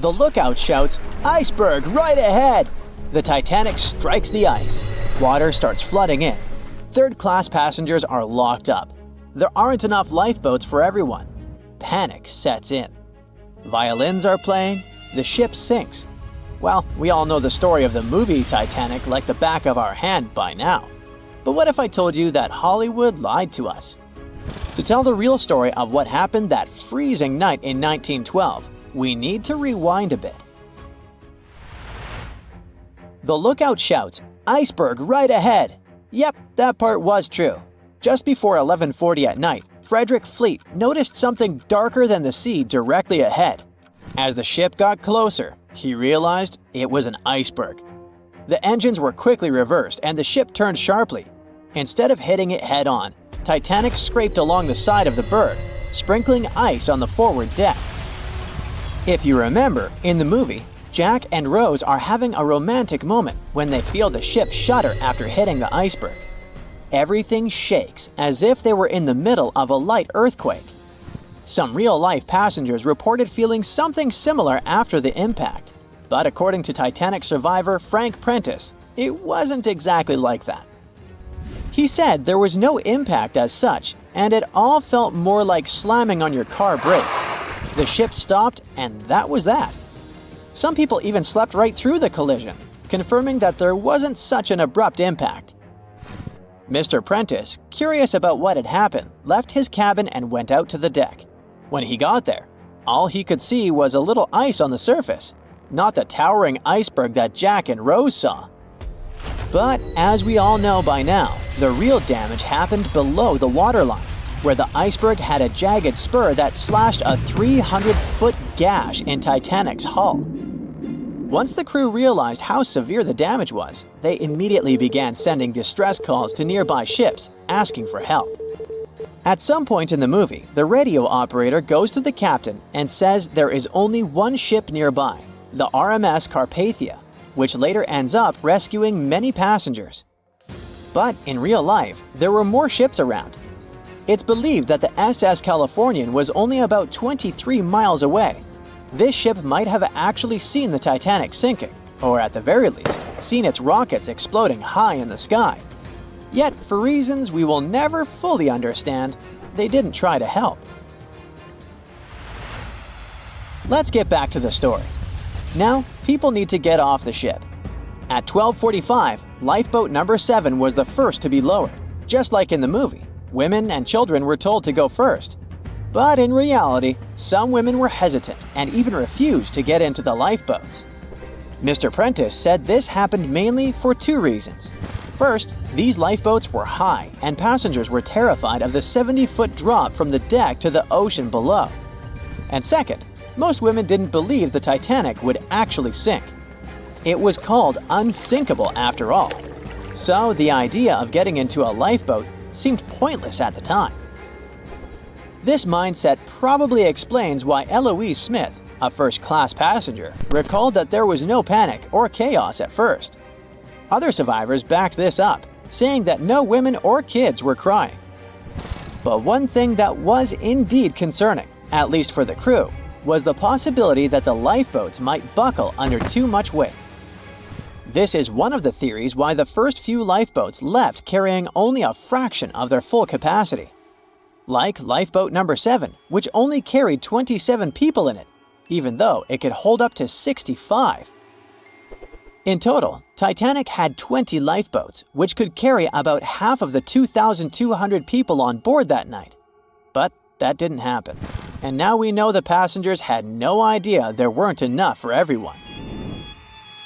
The lookout shouts, "Iceberg right ahead!" The Titanic strikes the ice. Water starts flooding in. Third-class passengers are locked up. There aren't enough lifeboats for everyone. Panic sets in. Violins are playing. The ship sinks. Well, we all know the story of the movie Titanic like the back of our hand by now. But what if I told you that Hollywood lied to us? To tell the real story of what happened that freezing night in 1912, we need to rewind a bit. The lookout shouts, "Iceberg right ahead!" Yep, that part was true. Just before 11:40 at night, Frederick Fleet noticed something darker than the sea directly ahead. As the ship got closer, he realized it was an iceberg. The engines were quickly reversed and the ship turned sharply. Instead of hitting it head-on, Titanic scraped along the side of the berg, sprinkling ice on the forward deck. If you remember, in the movie, Jack and Rose are having a romantic moment when they feel the ship shudder after hitting the iceberg. Everything shakes as if they were in the middle of a light earthquake. Some real-life passengers reported feeling something similar after the impact, but according to Titanic survivor Frank Prentice, it wasn't exactly like that. He said there was no impact as such, and it all felt more like slamming on your car brakes. The ship stopped, and that was that. Some people even slept right through the collision, confirming that there wasn't such an abrupt impact. Mr. Prentice, curious about what had happened, left his cabin and went out to the deck. When he got there, all he could see was a little ice on the surface, not the towering iceberg that Jack and Rose saw. But as we all know by now, the real damage happened below the waterline, where the iceberg had a jagged spur that slashed a 300-foot gash in Titanic's hull. Once the crew realized how severe the damage was, they immediately began sending distress calls to nearby ships, asking for help. At some point in the movie, the radio operator goes to the captain and says there is only one ship nearby, the RMS Carpathia, which later ends up rescuing many passengers. But in real life, there were more ships around. It's believed that the SS Californian was only about 23 miles away. This ship might have actually seen the Titanic sinking, or at the very least, seen its rockets exploding high in the sky. Yet, for reasons we will never fully understand, they didn't try to help. Let's get back to the story. Now, people need to get off the ship. At 12:45, lifeboat number 7 was the first to be lowered. Just like in the movie, women and children were told to go first. But in reality, some women were hesitant and even refused to get into the lifeboats. Mr. Prentice said this happened mainly for two reasons. First, these lifeboats were high and passengers were terrified of the 70-foot drop from the deck to the ocean below. And second, most women didn't believe the Titanic would actually sink. It was called Unsinkable after all. So the idea of getting into a lifeboat seemed pointless at the time. This mindset probably explains why Eloise Smith, a first-class passenger, recalled that there was no panic or chaos at first. Other survivors backed this up, saying that no women or kids were crying. But one thing that was indeed concerning, at least for the crew, was the possibility that the lifeboats might buckle under too much weight. This is one of the theories why the first few lifeboats left carrying only a fraction of their full capacity. Like lifeboat number 7, which only carried 27 people in it, even though it could hold up to 65. In total, Titanic had 20 lifeboats, which could carry about half of the 2,200 people on board that night. But that didn't happen. And now we know the passengers had no idea there weren't enough for everyone.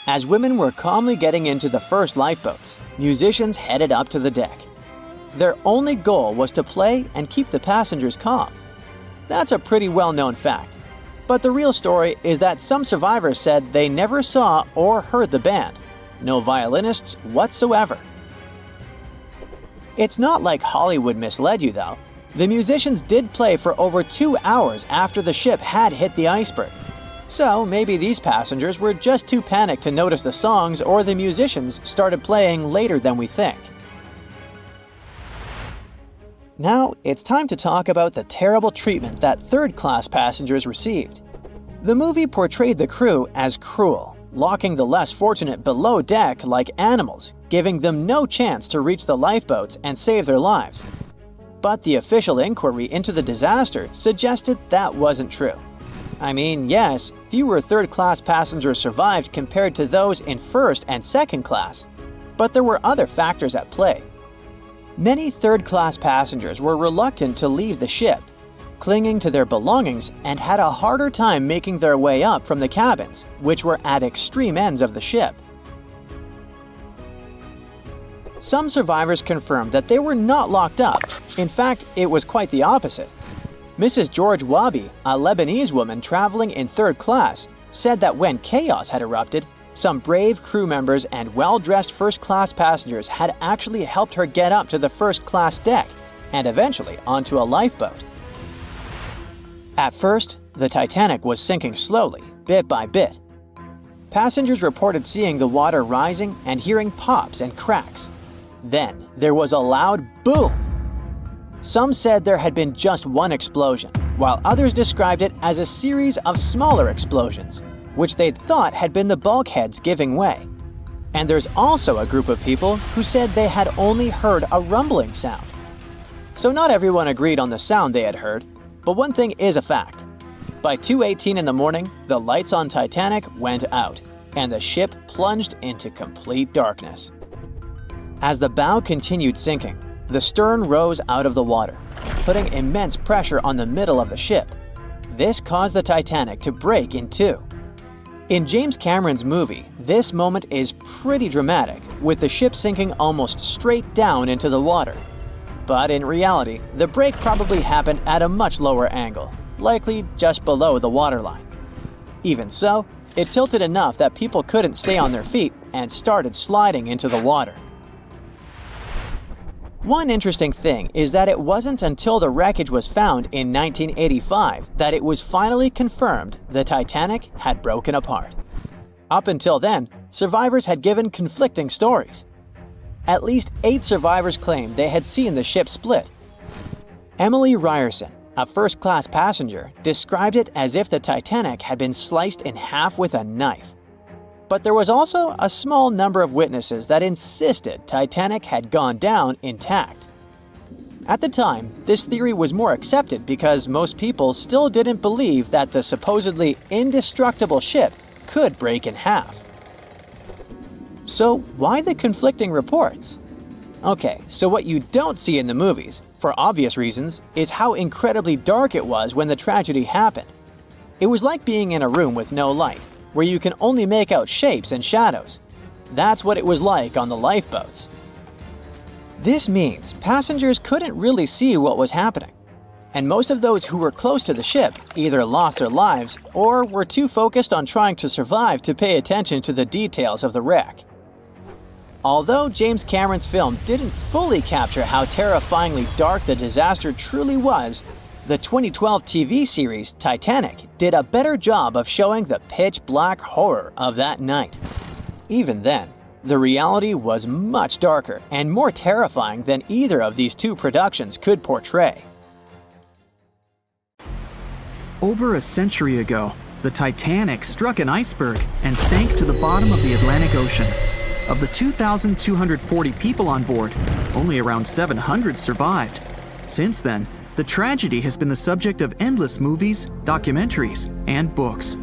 As women were calmly getting into the first lifeboats, musicians headed up to the deck. Their only goal was to play and keep the passengers calm. That's a pretty well-known fact. But the real story is that some survivors said they never saw or heard the band. No violinists whatsoever. It's not like Hollywood misled you though. The musicians did play for over 2 hours after the ship had hit the iceberg. So maybe these passengers were just too panicked to notice the songs, or the musicians started playing later than we think. Now, it's time to talk about the terrible treatment that third-class passengers received. The movie portrayed the crew as cruel, locking the less fortunate below deck like animals, giving them no chance to reach the lifeboats and save their lives. But the official inquiry into the disaster suggested that wasn't true. I mean, yes, fewer third-class passengers survived compared to those in first and second class, but there were other factors at play. Many third-class passengers were reluctant to leave the ship, clinging to their belongings, and had a harder time making their way up from the cabins, which were at extreme ends of the ship. Some survivors confirmed that they were not locked up. In fact, it was quite the opposite. Mrs. George Wabi, a Lebanese woman traveling in third class, said that when chaos had erupted, some brave crew members and well-dressed first-class passengers had actually helped her get up to the first-class deck and eventually onto a lifeboat. At first, the Titanic was sinking slowly, bit by bit. Passengers reported seeing the water rising and hearing pops and cracks. Then, there was a loud boom. Some said there had been just one explosion, while others described it as a series of smaller explosions, which they'd thought had been the bulkheads giving way. And there's also a group of people who said they had only heard a rumbling sound. So not everyone agreed on the sound they had heard, but one thing is a fact. By 2:18 in the morning, the lights on Titanic went out, and the ship plunged into complete darkness. As the bow continued sinking, the stern rose out of the water, putting immense pressure on the middle of the ship. This caused the Titanic to break in two. In James Cameron's movie, this moment is pretty dramatic, with the ship sinking almost straight down into the water. But in reality, the break probably happened at a much lower angle, likely just below the waterline. Even so, it tilted enough that people couldn't stay on their feet and started sliding into the water. One interesting thing is that it wasn't until the wreckage was found in 1985 that it was finally confirmed the Titanic had broken apart. Up until then, survivors had given conflicting stories. At least 8 survivors claimed they had seen the ship split. Emily Ryerson, a first-class passenger, described it as if the Titanic had been sliced in half with a knife. But there was also a small number of witnesses that insisted Titanic had gone down intact. At the time, this theory was more accepted because most people still didn't believe that the supposedly indestructible ship could break in half. So why the conflicting reports? Okay, so what you don't see in the movies, for obvious reasons, is how incredibly dark it was when the tragedy happened. It was like being in a room with no light, where you can only make out shapes and shadows. That's what it was like on the lifeboats. This means passengers couldn't really see what was happening, and most of those who were close to the ship either lost their lives or were too focused on trying to survive to pay attention to the details of the wreck. Although James Cameron's film didn't fully capture how terrifyingly dark the disaster truly was, the 2012 TV series Titanic did a better job of showing the pitch-black horror of that night. Even then, the reality was much darker and more terrifying than either of these two productions could portray. Over a century ago, the Titanic struck an iceberg and sank to the bottom of the Atlantic Ocean. Of the 2,240 people on board, only around 700 survived. Since then, the tragedy has been the subject of endless movies, documentaries, and books.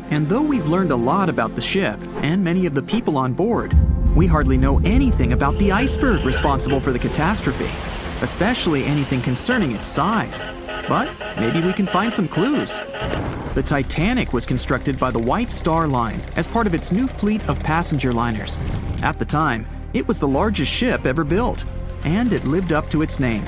And though we've learned a lot about the ship and many of the people on board, we hardly know anything about the iceberg responsible for the catastrophe, especially anything concerning its size. But maybe we can find some clues. The Titanic was constructed by the White Star Line as part of its new fleet of passenger liners. At the time, it was the largest ship ever built, and it lived up to its name.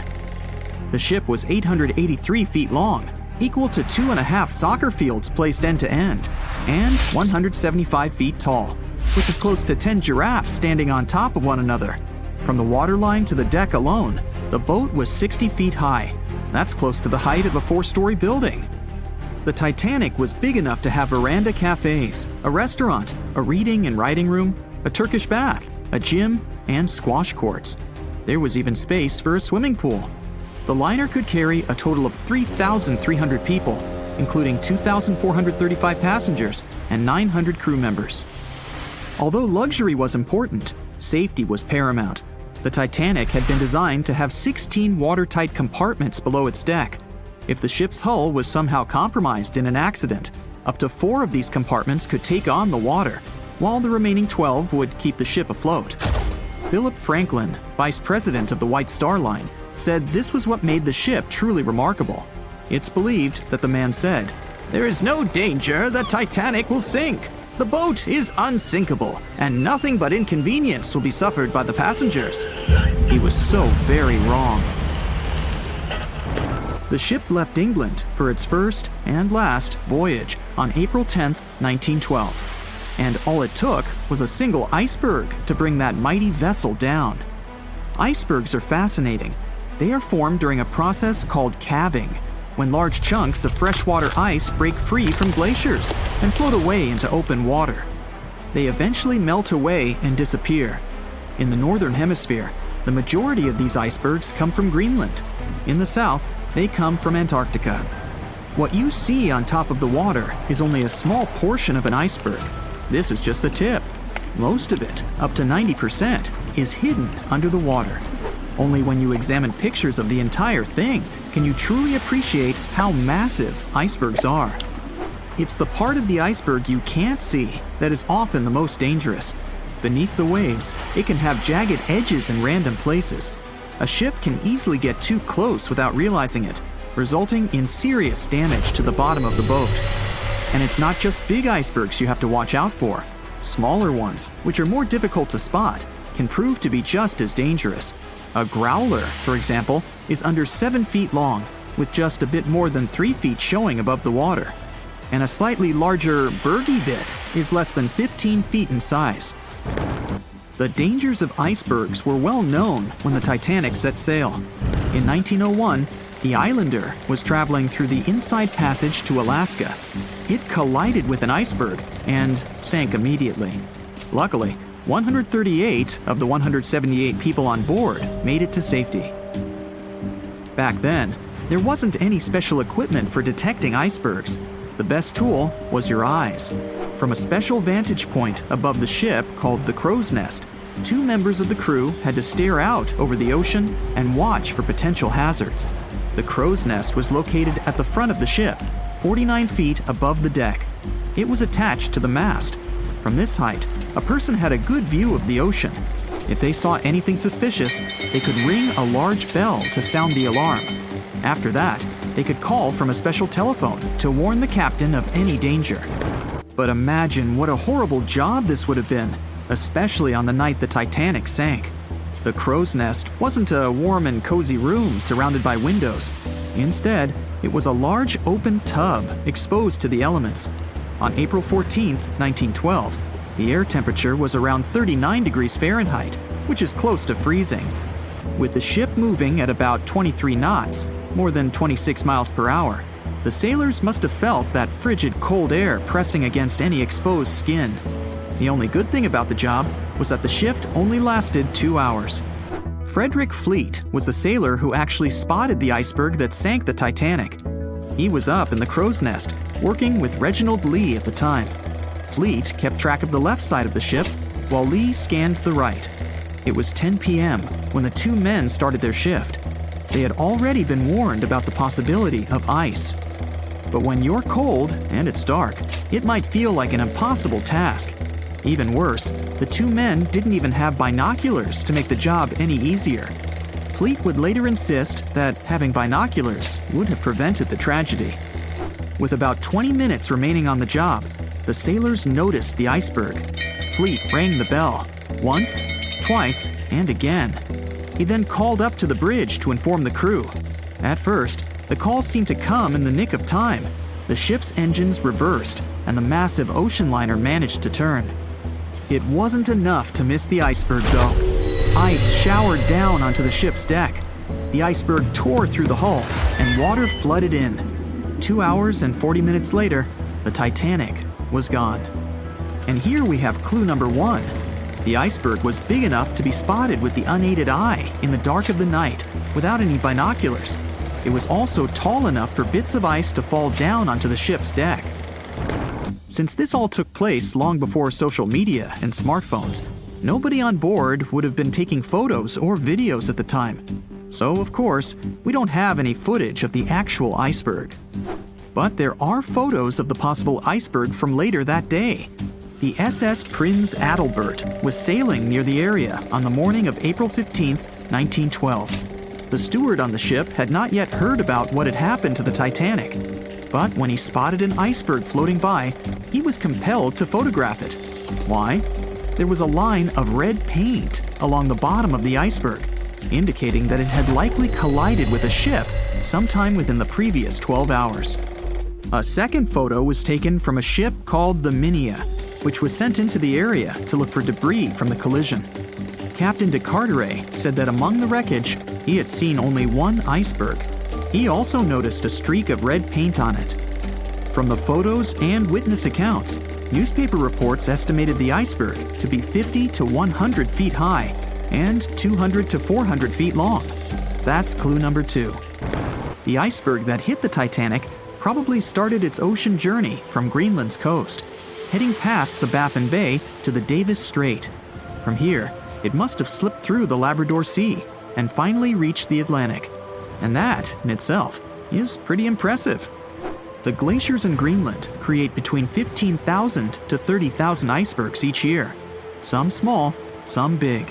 The ship was 883 feet long, equal to 2.5 soccer fields placed end to end, and 175 feet tall, which is close to 10 giraffes standing on top of one another. From the waterline to the deck alone, the boat was 60 feet high. That's close to the height of a 4-story building. The Titanic was big enough to have veranda cafes, a restaurant, a reading and writing room, a Turkish bath, a gym, and squash courts. There was even space for a swimming pool. The liner could carry a total of 3,300 people, including 2,435 passengers and 900 crew members. Although luxury was important, safety was paramount. The Titanic had been designed to have 16 watertight compartments below its deck. If the ship's hull was somehow compromised in an accident, up to 4 of these compartments could take on the water, while the remaining 12 would keep the ship afloat. Philip Franklin, vice president of the White Star Line, said this was what made the ship truly remarkable. It's believed that the man said, "There is no danger the Titanic will sink. The boat is unsinkable, and nothing but inconvenience will be suffered by the passengers." He was so very wrong. The ship left England for its first and last voyage on April 10, 1912. And all it took was a single iceberg to bring that mighty vessel down. Icebergs are fascinating. They are formed during a process called calving, when large chunks of freshwater ice break free from glaciers and float away into open water. They eventually melt away and disappear. In the northern hemisphere, the majority of these icebergs come from Greenland. In the south, they come from Antarctica. What you see on top of the water is only a small portion of an iceberg. This is just the tip. Most of it, up to 90%, is hidden under the water. Only when you examine pictures of the entire thing can you truly appreciate how massive icebergs are. It's the part of the iceberg you can't see that is often the most dangerous. Beneath the waves, it can have jagged edges in random places. A ship can easily get too close without realizing it, resulting in serious damage to the bottom of the boat. And it's not just big icebergs you have to watch out for. Smaller ones, which are more difficult to spot, can prove to be just as dangerous. A growler, for example, is under 7 feet long, with just a bit more than 3 feet showing above the water. And a slightly larger bergy bit is less than 15 feet in size. The dangers of icebergs were well known when the Titanic set sail. In 1901, the Islander was traveling through the inside passage to Alaska. It collided with an iceberg and sank immediately. Luckily, 138 of the 178 people on board made it to safety. Back then, there wasn't any special equipment for detecting icebergs. The best tool was your eyes. From a special vantage point above the ship called the crow's nest, 2 members of the crew had to stare out over the ocean and watch for potential hazards. The crow's nest was located at the front of the ship, 49 feet above the deck. It was attached to the mast. From this height, a person had a good view of the ocean. If they saw anything suspicious, they could ring a large bell to sound the alarm. After that, they could call from a special telephone to warn the captain of any danger. But imagine what a horrible job this would have been, especially on the night the Titanic sank. The crow's nest wasn't a warm and cozy room surrounded by windows. Instead, it was a large open tub exposed to the elements. On April 14, 1912, the air temperature was around 39 degrees Fahrenheit, which is close to freezing. With the ship moving at about 23 knots, more than 26 miles per hour, the sailors must have felt that frigid cold air pressing against any exposed skin. The only good thing about the job was that the shift only lasted 2 hours. Frederick Fleet was the sailor who actually spotted the iceberg that sank the Titanic. He was up in the crow's nest, working with Reginald Lee at the time. Fleet kept track of the left side of the ship, while Lee scanned the right. It was 10 p.m. when the 2 men started their shift. They had already been warned about the possibility of ice. But when you're cold and it's dark, it might feel like an impossible task. Even worse, the 2 men didn't even have binoculars to make the job any easier. Fleet would later insist that having binoculars would have prevented the tragedy. With about 20 minutes remaining on the job, the sailors noticed the iceberg. Fleet rang the bell, once, twice, and again. He then called up to the bridge to inform the crew. At first, the call seemed to come in the nick of time. The ship's engines reversed, and the massive ocean liner managed to turn. It wasn't enough to miss the iceberg, though. Ice showered down onto the ship's deck. The iceberg tore through the hull, and water flooded in. 2 hours and 40 minutes later, the Titanic was gone. And here we have clue number 1. The iceberg was big enough to be spotted with the unaided eye in the dark of the night without any binoculars. it was also tall enough for bits of ice to fall down onto the ship's deck. Since this all took place long before social media and smartphones, nobody on board would have been taking photos or videos at the time. So, of course, we don't have any footage of the actual iceberg. But there are photos of the possible iceberg from later that day. The SS Prinz Adalbert was sailing near the area on the morning of April 15, 1912. The steward on the ship had not yet heard about what had happened to the Titanic. But when he spotted an iceberg floating by, he was compelled to photograph it. Why? There was a line of red paint along the bottom of the iceberg, indicating that it had likely collided with a ship sometime within the previous 12 hours. A second photo was taken from a ship called the Minia, which was sent into the area to look for debris from the collision. Captain de Carteret said that among the wreckage, he had seen only one iceberg. He also noticed a streak of red paint on it. From the photos and witness accounts, newspaper reports estimated the iceberg to be 50 to 100 feet high and 200 to 400 feet long. That's clue number 2. The iceberg that hit the Titanic probably started its ocean journey from Greenland's coast, heading past the Baffin Bay to the Davis Strait. From here, it must have slipped through the Labrador Sea and finally reached the Atlantic. And that, in itself, is pretty impressive. The glaciers in Greenland create between 15,000 to 30,000 icebergs each year. Some small, some big.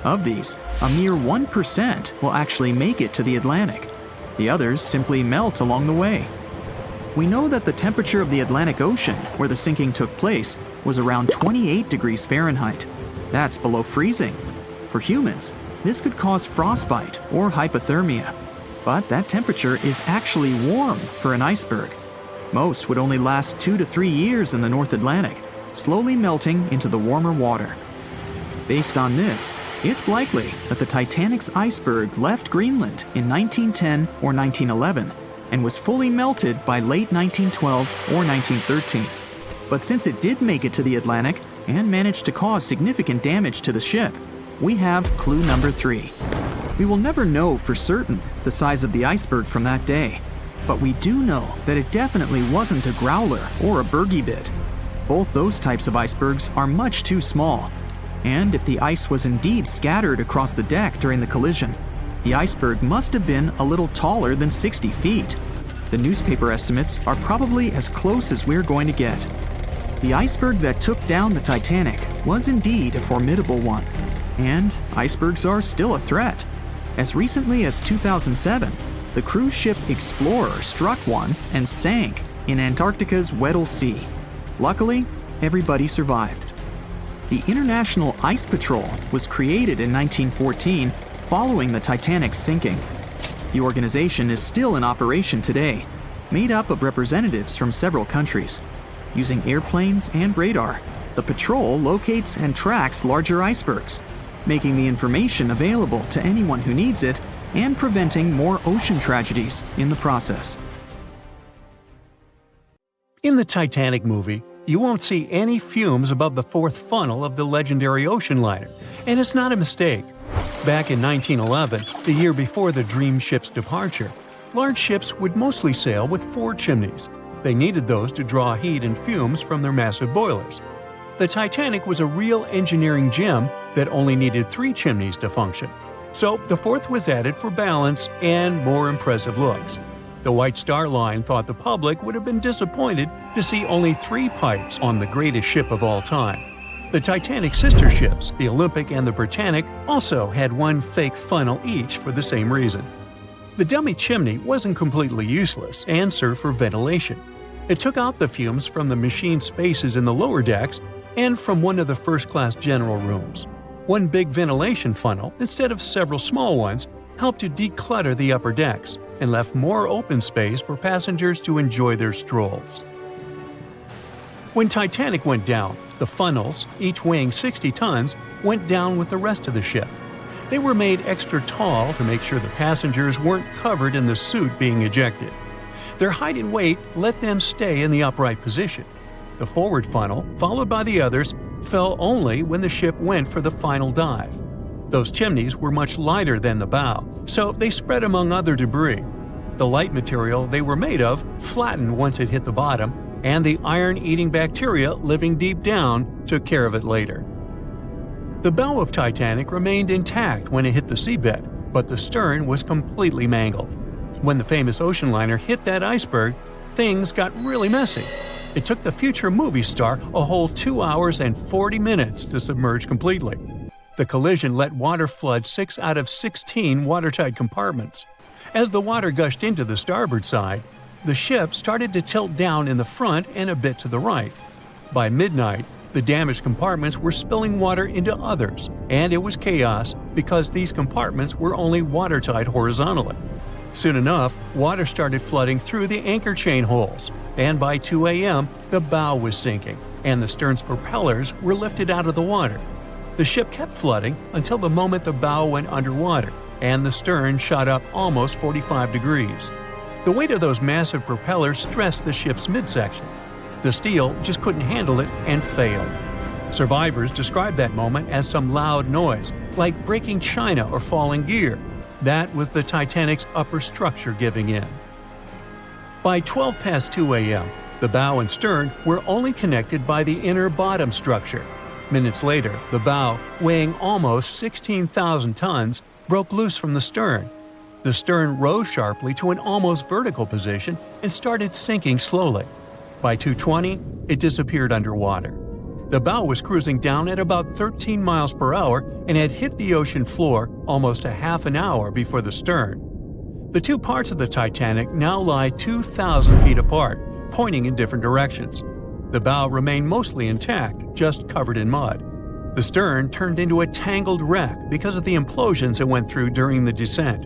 Of these, a mere 1% will actually make it to the Atlantic. The others simply melt along the way. We know that the temperature of the Atlantic Ocean, where the sinking took place, was around 28 degrees Fahrenheit. That's below freezing. For humans, this could cause frostbite or hypothermia. But that temperature is actually warm for an iceberg. Most would only last 2 to 3 years in the North Atlantic, slowly melting into the warmer water. Based on this, it's likely that the Titanic's iceberg left Greenland in 1910 or 1911 and was fully melted by late 1912 or 1913. But since it did make it to the Atlantic and managed to cause significant damage to the ship, we have clue number 3. We will never know for certain the size of the iceberg from that day, but we do know that it definitely wasn't a growler or a bergy bit. Both those types of icebergs are much too small. And if the ice was indeed scattered across the deck during the collision, the iceberg must have been a little taller than 60 feet. The newspaper estimates are probably as close as we're going to get. The iceberg that took down the Titanic was indeed a formidable one. And icebergs are still a threat. As recently as 2007, the cruise ship Explorer struck one and sank in Antarctica's Weddell Sea. Luckily, everybody survived. The International Ice Patrol was created in 1914 following the Titanic's sinking. The organization is still in operation today, made up of representatives from several countries. Using airplanes and radar, the patrol locates and tracks larger icebergs, making the information available to anyone who needs it and preventing more ocean tragedies in the process. In the Titanic movie, you won't see any fumes above the fourth funnel of the legendary ocean liner, and it's not a mistake. Back in 1911, the year before the Dream ship's departure, large ships would mostly sail with 4 chimneys. They needed those to draw heat and fumes from their massive boilers. The Titanic was a real engineering gem that only needed 3 chimneys to function. So the 4th was added for balance and more impressive looks. The White Star Line thought the public would have been disappointed to see only 3 pipes on the greatest ship of all time. The Titanic's sister ships, the Olympic and the Britannic, also had 1 fake funnel each for the same reason. The dummy chimney wasn't completely useless and served for ventilation. It took out the fumes from the machine spaces in the lower decks and from one of the first-class general rooms. 1 big ventilation funnel, instead of several small ones, helped to declutter the upper decks and left more open space for passengers to enjoy their strolls. When Titanic went down, the funnels, each weighing 60 tons, went down with the rest of the ship. They were made extra tall to make sure the passengers weren't covered in the suit being ejected. Their height and weight let them stay in the upright position. The forward funnel, followed by the others, fell only when the ship went for the final dive. Those chimneys were much lighter than the bow, so they spread among other debris. The light material they were made of flattened once it hit the bottom, and the iron-eating bacteria living deep down took care of it later. The bow of Titanic remained intact when it hit the seabed, but the stern was completely mangled. When the famous ocean liner hit that iceberg, things got really messy. It took the future movie star a whole 2 hours and 40 minutes to submerge completely. The collision let water flood 6 out of 16 watertight compartments. As the water gushed into the starboard side, the ship started to tilt down in the front and a bit to the right. By midnight, the damaged compartments were spilling water into others, and it was chaos because these compartments were only watertight horizontally. Soon enough, water started flooding through the anchor chain holes, and by 2 a.m., the bow was sinking, and the stern's propellers were lifted out of the water. The ship kept flooding until the moment the bow went underwater, and the stern shot up almost 45 degrees. The weight of those massive propellers stressed the ship's midsection. The steel just couldn't handle it and failed. Survivors described that moment as some loud noise, like breaking china or falling gear. That was the Titanic's upper structure giving in. By 12 past 2 a.m., the bow and stern were only connected by the inner bottom structure. Minutes later, the bow, weighing almost 16,000 tons, broke loose from the stern. The stern rose sharply to an almost vertical position and started sinking slowly. By 2:20, it disappeared underwater. The bow was cruising down at about 13 miles per hour and had hit the ocean floor almost a half an hour before the stern. The two parts of the Titanic now lie 2,000 feet apart, pointing in different directions. The bow remained mostly intact, just covered in mud. The stern turned into a tangled wreck because of the implosions it went through during the descent.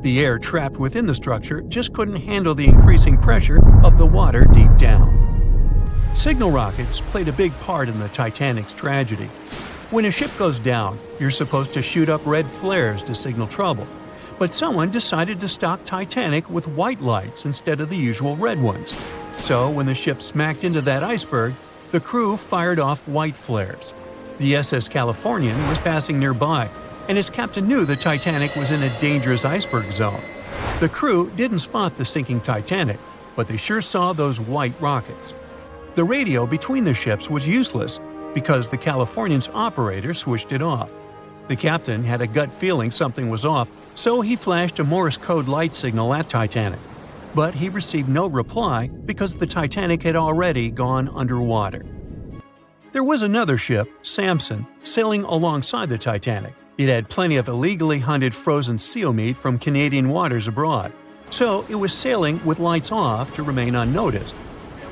The air trapped within the structure just couldn't handle the increasing pressure of the water deep down. Signal rockets played a big part in the Titanic's tragedy. When a ship goes down, you're supposed to shoot up red flares to signal trouble. But someone decided to stock Titanic with white lights instead of the usual red ones. So when the ship smacked into that iceberg, the crew fired off white flares. The SS Californian was passing nearby, and its captain knew the Titanic was in a dangerous iceberg zone. The crew didn't spot the sinking Titanic, but they sure saw those white rockets. The radio between the ships was useless because the Californian's operator switched it off. The captain had a gut feeling something was off, so he flashed a Morse code light signal at Titanic. But he received no reply because the Titanic had already gone underwater. There was another ship, Samson, sailing alongside the Titanic. It had plenty of illegally hunted frozen seal meat from Canadian waters abroad, so it was sailing with lights off to remain unnoticed.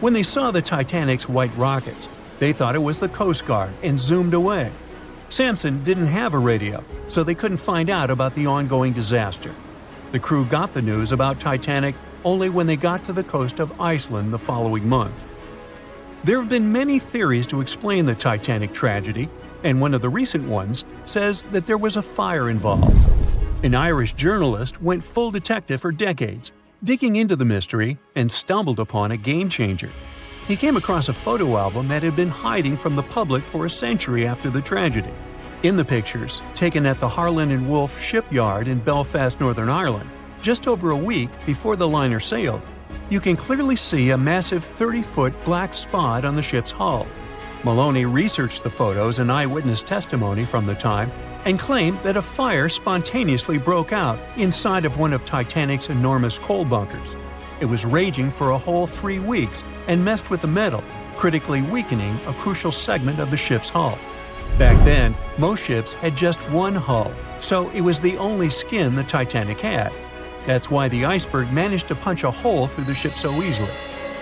When they saw the Titanic's white rockets, they thought it was the Coast Guard and zoomed away. Samson didn't have a radio, so they couldn't find out about the ongoing disaster. The crew got the news about Titanic only when they got to the coast of Iceland the following month. There have been many theories to explain the Titanic tragedy, and one of the recent ones says that there was a fire involved. An Irish journalist went full detective for decades, digging into the mystery, and stumbled upon a game-changer. He came across a photo album that had been hiding from the public for a century after the tragedy. In the pictures, taken at the Harland and Wolff shipyard in Belfast, Northern Ireland, just over a week before the liner sailed, you can clearly see a massive 30-foot black spot on the ship's hull. Maloney researched the photos and eyewitness testimony from the time and claimed that a fire spontaneously broke out inside of one of Titanic's enormous coal bunkers. It was raging for a whole 3 weeks and messed with the metal, critically weakening a crucial segment of the ship's hull. Back then, most ships had just one hull, so it was the only skin the Titanic had. That's why the iceberg managed to punch a hole through the ship so easily.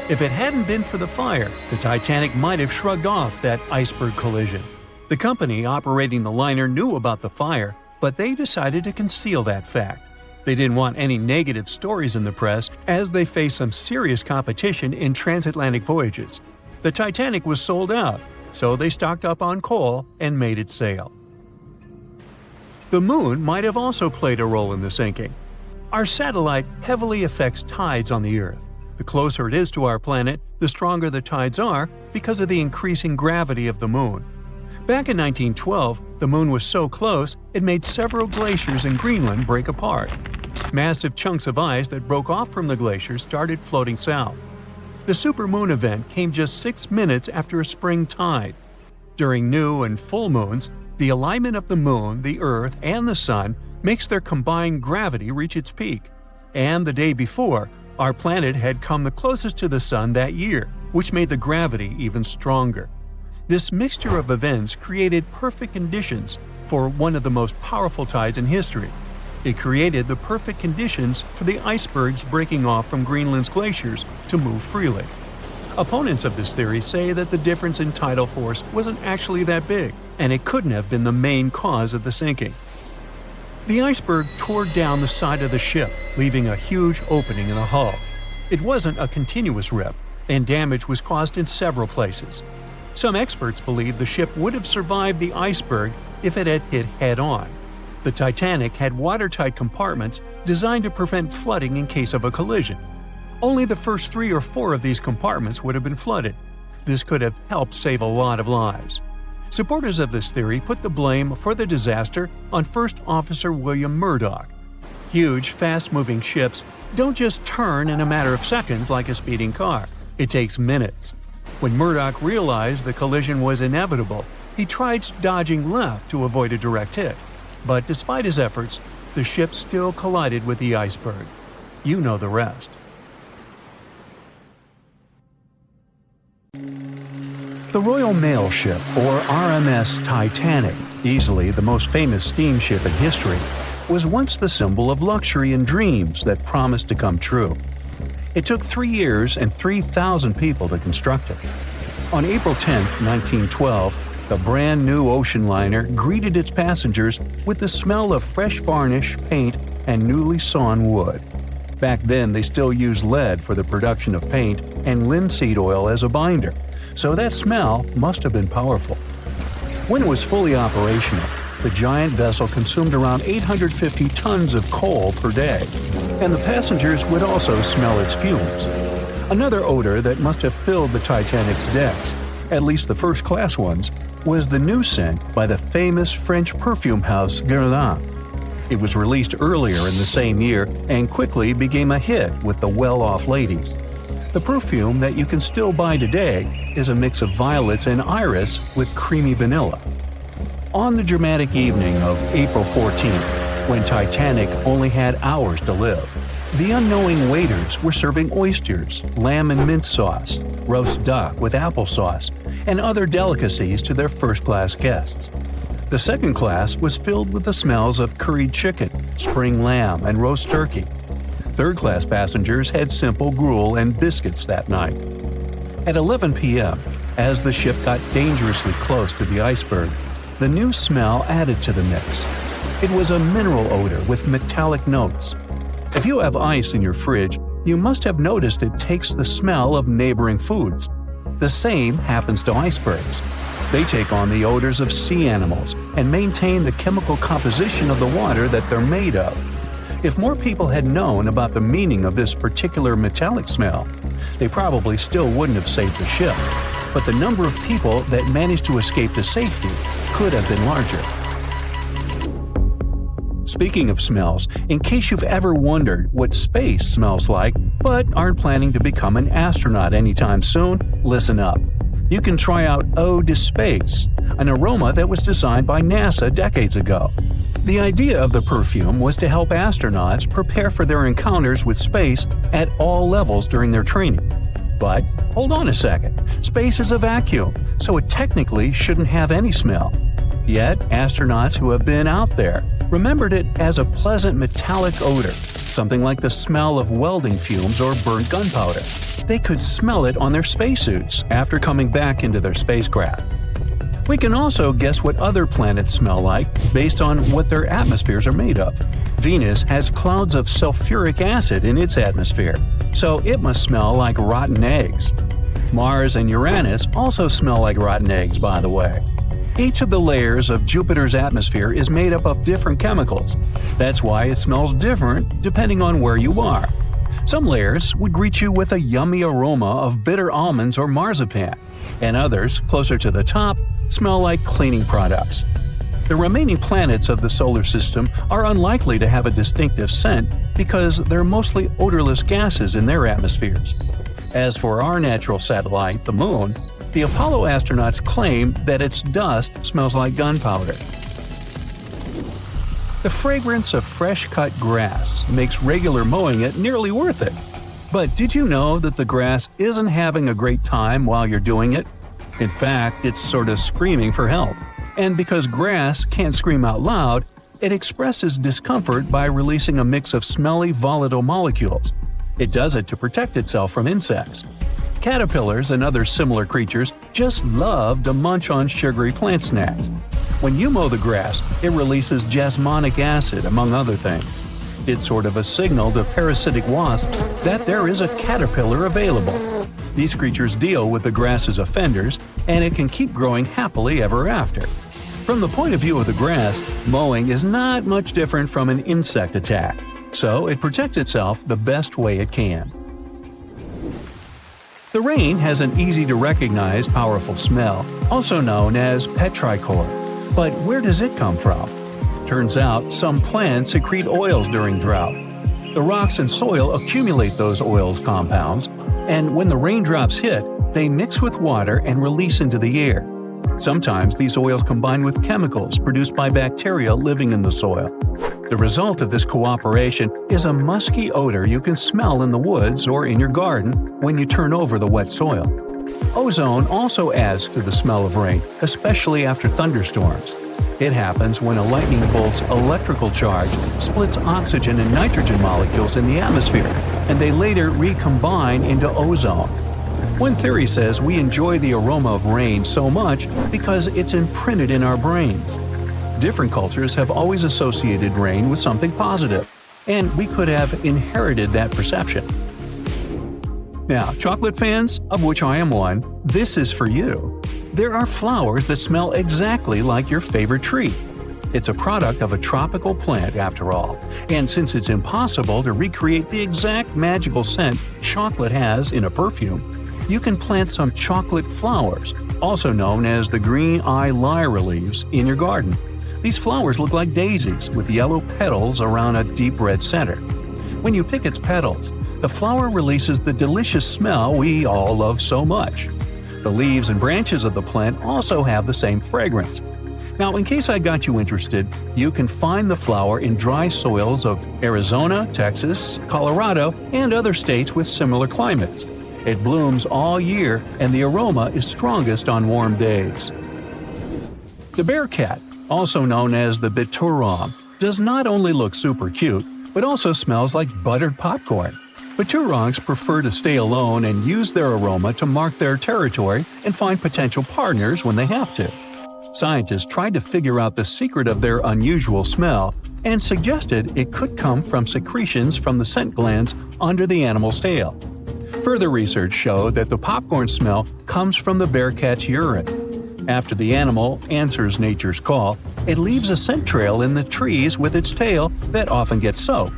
If it hadn't been for the fire, the Titanic might have shrugged off that iceberg collision. The company operating the liner knew about the fire, but they decided to conceal that fact. They didn't want any negative stories in the press as they faced some serious competition in transatlantic voyages. The Titanic was sold out, so they stocked up on coal and made it sail. The moon might have also played a role in the sinking. Our satellite heavily affects tides on the Earth. The closer it is to our planet, the stronger the tides are because of the increasing gravity of the moon. Back in 1912, the moon was so close it made several glaciers in Greenland break apart. Massive chunks of ice that broke off from the glacier started floating south. The supermoon event came just 6 minutes after a spring tide. During new and full moons, the alignment of the moon, the Earth, and the Sun makes their combined gravity reach its peak. And the day before, our planet had come the closest to the Sun that year, which made the gravity even stronger. This mixture of events created perfect conditions for one of the most powerful tides in history. It created the perfect conditions for the icebergs breaking off from Greenland's glaciers to move freely. Opponents of this theory say that the difference in tidal force wasn't actually that big, and it couldn't have been the main cause of the sinking. The iceberg tore down the side of the ship, leaving a huge opening in the hull. It wasn't a continuous rip, and damage was caused in several places. Some experts believe the ship would have survived the iceberg if it had hit head-on. The Titanic had watertight compartments designed to prevent flooding in case of a collision. Only the first 3 or 4 of these compartments would have been flooded. This could have helped save a lot of lives. Supporters of this theory put the blame for the disaster on First Officer William Murdoch. Huge, fast-moving ships don't just turn in a matter of seconds like a speeding car. It takes minutes. When Murdoch realized the collision was inevitable, he tried dodging left to avoid a direct hit. But despite his efforts, the ship still collided with the iceberg. You know the rest. The Royal Mail Ship, or RMS Titanic, easily the most famous steamship in history, was once the symbol of luxury and dreams that promised to come true. It took 3 years and 3,000 people to construct it. On April 10, 1912, the brand-new ocean liner greeted its passengers with the smell of fresh varnish, paint, and newly sawn wood. Back then, they still used lead for the production of paint and linseed oil as a binder, so that smell must have been powerful. When it was fully operational, the giant vessel consumed around 850 tons of coal per day, and the passengers would also smell its fumes. Another odor that must have filled the Titanic's decks, at least the first-class ones, was the new scent by the famous French perfume house Guerlain. It was released earlier in the same year and quickly became a hit with the well-off ladies. The perfume that you can still buy today is a mix of violets and iris with creamy vanilla. On the dramatic evening of April 14th, when Titanic only had hours to live, the unknowing waiters were serving oysters, lamb and mint sauce, roast duck with applesauce, and other delicacies to their first-class guests. The second class was filled with the smells of curried chicken, spring lamb, and roast turkey. Third-class passengers had simple gruel and biscuits that night. At 11 p.m., as the ship got dangerously close to the iceberg, the new smell added to the mix. It was a mineral odor with metallic notes. If you have ice in your fridge, you must have noticed it takes the smell of neighboring foods. The same happens to icebergs. They take on the odors of sea animals and maintain the chemical composition of the water that they're made of. If more people had known about the meaning of this particular metallic smell, they probably still wouldn't have saved the ship, but the number of people that managed to escape to safety could have been larger. Speaking of smells, in case you've ever wondered what space smells like but aren't planning to become an astronaut anytime soon, listen up. You can try out Eau de Space, an aroma that was designed by NASA decades ago. The idea of the perfume was to help astronauts prepare for their encounters with space at all levels during their training. But hold on a second, space is a vacuum, so it technically shouldn't have any smell. Yet, astronauts who have been out there remembered it as a pleasant metallic odor, something like the smell of welding fumes or burnt gunpowder. They could smell it on their spacesuits after coming back into their spacecraft. We can also guess what other planets smell like based on what their atmospheres are made of. Venus has clouds of sulfuric acid in its atmosphere, so it must smell like rotten eggs. Mars and Uranus also smell like rotten eggs, by the way. Each of the layers of Jupiter's atmosphere is made up of different chemicals. That's why it smells different depending on where you are. Some layers would greet you with a yummy aroma of bitter almonds or marzipan, and others, closer to the top, smell like cleaning products. The remaining planets of the solar system are unlikely to have a distinctive scent because they're mostly odorless gases in their atmospheres. As for our natural satellite, the Moon, the Apollo astronauts claim that its dust smells like gunpowder. The fragrance of fresh-cut grass makes regular mowing it nearly worth it. But did you know that the grass isn't having a great time while you're doing it? In fact, it's sort of screaming for help. And because grass can't scream out loud, it expresses discomfort by releasing a mix of smelly, volatile molecules. It does it to protect itself from insects. Caterpillars and other similar creatures just love to munch on sugary plant snacks. When you mow the grass, it releases jasmonic acid, among other things. It's sort of a signal to parasitic wasps that there is a caterpillar available. These creatures deal with the grass's offenders, and it can keep growing happily ever after. From the point of view of the grass, mowing is not much different from an insect attack, so it protects itself the best way it can. The rain has an easy-to-recognize powerful smell, also known as petrichor. But where does it come from? Turns out some plants secrete oils during drought. The rocks and soil accumulate those oils compounds, and when the raindrops hit, they mix with water and release into the air. Sometimes these oils combine with chemicals produced by bacteria living in the soil. The result of this cooperation is a musky odor you can smell in the woods or in your garden when you turn over the wet soil. Ozone also adds to the smell of rain, especially after thunderstorms. It happens when a lightning bolt's electrical charge splits oxygen and nitrogen molecules in the atmosphere, and they later recombine into ozone. One theory says we enjoy the aroma of rain so much because it's imprinted in our brains. Different cultures have always associated rain with something positive, and we could have inherited that perception. Now, chocolate fans, of which I am one, this is for you. There are flowers that smell exactly like your favorite tree. It's a product of a tropical plant, after all, and since it's impossible to recreate the exact magical scent chocolate has in a perfume, you can plant some chocolate flowers, also known as the green eye lyra leaves, in your garden. These flowers look like daisies with yellow petals around a deep red center. When you pick its petals, the flower releases the delicious smell we all love so much. The leaves and branches of the plant also have the same fragrance. Now, in case I got you interested, you can find the flower in dry soils of Arizona, Texas, Colorado, and other states with similar climates. It blooms all year, and the aroma is strongest on warm days. The bear cat, also known as the biturong, does not only look super cute, but also smells like buttered popcorn. Biturongs prefer to stay alone and use their aroma to mark their territory and find potential partners when they have to. Scientists tried to figure out the secret of their unusual smell and suggested it could come from secretions from the scent glands under the animal's tail. Further research showed that the popcorn smell comes from the bear cat's urine. After the animal answers nature's call, it leaves a scent trail in the trees with its tail that often gets soaked.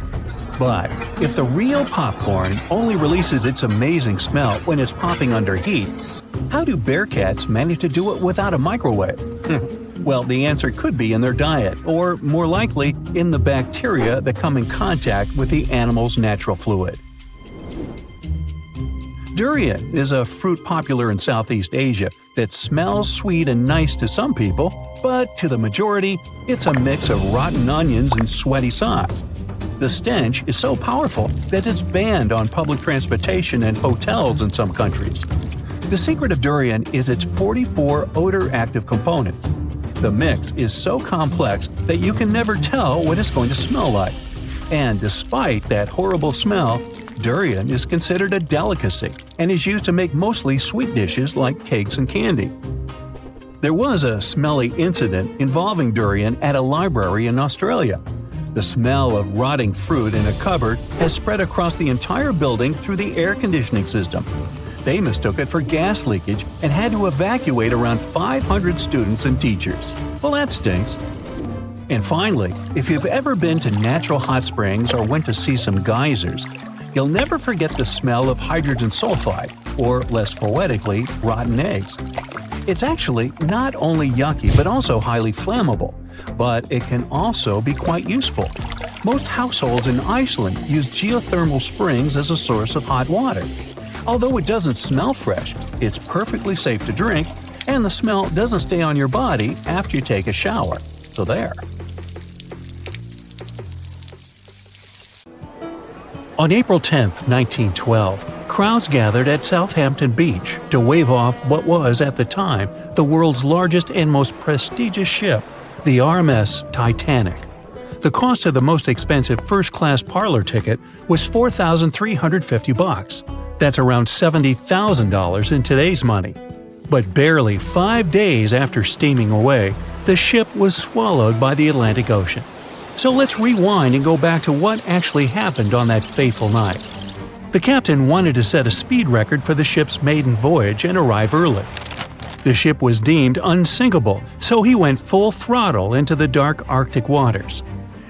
But if the real popcorn only releases its amazing smell when it's popping under heat, how do bear cats manage to do it without a microwave? Well, the answer could be in their diet, or more likely, in the bacteria that come in contact with the animal's natural fluid. Durian is a fruit popular in Southeast Asia that smells sweet and nice to some people, but to the majority, it's a mix of rotten onions and sweaty socks. The stench is so powerful that it's banned on public transportation and hotels in some countries. The secret of durian is its 44 odor-active components. The mix is so complex that you can never tell what it's going to smell like. And despite that horrible smell, durian is considered a delicacy and is used to make mostly sweet dishes like cakes and candy. There was a smelly incident involving durian at a library in Australia. The smell of rotting fruit in a cupboard has spread across the entire building through the air conditioning system. They mistook it for gas leakage and had to evacuate around 500 students and teachers. Well, that stinks. And finally, if you've ever been to natural hot springs or went to see some geysers, you'll never forget the smell of hydrogen sulfide, or less poetically, rotten eggs. It's actually not only yucky but also highly flammable, but it can also be quite useful. Most households in Iceland use geothermal springs as a source of hot water. Although it doesn't smell fresh, it's perfectly safe to drink, and the smell doesn't stay on your body after you take a shower. So there. On April 10, 1912, crowds gathered at Southampton Beach to wave off what was, at the time, the world's largest and most prestigious ship, the RMS Titanic. The cost of the most expensive first-class parlor ticket was $4,350. That's around $70,000 in today's money. But barely 5 days after steaming away, the ship was swallowed by the Atlantic Ocean. So let's rewind and go back to what actually happened on that fateful night. The captain wanted to set a speed record for the ship's maiden voyage and arrive early. The ship was deemed unsinkable, so he went full throttle into the dark Arctic waters.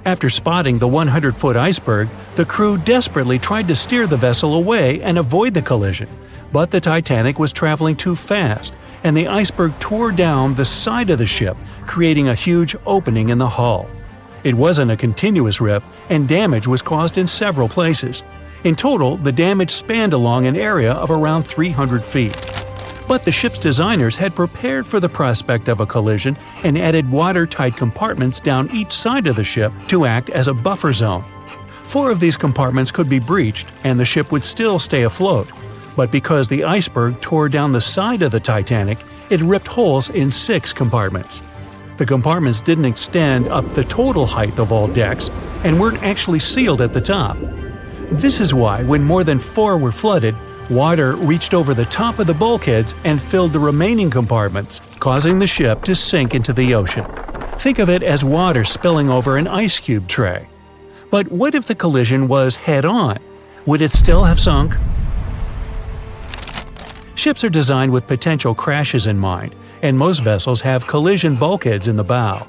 After spotting the 100-foot iceberg, the crew desperately tried to steer the vessel away and avoid the collision, but the Titanic was traveling too fast, and the iceberg tore down the side of the ship, creating a huge opening in the hull. It wasn't a continuous rip, and damage was caused in several places. In total, the damage spanned along an area of around 300 feet. But the ship's designers had prepared for the prospect of a collision and added watertight compartments down each side of the ship to act as a buffer zone. 4 of these compartments could be breached, and the ship would still stay afloat. But because the iceberg tore down the side of the Titanic, it ripped holes in 6 compartments. The compartments didn't extend up the total height of all decks and weren't actually sealed at the top. This is why, when more than 4 were flooded, water reached over the top of the bulkheads and filled the remaining compartments, causing the ship to sink into the ocean. Think of it as water spilling over an ice cube tray. But what if the collision was head-on? Would it still have sunk? Ships are designed with potential crashes in mind, and most vessels have collision bulkheads in the bow.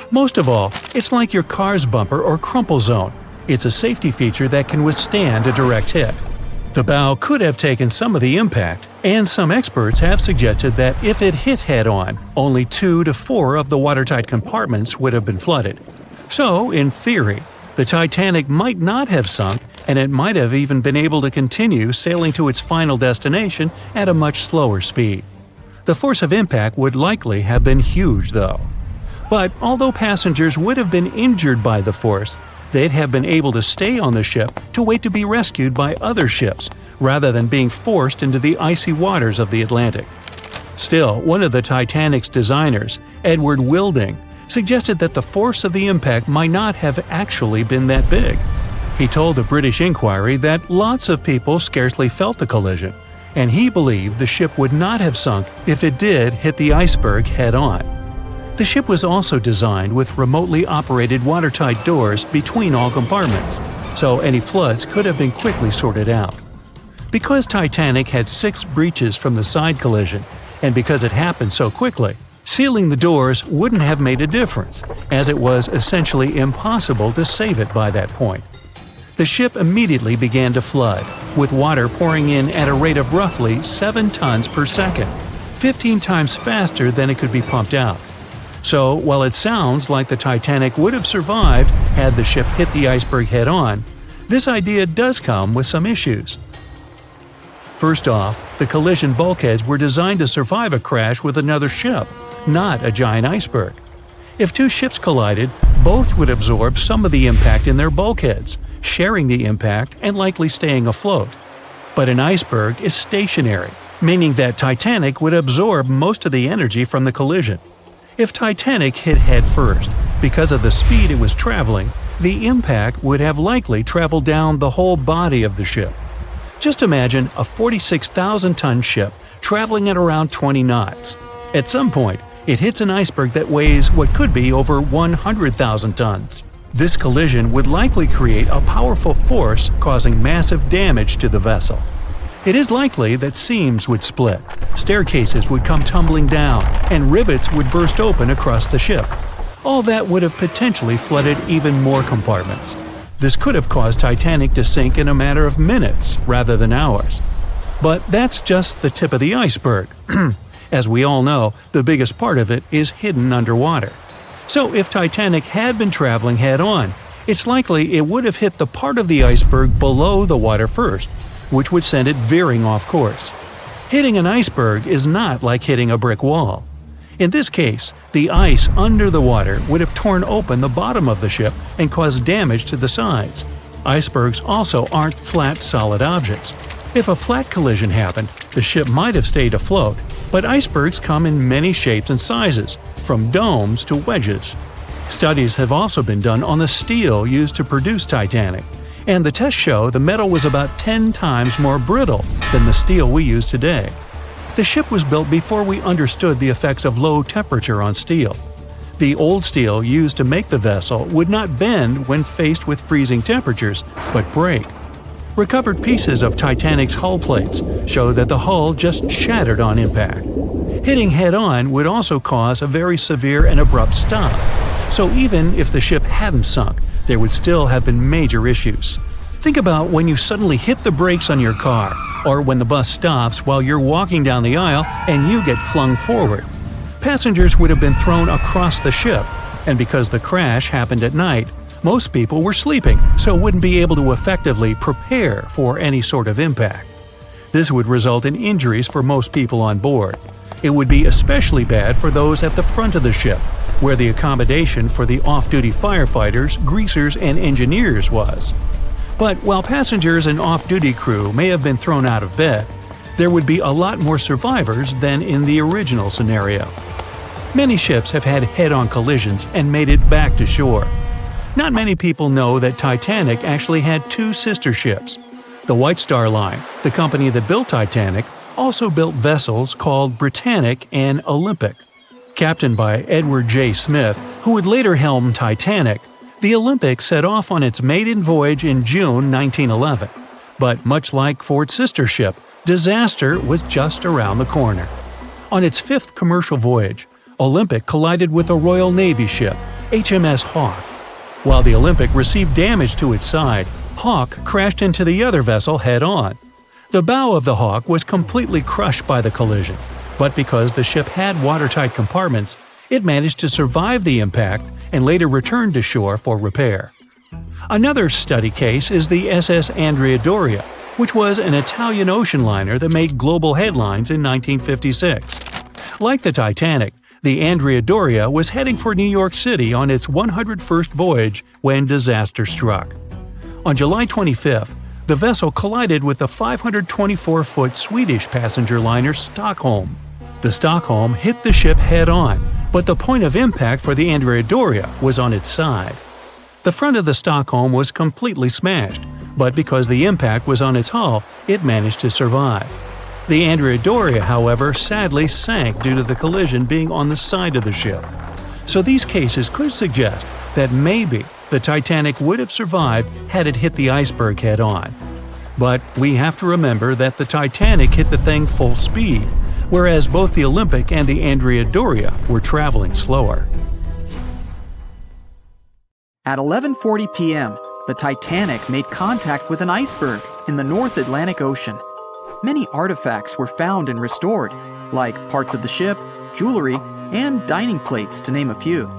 Most of all, it's like your car's bumper or crumple zone. It's a safety feature that can withstand a direct hit. The bow could have taken some of the impact, and some experts have suggested that if it hit head-on, only 2 to 4 of the watertight compartments would have been flooded. So, in theory, the Titanic might not have sunk, and it might have even been able to continue sailing to its final destination at a much slower speed. The force of impact would likely have been huge, though. But although passengers would have been injured by the force, they'd have been able to stay on the ship to wait to be rescued by other ships, rather than being forced into the icy waters of the Atlantic. Still, one of the Titanic's designers, Edward Wilding, suggested that the force of the impact might not have actually been that big. He told the British Inquiry that lots of people scarcely felt the collision, and he believed the ship would not have sunk if it did hit the iceberg head-on. The ship was also designed with remotely operated watertight doors between all compartments, so any floods could have been quickly sorted out. Because Titanic had 6 breaches from the side collision, and because it happened so quickly, sealing the doors wouldn't have made a difference, as it was essentially impossible to save it by that point. The ship immediately began to flood, with water pouring in at a rate of roughly 7 tons per second, 15 times faster than it could be pumped out. So, while it sounds like the Titanic would have survived had the ship hit the iceberg head-on, this idea does come with some issues. First off, the collision bulkheads were designed to survive a crash with another ship, not a giant iceberg. If 2 ships collided, both would absorb some of the impact in their bulkheads, sharing the impact and likely staying afloat. But an iceberg is stationary, meaning that Titanic would absorb most of the energy from the collision. If Titanic hit head first, because of the speed it was traveling, the impact would have likely traveled down the whole body of the ship. Just imagine a 46,000-ton ship traveling at around 20 knots. At some point, it hits an iceberg that weighs what could be over 100,000 tons. This collision would likely create a powerful force causing massive damage to the vessel. It is likely that seams would split, staircases would come tumbling down, and rivets would burst open across the ship. All that would have potentially flooded even more compartments. This could have caused Titanic to sink in a matter of minutes rather than hours. But that's just the tip of the iceberg. As we all know, the biggest part of it is hidden underwater. So if Titanic had been traveling head-on, it's likely it would have hit the part of the iceberg below the water first, which would send it veering off course. Hitting an iceberg is not like hitting a brick wall. In this case, the ice under the water would have torn open the bottom of the ship and caused damage to the sides. Icebergs also aren't flat, solid objects. If a flat collision happened, the ship might have stayed afloat, but icebergs come in many shapes and sizes, from domes to wedges. Studies have also been done on the steel used to produce Titanic, and the tests show the metal was about 10 times more brittle than the steel we use today. The ship was built before we understood the effects of low temperature on steel. The old steel used to make the vessel would not bend when faced with freezing temperatures, but break. Recovered pieces of Titanic's hull plates show that the hull just shattered on impact. Hitting head-on would also cause a very severe and abrupt stop, so even if the ship hadn't sunk, there would still have been major issues. Think about when you suddenly hit the brakes on your car, or when the bus stops while you're walking down the aisle and you get flung forward. Passengers would have been thrown across the ship, and because the crash happened at night, most people were sleeping, so wouldn't be able to effectively prepare for any sort of impact. This would result in injuries for most people on board. It would be especially bad for those at the front of the ship, where the accommodation for the off-duty firefighters, greasers, and engineers was. But while passengers and off-duty crew may have been thrown out of bed, there would be a lot more survivors than in the original scenario. Many ships have had head-on collisions and made it back to shore. Not many people know that Titanic actually had two sister ships. The White Star Line, the company that built Titanic, also built vessels called Britannic and Olympic. Captained by Edward J. Smith, who would later helm Titanic, the Olympic set off on its maiden voyage in June 1911. But much like Ford's sister ship, disaster was just around the corner. On its fifth commercial voyage, Olympic collided with a Royal Navy ship, HMS Hawke. While the Olympic received damage to its side, Hawke crashed into the other vessel head-on. The bow of the Hawke was completely crushed by the collision, but because the ship had watertight compartments, it managed to survive the impact and later returned to shore for repair. Another study case is the SS Andrea Doria, which was an Italian ocean liner that made global headlines in 1956. Like the Titanic, the Andrea Doria was heading for New York City on its 101st voyage when disaster struck. On July 25th, the vessel collided with the 524-foot Swedish passenger liner Stockholm. The Stockholm hit the ship head-on, but the point of impact for the Andrea Doria was on its side. The front of the Stockholm was completely smashed, but because the impact was on its hull, it managed to survive. The Andrea Doria, however, sadly sank due to the collision being on the side of the ship. So these cases could suggest that maybe the Titanic would have survived had it hit the iceberg head-on. But we have to remember that the Titanic hit the thing full speed, whereas both the Olympic and the Andrea Doria were traveling slower. At 11:40 p.m., the Titanic made contact with an iceberg in the North Atlantic Ocean. Many artifacts were found and restored, like parts of the ship, jewelry, and dining plates, to name a few.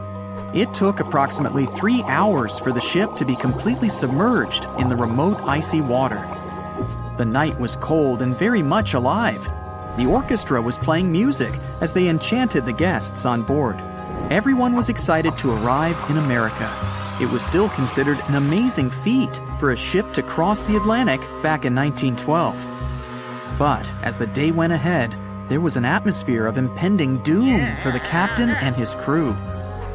It took approximately 3 hours for the ship to be completely submerged in the remote icy water. The night was cold and very much alive. The orchestra was playing music as they enchanted the guests on board. Everyone was excited to arrive in America. It was still considered an amazing feat for a ship to cross the Atlantic back in 1912. But as the day went ahead, there was an atmosphere of impending doom for the captain and his crew.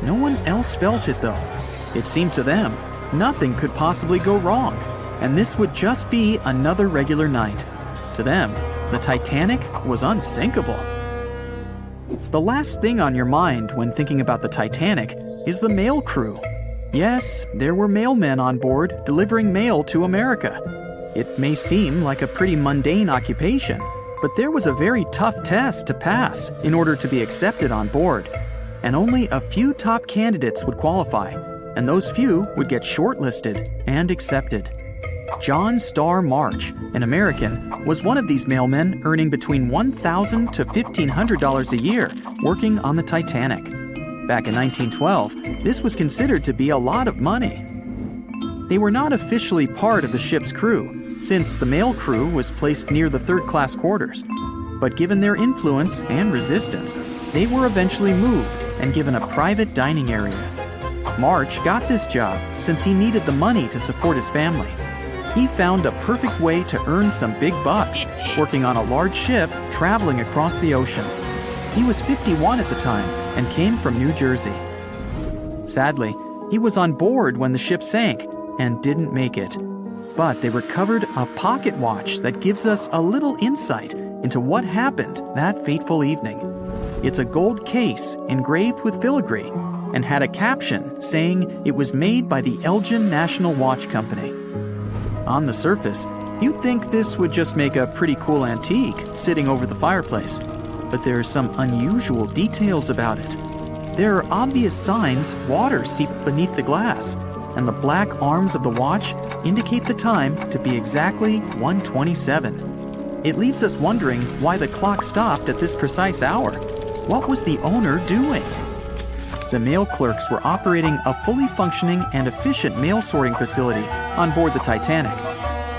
No one else felt it though. It seemed to them nothing could possibly go wrong, and this would just be another regular night. To them, the Titanic was unsinkable. The last thing on your mind when thinking about the Titanic is the mail crew. Yes, there were mailmen on board delivering mail to America. It may seem like a pretty mundane occupation, but there was a very tough test to pass in order to be accepted on board, and only a few top candidates would qualify, and those few would get shortlisted and accepted. John Starr March, an American, was one of these mailmen earning between $1,000 to $1,500 a year working on the Titanic. Back in 1912, this was considered to be a lot of money. They were not officially part of the ship's crew, since the mail crew was placed near the third-class quarters. But given their influence and resistance, they were eventually moved and given a private dining area. March got this job since he needed the money to support his family. He found a perfect way to earn some big bucks, working on a large ship traveling across the ocean. He was 51 at the time and came from New Jersey. Sadly, he was on board when the ship sank and didn't make it. But they recovered a pocket watch that gives us a little insight into what happened that fateful evening. It's a gold case engraved with filigree and had a caption saying it was made by the Elgin National Watch Company. On the surface, you'd think this would just make a pretty cool antique sitting over the fireplace, but there are some unusual details about it. There are obvious signs water seeped beneath the glass, and the black arms of the watch indicate the time to be exactly 1:27. It leaves us wondering why the clock stopped at this precise hour. What was the owner doing? The mail clerks were operating a fully functioning and efficient mail sorting facility on board the Titanic.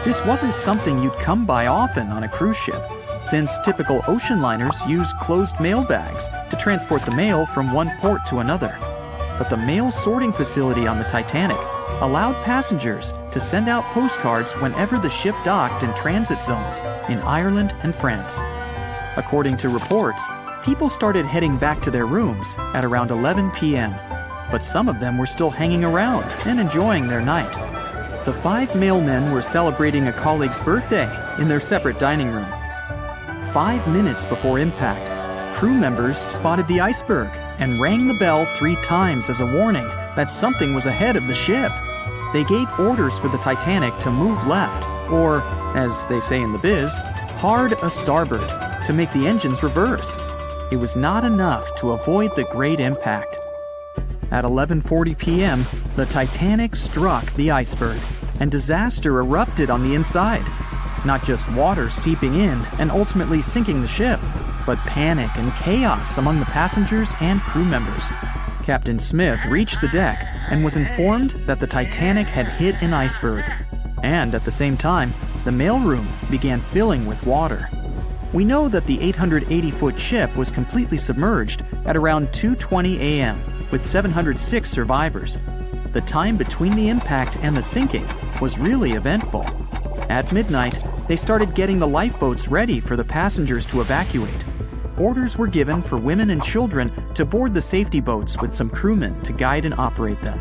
This wasn't something you'd come by often on a cruise ship, since typical ocean liners use closed mail bags to transport the mail from one port to another. But the mail sorting facility on the Titanic allowed passengers to send out postcards whenever the ship docked in transit zones in Ireland and France. According to reports, people started heading back to their rooms at around 11 p.m., but some of them were still hanging around and enjoying their night. The 5 mailmen were celebrating a colleague's birthday in their separate dining room. 5 minutes before impact, crew members spotted the iceberg and rang the bell 3 times as a warning that something was ahead of the ship. They gave orders for the Titanic to move left, or, as they say in the biz, hard a starboard, to make the engines reverse. It was not enough to avoid the great impact. At 11:40 p.m., the Titanic struck the iceberg, and disaster erupted on the inside. Not just water seeping in and ultimately sinking the ship, but panic and chaos among the passengers and crew members. Captain Smith reached the deck and was informed that the Titanic had hit an iceberg. And at the same time, the mailroom began filling with water. We know that the 880-foot ship was completely submerged at around 2:20 a.m., with 706 survivors. The time between the impact and the sinking was really eventful. At midnight, they started getting the lifeboats ready for the passengers to evacuate. Orders were given for women and children to board the safety boats with some crewmen to guide and operate them.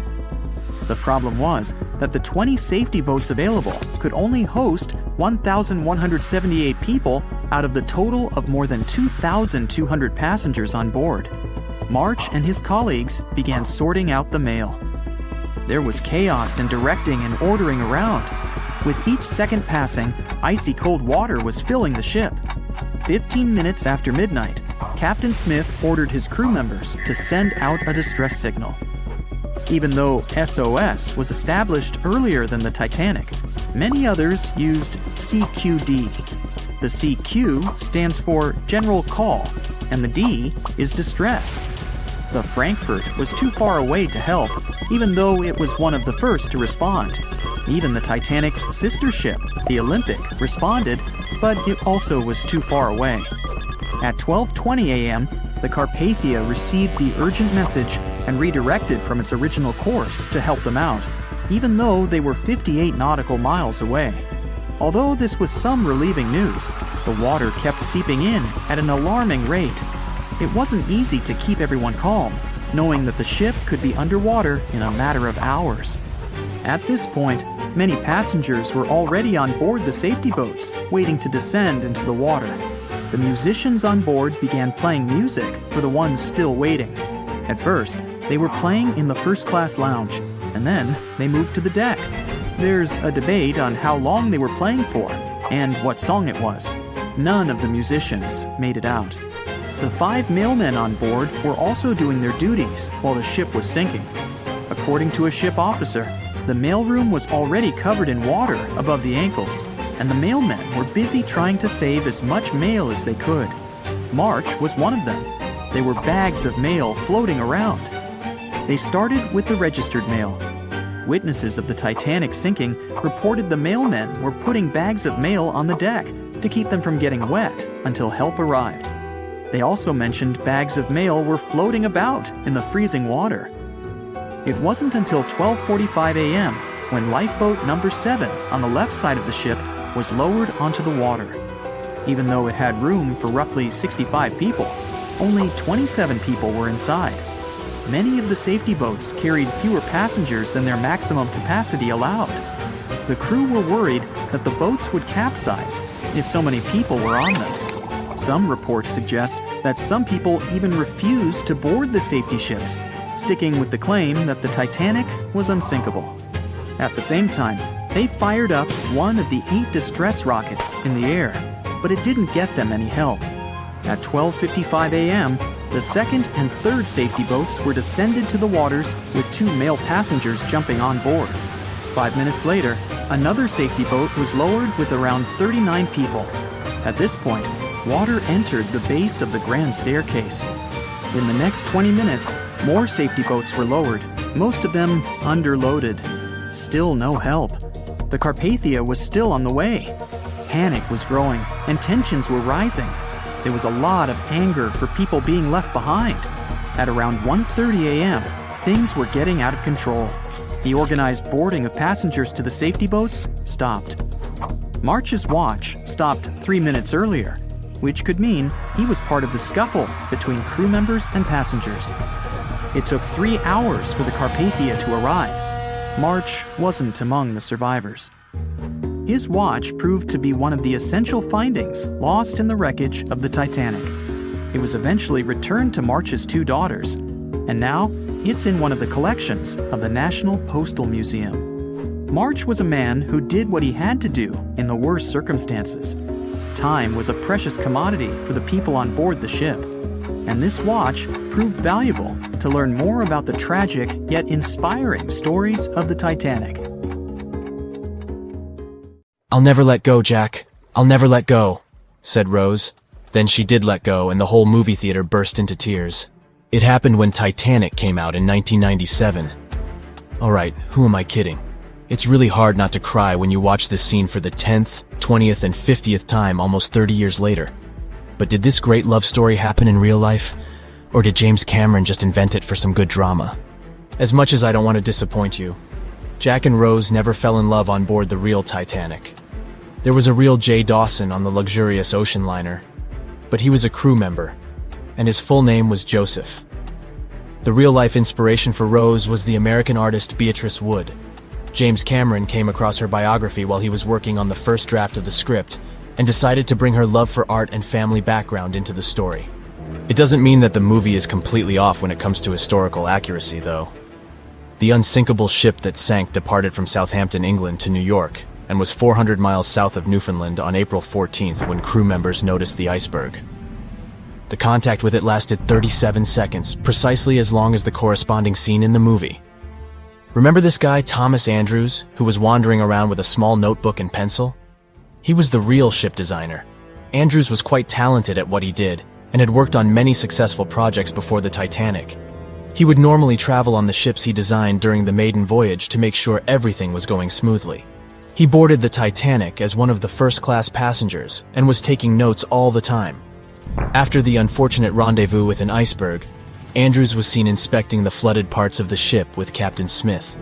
The problem was that the 20 safety boats available could only host 1,178 people out of the total of more than 2,200 passengers on board. March and his colleagues began sorting out the mail. There was chaos in directing and ordering around. With each second passing, icy cold water was filling the ship. 15 minutes after midnight, Captain Smith ordered his crew members to send out a distress signal. Even though SOS was established earlier than the Titanic, many others used CQD. The CQ stands for General Call, and the D is Distress. The Frankfurt was too far away to help, even though it was one of the first to respond. Even the Titanic's sister ship, the Olympic, responded, but it also was too far away. At 12:20 a.m., the Carpathia received the urgent message and redirected from its original course to help them out, even though they were 58 nautical miles away. Although this was some relieving news, the water kept seeping in at an alarming rate. It wasn't easy to keep everyone calm, knowing that the ship could be underwater in a matter of hours. At this point, many passengers were already on board the safety boats, waiting to descend into the water. The musicians on board began playing music for the ones still waiting. At first, they were playing in the first-class lounge, and then they moved to the deck. There's a debate on how long they were playing for and what song it was. None of the musicians made it out. The 5 mailmen on board were also doing their duties while the ship was sinking. According to a ship officer, the mailroom was already covered in water above the ankles, and the mailmen were busy trying to save as much mail as they could. March was one of them. They were bags of mail floating around. They started with the registered mail. Witnesses of the Titanic sinking reported the mailmen were putting bags of mail on the deck to keep them from getting wet until help arrived. They also mentioned bags of mail were floating about in the freezing water. It wasn't until 12:45 a.m. when lifeboat number 7 on the left side of the ship was lowered onto the water. Even though it had room for roughly 65 people, only 27 people were inside. Many of the safety boats carried fewer passengers than their maximum capacity allowed. The crew were worried that the boats would capsize if so many people were on them. Some reports suggest that some people even refused to board the safety ships, sticking with the claim that the Titanic was unsinkable. At the same time, they fired up one of the 8 distress rockets in the air, but it didn't get them any help. At 12:55 a.m., the second and third safety boats were descended to the waters with 2 male passengers jumping on board. 5 minutes later, another safety boat was lowered with around 39 people. At this point, water entered the base of the grand staircase. In the next 20 minutes, more safety boats were lowered, most of them underloaded. Still no help. The Carpathia was still on the way. Panic was growing, and tensions were rising. There was a lot of anger for people being left behind. At around 1:30 a.m., things were getting out of control. The organized boarding of passengers to the safety boats stopped. March's watch stopped 3 minutes earlier, which could mean he was part of the scuffle between crew members and passengers. It took 3 hours for the Carpathia to arrive. March wasn't among the survivors. His watch proved to be one of the essential findings lost in the wreckage of the Titanic. It was eventually returned to March's 2 daughters, and now it's in one of the collections of the National Postal Museum. March was a man who did what he had to do in the worst circumstances. Time was a precious commodity for the people on board the ship, and this watch proved valuable to learn more about the tragic yet inspiring stories of the Titanic. "I'll never let go, Jack. I'll never let go," said Rose. Then she did let go, and the whole movie theater burst into tears. It happened when Titanic came out in 1997. Alright, who am I kidding? It's really hard not to cry when you watch this scene for the 10th, 20th, and 50th time almost 30 years later. But did this great love story happen in real life? Or did James Cameron just invent it for some good drama? As much as I don't want to disappoint you, Jack and Rose never fell in love on board the real Titanic. There was a real Jay Dawson on the luxurious ocean liner, but he was a crew member, and his full name was Joseph. The real-life inspiration for Rose was the American artist Beatrice Wood. James Cameron came across her biography while he was working on the first draft of the script and decided to bring her love for art and family background into the story. It doesn't mean that the movie is completely off when it comes to historical accuracy, though. The Unsinkable ship that sank departed from Southampton, England to New York and was 400 miles south of Newfoundland on April 14th when crew members noticed the iceberg. The contact with it lasted 37 seconds, precisely as long as the corresponding scene in the movie. Remember this guy, Thomas Andrews, who was wandering around with a small notebook and pencil? He was the real ship designer. Andrews was quite talented at what he did and had worked on many successful projects before the Titanic. He would normally travel on the ships he designed during the maiden voyage to make sure everything was going smoothly. He boarded the Titanic as one of the first-class passengers and was taking notes all the time. After the unfortunate rendezvous with an iceberg, Andrews was seen inspecting the flooded parts of the ship with Captain Smith.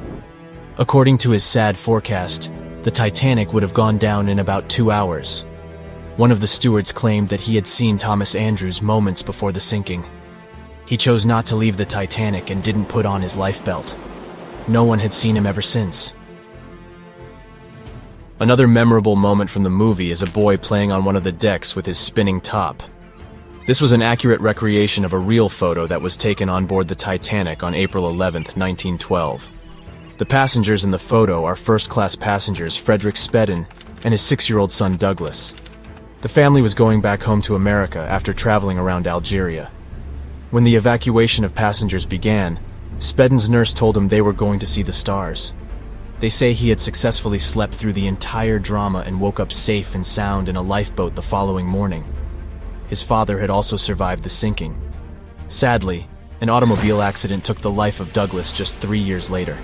According to his sad forecast, the Titanic would have gone down in about 2 hours. One of the stewards claimed that he had seen Thomas Andrews moments before the sinking. He chose not to leave the Titanic and didn't put on his lifebelt. No one had seen him ever since. Another memorable moment from the movie is a boy playing on one of the decks with his spinning top. This was an accurate recreation of a real photo that was taken on board the Titanic on April 11, 1912. The passengers in the photo are first-class passengers Frederick Spedden and his 6-year-old son Douglas. The family was going back home to America after traveling around Algeria. When the evacuation of passengers began, Spedden's nurse told him they were going to see the stars. They say he had successfully slept through the entire drama and woke up safe and sound in a lifeboat the following morning. His father had also survived the sinking. Sadly, an automobile accident took the life of Douglas just 3 years later.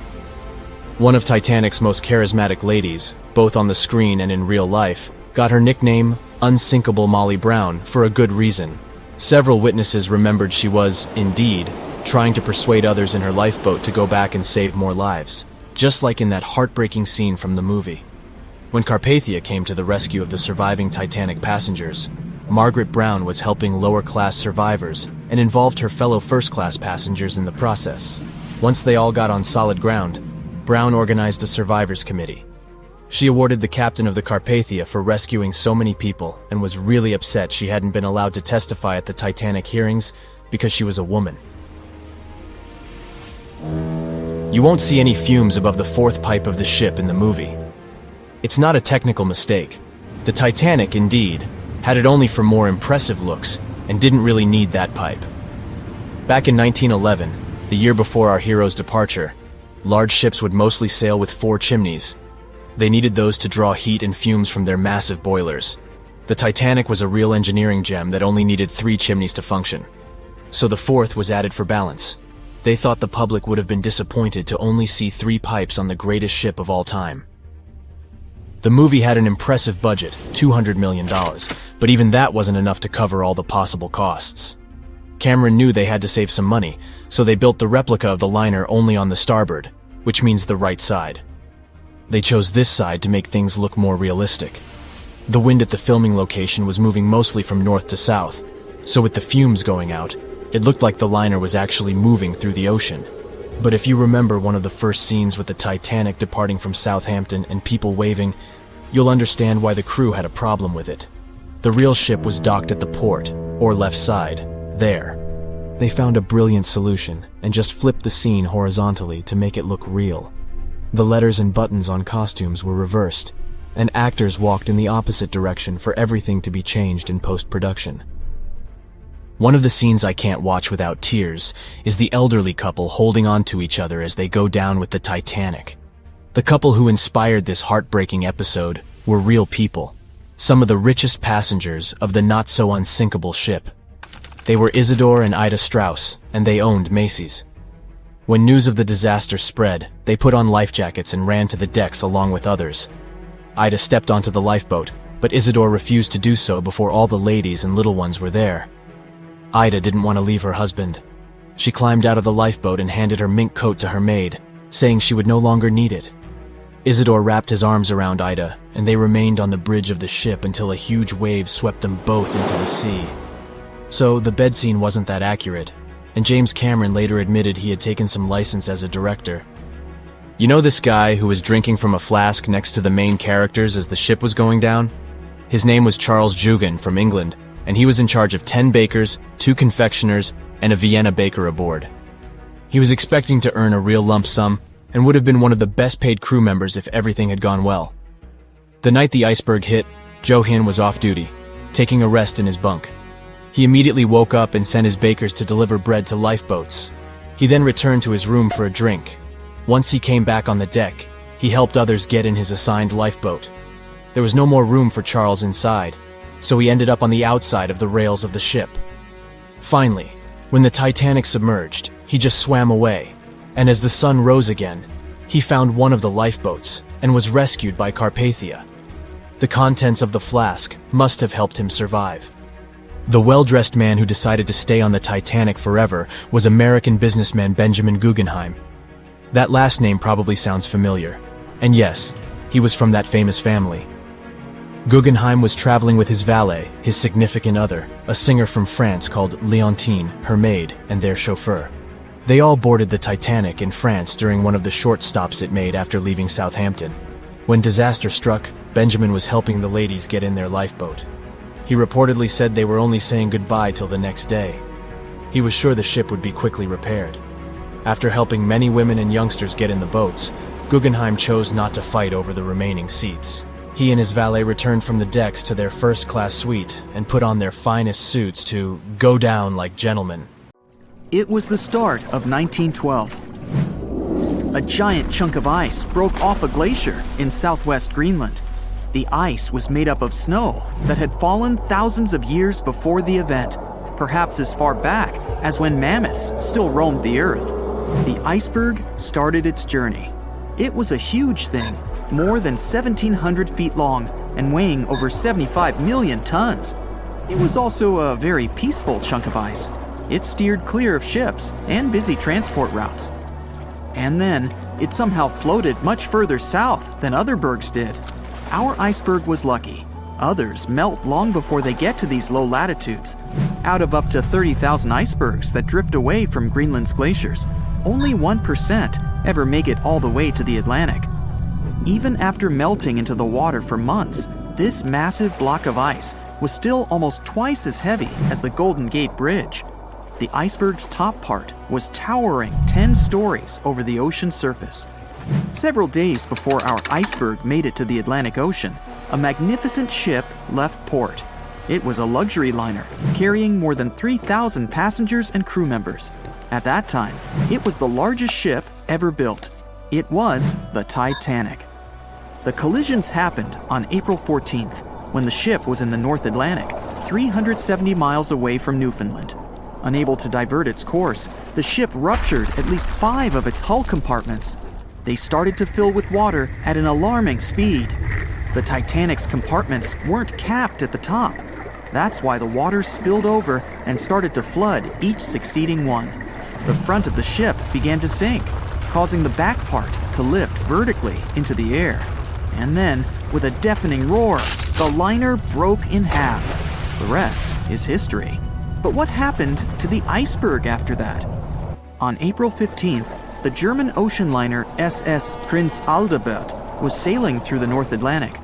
One of Titanic's most charismatic ladies, both on the screen and in real life, got her nickname Unsinkable Molly Brown for a good reason. Several witnesses remembered she was, indeed, trying to persuade others in her lifeboat to go back and save more lives, just like in that heartbreaking scene from the movie. When Carpathia came to the rescue of the surviving Titanic passengers, Margaret Brown was helping lower-class survivors and involved her fellow first-class passengers in the process. Once they all got on solid ground, Brown organized a survivors committee. She awarded the captain of the Carpathia for rescuing so many people and was really upset she hadn't been allowed to testify at the Titanic hearings because she was a woman. You won't see any fumes above the fourth pipe of the ship in the movie. It's not a technical mistake. The Titanic, indeed, had it only for more impressive looks and didn't really need that pipe. Back in 1911, the year before our hero's departure, large ships would mostly sail with 4 chimneys. They needed those to draw heat and fumes from their massive boilers. The Titanic was a real engineering gem that only needed 3 chimneys to function. So the 4th was added for balance. They thought the public would have been disappointed to only see 3 pipes on the greatest ship of all time. The movie had an impressive budget, $200 million, but even that wasn't enough to cover all the possible costs. Cameron knew they had to save some money, so they built the replica of the liner only on the starboard, which means the right side. They chose this side to make things look more realistic. The wind at the filming location was moving mostly from north to south, so with the fumes going out, it looked like the liner was actually moving through the ocean. But if you remember one of the first scenes with the Titanic departing from Southampton and people waving, you'll understand why the crew had a problem with it. The real ship was docked at the port, or left side, there. They found a brilliant solution and just flipped the scene horizontally to make it look real. The letters and buttons on costumes were reversed, and actors walked in the opposite direction for everything to be changed in post-production. One of the scenes I can't watch without tears is the elderly couple holding on to each other as they go down with the Titanic. The couple who inspired this heartbreaking episode were real people, some of the richest passengers of the not-so-unsinkable ship. They were Isidore and Ida Strauss, and they owned Macy's. When news of the disaster spread, they put on life jackets and ran to the decks along with others. Ida stepped onto the lifeboat, but Isidore refused to do so before all the ladies and little ones were there. Ida didn't want to leave her husband. She climbed out of the lifeboat and handed her mink coat to her maid, saying she would no longer need it. Isidore wrapped his arms around Ida, and they remained on the bridge of the ship until a huge wave swept them both into the sea. So the bed scene wasn't that accurate, and James Cameron later admitted he had taken some license as a director. You know this guy who was drinking from a flask next to the main characters as the ship was going down? His name was Charles Jugan from England, and he was in charge of 10 bakers, 2 confectioners, and a Vienna baker aboard. He was expecting to earn a real lump sum and would have been one of the best-paid crew members if everything had gone well. The night the iceberg hit, Johan was off duty, taking a rest in his bunk. He immediately woke up and sent his bakers to deliver bread to lifeboats. He then returned to his room for a drink. Once he came back on the deck, he helped others get in his assigned lifeboat. There was no more room for Charles inside, so he ended up on the outside of the rails of the ship. Finally, when the Titanic submerged, he just swam away, and as the sun rose again, he found one of the lifeboats and was rescued by Carpathia. The contents of the flask must have helped him survive. The well-dressed man who decided to stay on the Titanic forever was American businessman Benjamin Guggenheim. That last name probably sounds familiar, and yes, he was from that famous family. Guggenheim was traveling with his valet, his significant other, a singer from France called Leontine, her maid, and their chauffeur. They all boarded the Titanic in France during one of the short stops it made after leaving Southampton. When disaster struck, Benjamin was helping the ladies get in their lifeboat. He reportedly said they were only saying goodbye till the next day. He was sure the ship would be quickly repaired. After helping many women and youngsters get in the boats, Guggenheim chose not to fight over the remaining seats. He and his valet returned from the decks to their first-class suite and put on their finest suits to go down like gentlemen. It was the start of 1912. A giant chunk of ice broke off a glacier in southwest Greenland. The ice was made up of snow that had fallen thousands of years before the event, perhaps as far back as when mammoths still roamed the earth. The iceberg started its journey. It was a huge thing, more than 1,700 feet long and weighing over 75 million tons. It was also a very peaceful chunk of ice. It steered clear of ships and busy transport routes. And then, it somehow floated much further south than other bergs did. Our iceberg was lucky. Others melt long before they get to these low latitudes. Out of up to 30,000 icebergs that drift away from Greenland's glaciers, only 1% ever make it all the way to the Atlantic. Even after melting into the water for months, this massive block of ice was still almost twice as heavy as the Golden Gate Bridge. The iceberg's top part was towering 10 stories over the ocean surface. Several days before our iceberg made it to the Atlantic Ocean, a magnificent ship left port. It was a luxury liner carrying more than 3,000 passengers and crew members. At that time, it was the largest ship ever built. It was the Titanic. The collisions happened on April 14th, when the ship was in the North Atlantic, 370 miles away from Newfoundland. Unable to divert its course, the ship ruptured at least 5 of its hull compartments. They started to fill with water at an alarming speed. The Titanic's compartments weren't capped at the top. That's why the water spilled over and started to flood each succeeding one. The front of the ship began to sink, causing the back part to lift vertically into the air. And then, with a deafening roar, the liner broke in half. The rest is history. But what happened to the iceberg after that? On April 15th, the German ocean liner SS Prinz Adalbert was sailing through the North Atlantic.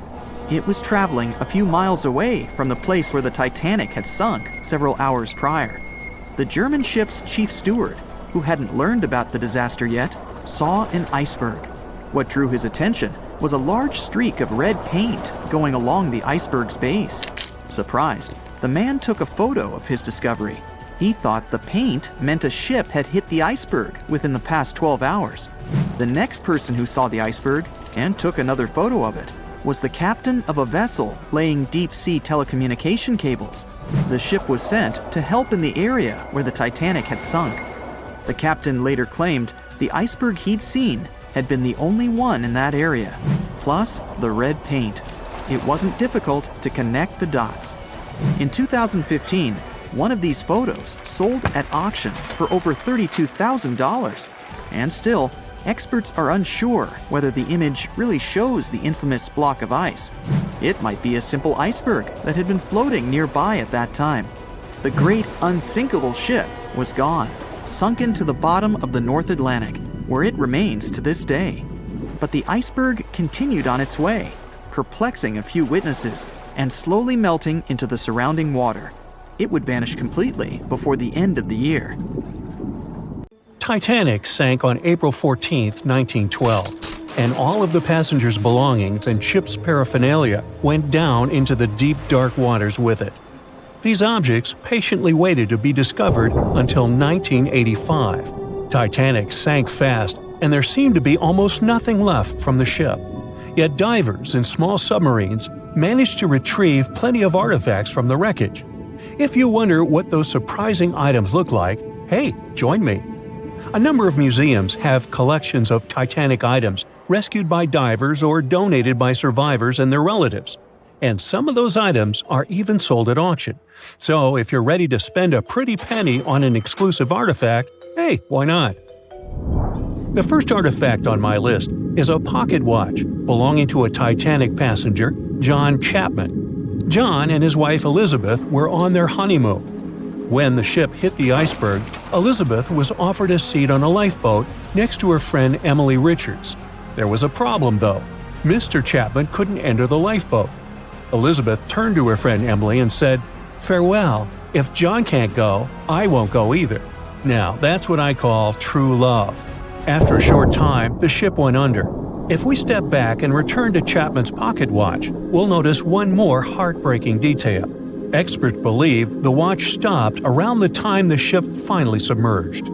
It was traveling a few miles away from the place where the Titanic had sunk several hours prior. The German ship's chief steward, who hadn't learned about the disaster yet, saw an iceberg. What drew his attention was a large streak of red paint going along the iceberg's base. Surprised, the man took a photo of his discovery. He thought the paint meant a ship had hit the iceberg within the past 12 hours. The next person who saw the iceberg and took another photo of it was the captain of a vessel laying deep-sea telecommunication cables. The ship was sent to help in the area where the Titanic had sunk. The captain later claimed the iceberg he'd seen had been the only one in that area, plus the red paint. It wasn't difficult to connect the dots. In 2015, one of these photos sold at auction for over $32,000. And still, experts are unsure whether the image really shows the infamous block of ice. It might be a simple iceberg that had been floating nearby at that time. The great Unsinkable ship was gone, sunken to the bottom of the North Atlantic, where it remains to this day. But the iceberg continued on its way, perplexing a few witnesses and slowly melting into the surrounding water. It would vanish completely before the end of the year. Titanic sank on April 14, 1912, and all of the passengers' belongings and ship's paraphernalia went down into the deep, dark waters with it. These objects patiently waited to be discovered until 1985. Titanic sank fast, and there seemed to be almost nothing left from the ship. Yet divers in small submarines managed to retrieve plenty of artifacts from the wreckage. If you wonder what those surprising items look like, hey, join me. A number of museums have collections of Titanic items rescued by divers or donated by survivors and their relatives. And some of those items are even sold at auction. So if you're ready to spend a pretty penny on an exclusive artifact, hey, why not? The first artifact on my list is a pocket watch belonging to a Titanic passenger, John Chapman. John and his wife Elizabeth were on their honeymoon. When the ship hit the iceberg, Elizabeth was offered a seat on a lifeboat next to her friend Emily Richards. There was a problem though. Mr. Chapman couldn't enter the lifeboat. Elizabeth turned to her friend Emily and said, "Farewell, if John can't go, I won't go either." Now, that's what I call true love. After a short time, the ship went under. If we step back and return to Chapman's pocket watch, we'll notice one more heartbreaking detail. Experts believe the watch stopped around the time the ship finally submerged.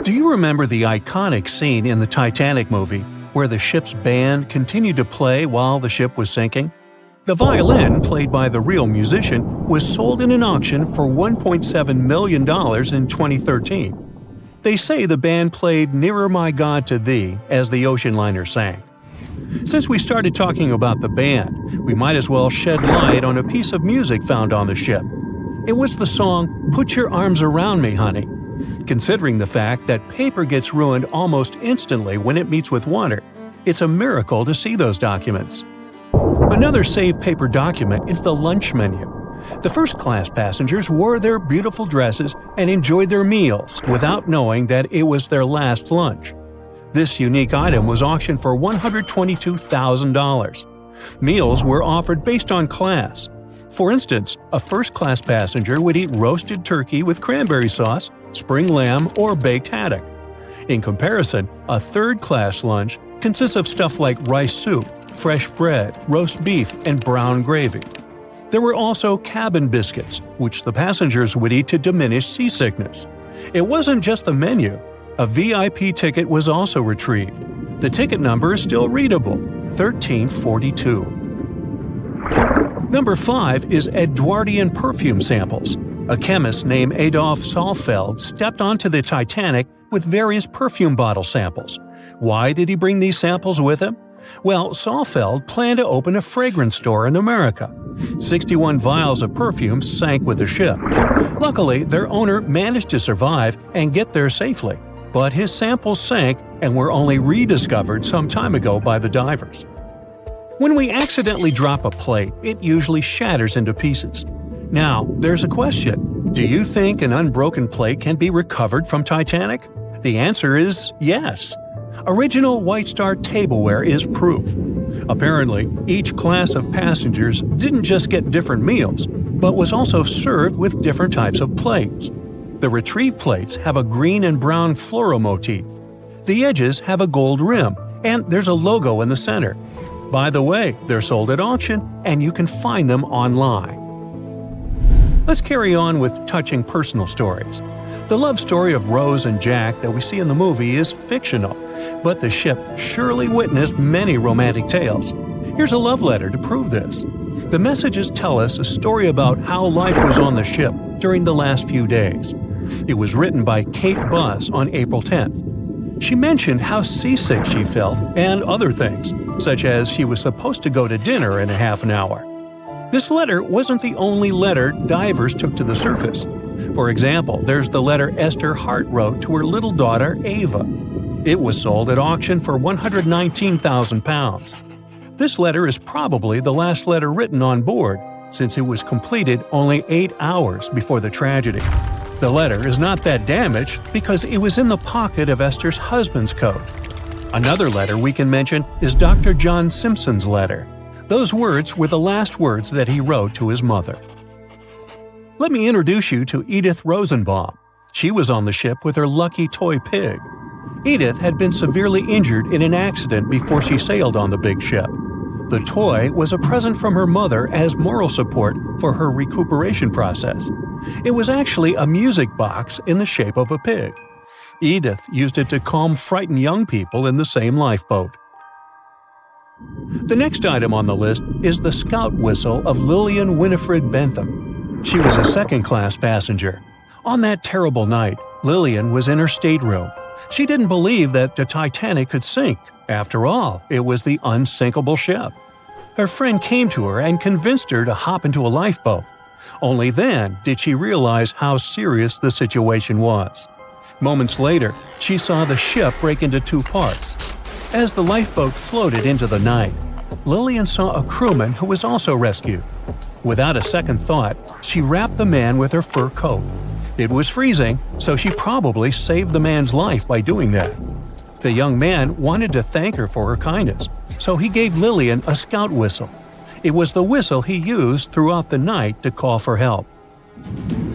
Do you remember the iconic scene in the Titanic movie where the ship's band continued to play while the ship was sinking? The violin, played by the real musician, was sold in an auction for $1.7 million in 2013. They say the band played Nearer My God to Thee as the ocean liner sank. Since we started talking about the band, we might as well shed light on a piece of music found on the ship. It was the song Put Your Arms Around Me, Honey. Considering the fact that paper gets ruined almost instantly when it meets with water, it's a miracle to see those documents. Another saved paper document is the lunch menu. The first-class passengers wore their beautiful dresses and enjoyed their meals without knowing that it was their last lunch. This unique item was auctioned for $122,000. Meals were offered based on class. For instance, a first-class passenger would eat roasted turkey with cranberry sauce, spring lamb, or baked haddock. In comparison, a third-class lunch consists of stuff like rice soup, fresh bread, roast beef, and brown gravy. There were also cabin biscuits, which the passengers would eat to diminish seasickness. It wasn't just the menu. A VIP ticket was also retrieved. The ticket number is still readable, 1342. Number 5 is Edwardian perfume samples. A chemist named Adolf Saalfeld stepped onto the Titanic with various perfume bottle samples. Why did he bring these samples with him? Well, Saalfeld planned to open a fragrance store in America. 61 vials of perfume sank with the ship. Luckily, their owner managed to survive and get there safely, but his samples sank and were only rediscovered some time ago by the divers. When we accidentally drop a plate, it usually shatters into pieces. Now, there's a question. Do you think an unbroken plate can be recovered from Titanic? The answer is yes. Original White Star tableware is proof. Apparently, each class of passengers didn't just get different meals, but was also served with different types of plates. The retrieved plates have a green and brown floral motif. The edges have a gold rim, and there's a logo in the center. By the way, they're sold at auction, and you can find them online. Let's carry on with touching personal stories. The love story of Rose and Jack that we see in the movie is fictional, but the ship surely witnessed many romantic tales. Here's a love letter to prove this. The messages tell us a story about how life was on the ship during the last few days. It was written by Kate Buss on April 10th. She mentioned how seasick she felt and other things, such as she was supposed to go to dinner in a half an hour. This letter wasn't the only letter divers took to the surface. For example, there's the letter Esther Hart wrote to her little daughter, Ava. It was sold at auction for £119,000. This letter is probably the last letter written on board, since it was completed only 8 hours before the tragedy. The letter is not that damaged because it was in the pocket of Esther's husband's coat. Another letter we can mention is Dr. John Simpson's letter. Those words were the last words that he wrote to his mother. Let me introduce you to Edith Rosenbaum. She was on the ship with her lucky toy pig. Edith had been severely injured in an accident before she sailed on the big ship. The toy was a present from her mother as moral support for her recuperation process. It was actually a music box in the shape of a pig. Edith used it to calm frightened young people in the same lifeboat. The next item on the list is the scout whistle of Lillian Winifred Bentham. She was a second-class passenger. On that terrible night, Lillian was in her stateroom. She didn't believe that the Titanic could sink. After all, it was the unsinkable ship. Her friend came to her and convinced her to hop into a lifeboat. Only then did she realize how serious the situation was. Moments later, she saw the ship break into 2 parts. As the lifeboat floated into the night, Lillian saw a crewman who was also rescued. Without a second thought, she wrapped the man with her fur coat. It was freezing, so she probably saved the man's life by doing that. The young man wanted to thank her for her kindness, so he gave Lillian a scout whistle. It was the whistle he used throughout the night to call for help.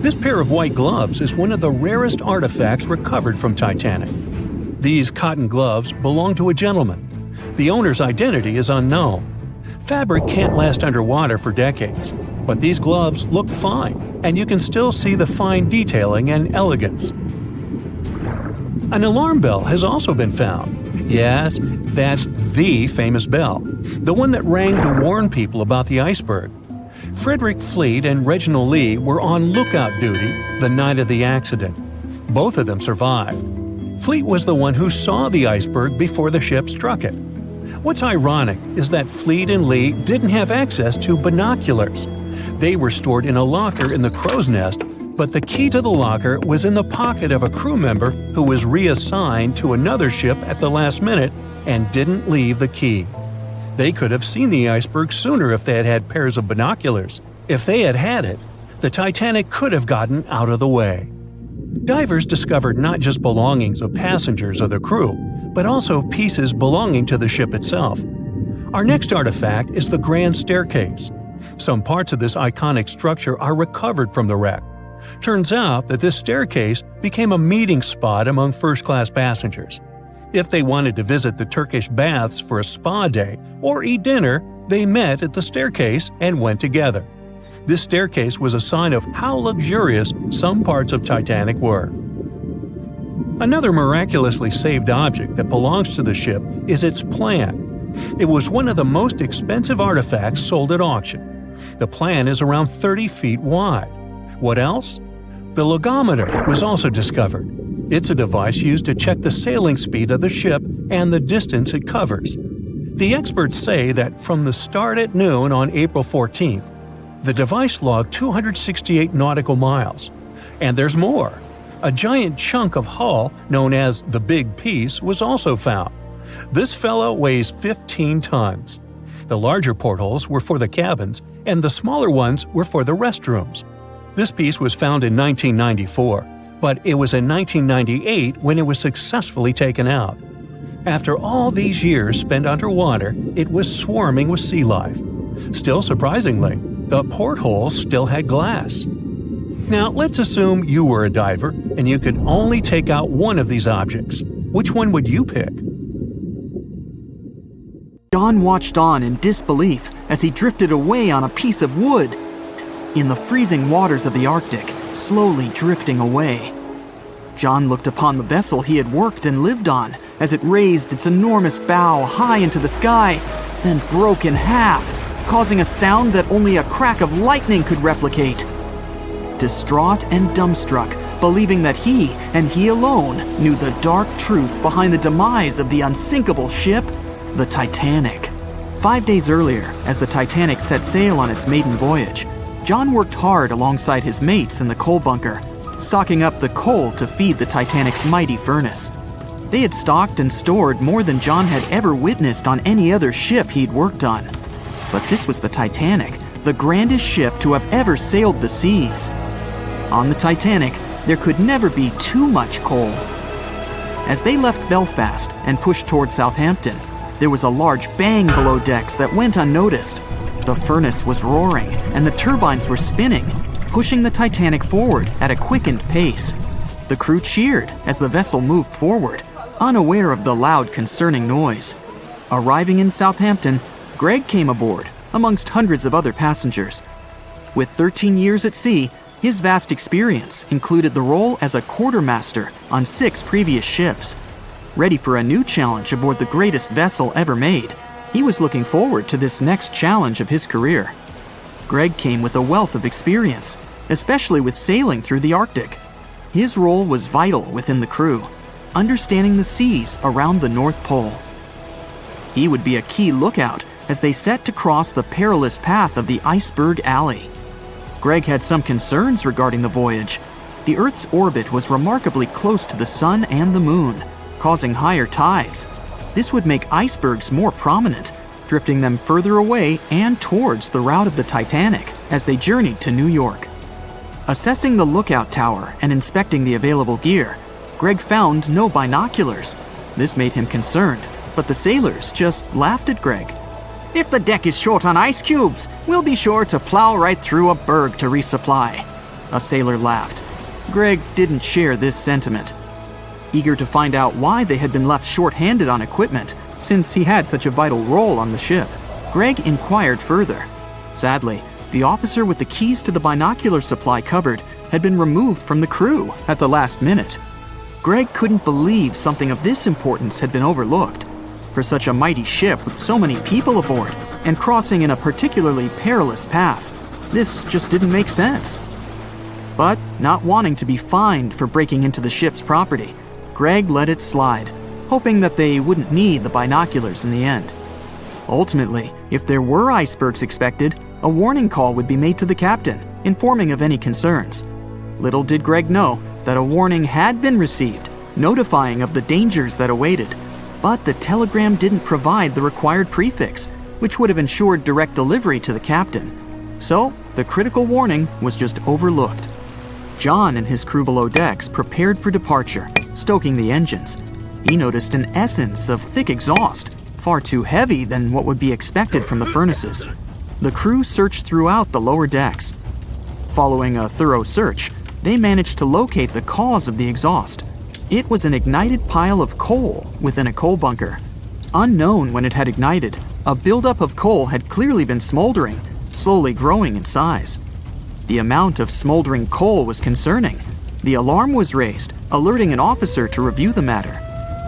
This pair of white gloves is one of the rarest artifacts recovered from Titanic. These cotton gloves belong to a gentleman. The owner's identity is unknown. Fabric can't last underwater for decades, but these gloves look fine, and you can still see the fine detailing and elegance. An alarm bell has also been found. Yes, that's the famous bell, the one that rang to warn people about the iceberg. Frederick Fleet and Reginald Lee were on lookout duty the night of the accident. Both of them survived. Fleet was the one who saw the iceberg before the ship struck it. What's ironic is that Fleet and Lee didn't have access to binoculars. They were stored in a locker in the crow's nest, but the key to the locker was in the pocket of a crew member who was reassigned to another ship at the last minute and didn't leave the key. They could have seen the iceberg sooner if they had had pairs of binoculars. If they had had it, the Titanic could have gotten out of the way. Divers discovered not just belongings of passengers or the crew, but also pieces belonging to the ship itself. Our next artifact is the Grand Staircase. Some parts of this iconic structure are recovered from the wreck. Turns out that this staircase became a meeting spot among first-class passengers. If they wanted to visit the Turkish baths for a spa day or eat dinner, they met at the staircase and went together. This staircase was a sign of how luxurious some parts of Titanic were. Another miraculously saved object that belongs to the ship is its plan. It was one of the most expensive artifacts sold at auction. The plan is around 30 feet wide. What else? The logometer was also discovered. It's a device used to check the sailing speed of the ship and the distance it covers. The experts say that from the start at noon on April 14th, the device logged 268 nautical miles. And there's more. A giant chunk of hull, known as the Big Piece, was also found. This fellow weighs 15 tons. The larger portholes were for the cabins, and the smaller ones were for the restrooms. This piece was found in 1994, but it was in 1998 when it was successfully taken out. After all these years spent underwater, it was swarming with sea life. Still surprisingly, the portholes still had glass. Now, let's assume you were a diver and you could only take out one of these objects. Which one would you pick? John watched on in disbelief as he drifted away on a piece of wood. In the freezing waters of the Arctic, slowly drifting away. John looked upon the vessel he had worked and lived on as it raised its enormous bow high into the sky, then broke in half, causing a sound that only a crack of lightning could replicate. Distraught and dumbstruck, believing that he, and he alone, knew the dark truth behind the demise of the unsinkable ship, the Titanic. 5 days earlier, as the Titanic set sail on its maiden voyage, John worked hard alongside his mates in the coal bunker, stocking up the coal to feed the Titanic's mighty furnace. They had stocked and stored more than John had ever witnessed on any other ship he'd worked on. But this was the Titanic, the grandest ship to have ever sailed the seas. On the Titanic, there could never be too much coal. As they left Belfast and pushed toward Southampton, there was a large bang below decks that went unnoticed. The furnace was roaring and the turbines were spinning, pushing the Titanic forward at a quickened pace. The crew cheered as the vessel moved forward, unaware of the loud, concerning noise. Arriving in Southampton, Greg came aboard, amongst hundreds of other passengers. With 13 years at sea, his vast experience included the role as a quartermaster on 6 previous ships. Ready for a new challenge aboard the greatest vessel ever made, he was looking forward to this next challenge of his career. Greg came with a wealth of experience, especially with sailing through the Arctic. His role was vital within the crew, understanding the seas around the North Pole. He would be a key lookout as they set to cross the perilous path of the iceberg alley. Greg had some concerns regarding the voyage. The Earth's orbit was remarkably close to the sun and the moon, causing higher tides. This would make icebergs more prominent, drifting them further away and towards the route of the Titanic as they journeyed to New York. Assessing the lookout tower and inspecting the available gear, Greg found no binoculars. This made him concerned, but the sailors just laughed at Greg. "If the deck is short on ice cubes, we'll be sure to plow right through a berg to resupply." A sailor laughed. Greg didn't share this sentiment. Eager to find out why they had been left short-handed on equipment, since he had such a vital role on the ship, Greg inquired further. Sadly, the officer with the keys to the binocular supply cupboard had been removed from the crew at the last minute. Greg couldn't believe something of this importance had been overlooked. For such a mighty ship with so many people aboard and crossing in a particularly perilous path, this just didn't make sense. But not wanting to be fined for breaking into the ship's property, Greg let it slide, hoping that they wouldn't need the binoculars in the end. Ultimately, if there were icebergs expected, a warning call would be made to the captain, informing of any concerns. Little did Greg know that a warning had been received, notifying of the dangers that awaited, but the telegram didn't provide the required prefix, which would have ensured direct delivery to the captain. So, the critical warning was just overlooked. John and his crew below decks prepared for departure, stoking the engines. He noticed an essence of thick exhaust, far too heavy than what would be expected from the furnaces. The crew searched throughout the lower decks. Following a thorough search, they managed to locate the cause of the exhaust. It was an ignited pile of coal within a coal bunker. Unknown when it had ignited, a buildup of coal had clearly been smoldering, slowly growing in size. The amount of smoldering coal was concerning. The alarm was raised, alerting an officer to review the matter.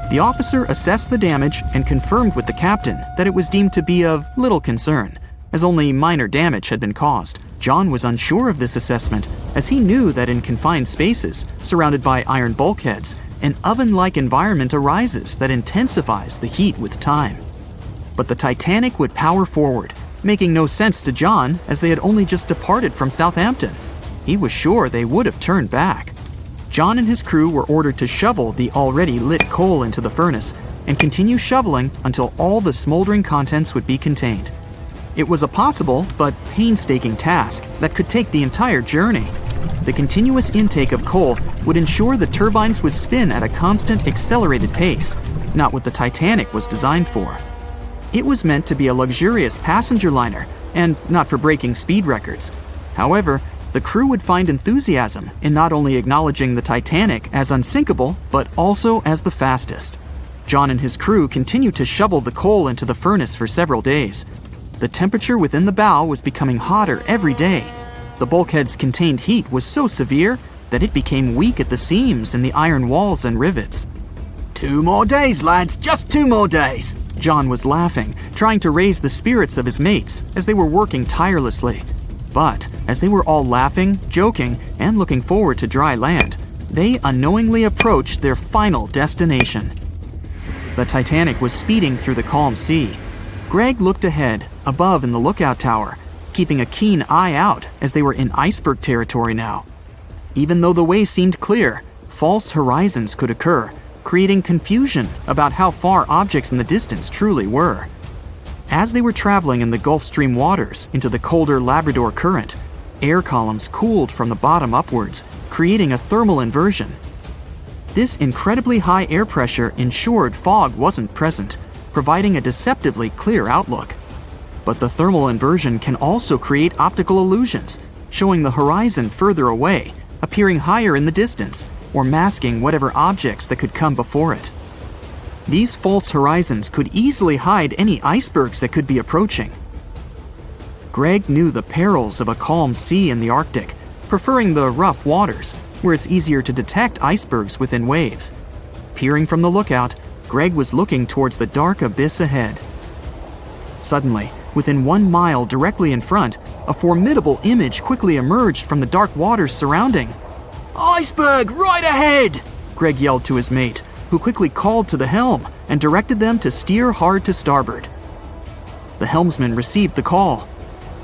The officer assessed the damage and confirmed with the captain that it was deemed to be of little concern, as only minor damage had been caused. John was unsure of this assessment, as he knew that in confined spaces, surrounded by iron bulkheads, an oven-like environment arises that intensifies the heat with time. But the Titanic would power forward, making no sense to John as they had only just departed from Southampton. He was sure they would have turned back. John and his crew were ordered to shovel the already lit coal into the furnace and continue shoveling until all the smoldering contents would be contained. It was a possible but painstaking task that could take the entire journey. The continuous intake of coal would ensure the turbines would spin at a constant accelerated pace, not what the Titanic was designed for. It was meant to be a luxurious passenger liner and not for breaking speed records. However, the crew would find enthusiasm in not only acknowledging the Titanic as unsinkable, but also as the fastest. John and his crew continued to shovel the coal into the furnace for several days. The temperature within the bow was becoming hotter every day. The bulkhead's contained heat was so severe that it became weak at the seams in the iron walls and rivets. 2 more days, lads, just 2 more days. John was laughing, trying to raise the spirits of his mates as they were working tirelessly. But as they were all laughing, joking, and looking forward to dry land, they unknowingly approached their final destination. The Titanic was speeding through the calm sea. Greg looked ahead, above in the lookout tower, keeping a keen eye out as they were in iceberg territory now. Even though the way seemed clear, false horizons could occur, creating confusion about how far objects in the distance truly were. As they were traveling in the Gulf Stream waters into the colder Labrador Current, air columns cooled from the bottom upwards, creating a thermal inversion. This incredibly high air pressure ensured fog wasn't present, providing a deceptively clear outlook. But the thermal inversion can also create optical illusions, showing the horizon further away, appearing higher in the distance, or masking whatever objects that could come before it. These false horizons could easily hide any icebergs that could be approaching. Greg knew the perils of a calm sea in the Arctic, preferring the rough waters, where it's easier to detect icebergs within waves. Peering from the lookout, Greg was looking towards the dark abyss ahead. Suddenly, within 1 mile directly in front, a formidable image quickly emerged from the dark waters surrounding. "Iceberg, right ahead!" Greg yelled to his mate, who quickly called to the helm and directed them to steer hard to starboard. The helmsman received the call.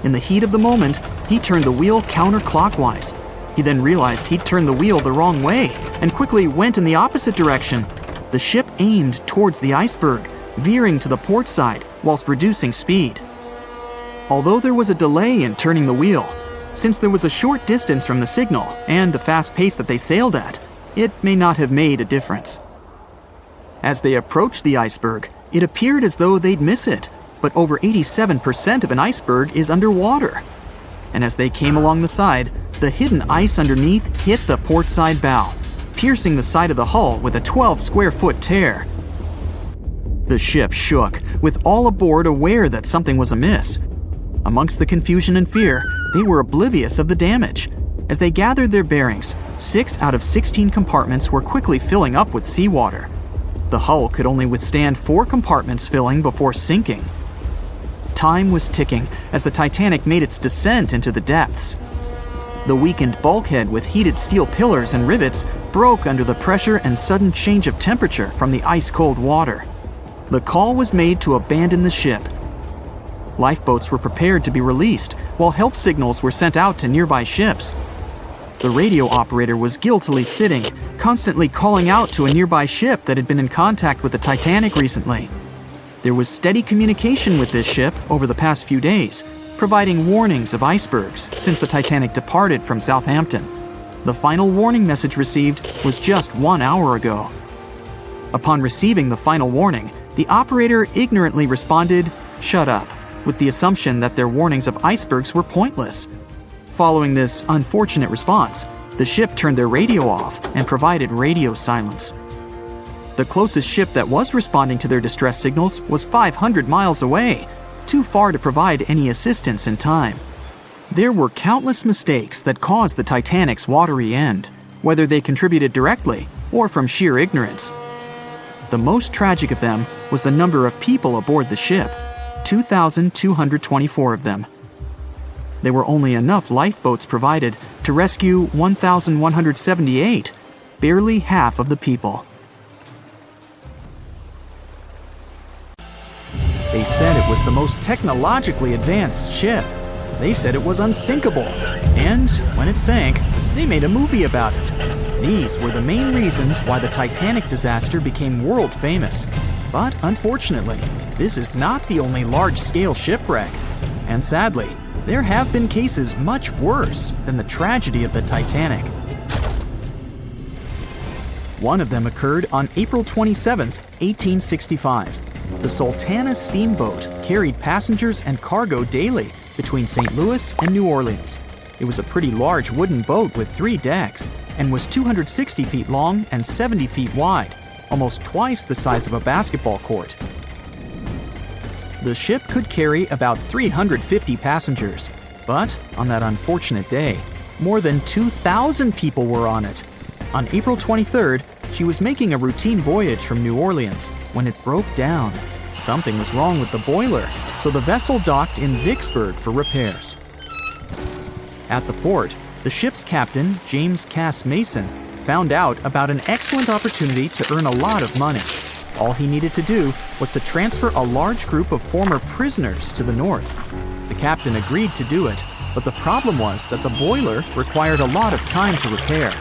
In the heat of the moment, he turned the wheel counterclockwise. He then realized he'd turned the wheel the wrong way and quickly went in the opposite direction. The ship aimed towards the iceberg, veering to the port side whilst reducing speed. Although there was a delay in turning the wheel, since there was a short distance from the signal and the fast pace that they sailed at, it may not have made a difference. As they approached the iceberg, it appeared as though they'd miss it, but over 87% of an iceberg is underwater. And as they came along the side, the hidden ice underneath hit the port side bow, piercing the side of the hull with a 12-square-foot tear. The ship shook, with all aboard aware that something was amiss. Amongst the confusion and fear, they were oblivious of the damage. As they gathered their bearings, 6 out of 16 compartments were quickly filling up with seawater. The hull could only withstand 4 compartments filling before sinking. Time was ticking as the Titanic made its descent into the depths. The weakened bulkhead with heated steel pillars and rivets broke under the pressure and sudden change of temperature from the ice-cold water. The call was made to abandon the ship. Lifeboats were prepared to be released, while help signals were sent out to nearby ships. The radio operator was guiltily sitting, constantly calling out to a nearby ship that had been in contact with the Titanic recently. There was steady communication with this ship over the past few days, providing warnings of icebergs since the Titanic departed from Southampton. The final warning message received was just 1 hour ago. Upon receiving the final warning, the operator ignorantly responded, "Shut up," with the assumption that their warnings of icebergs were pointless. Following this unfortunate response, the ship turned their radio off and provided radio silence. The closest ship that was responding to their distress signals was 500 miles away, too far to provide any assistance in time. There were countless mistakes that caused the Titanic's watery end, whether they contributed directly or from sheer ignorance. The most tragic of them was the number of people aboard the ship, 2,224 of them. There were only enough lifeboats provided to rescue 1,178, barely half of the people. They said it was the most technologically advanced ship. They said it was unsinkable. And when it sank, they made a movie about it. These were the main reasons why the Titanic disaster became world famous. But unfortunately, this is not the only large-scale shipwreck. And sadly, there have been cases much worse than the tragedy of the Titanic. One of them occurred on April 27, 1865. The Sultana steamboat carried passengers and cargo daily between St. Louis and New Orleans. It was a pretty large wooden boat with 3 decks and was 260 feet long and 70 feet wide, almost twice the size of a basketball court. The ship could carry about 350 passengers, but on that unfortunate day, more than 2,000 people were on it. On April 23rd, she was making a routine voyage from New Orleans when it broke down. Something was wrong with the boiler, so the vessel docked in Vicksburg for repairs. At the port, the ship's captain, James Cass Mason, found out about an excellent opportunity to earn a lot of money. All he needed to do was to transfer a large group of former prisoners to the north. The captain agreed to do it, but the problem was that the boiler required a lot of time to repair.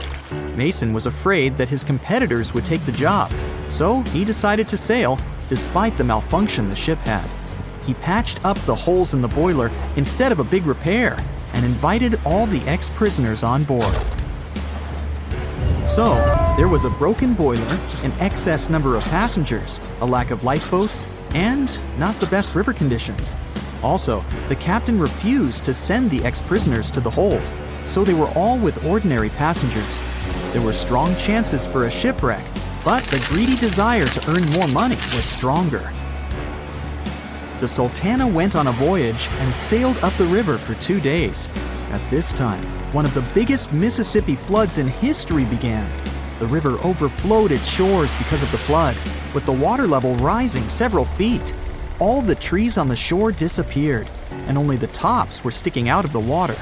Mason was afraid that his competitors would take the job, so he decided to sail despite the malfunction the ship had. He patched up the holes in the boiler instead of a big repair and invited all the ex-prisoners on board. So, there was a broken boiler, an excess number of passengers, a lack of lifeboats, and not the best river conditions. Also, the captain refused to send the ex-prisoners to the hold, so they were all with ordinary passengers. There were strong chances for a shipwreck, but the greedy desire to earn more money was stronger. The Sultana went on a voyage and sailed up the river for 2 days. At this time, one of the biggest Mississippi floods in history began. The river overflowed its shores because of the flood, with the water level rising several feet. All the trees on the shore disappeared, and only the tops were sticking out of the water.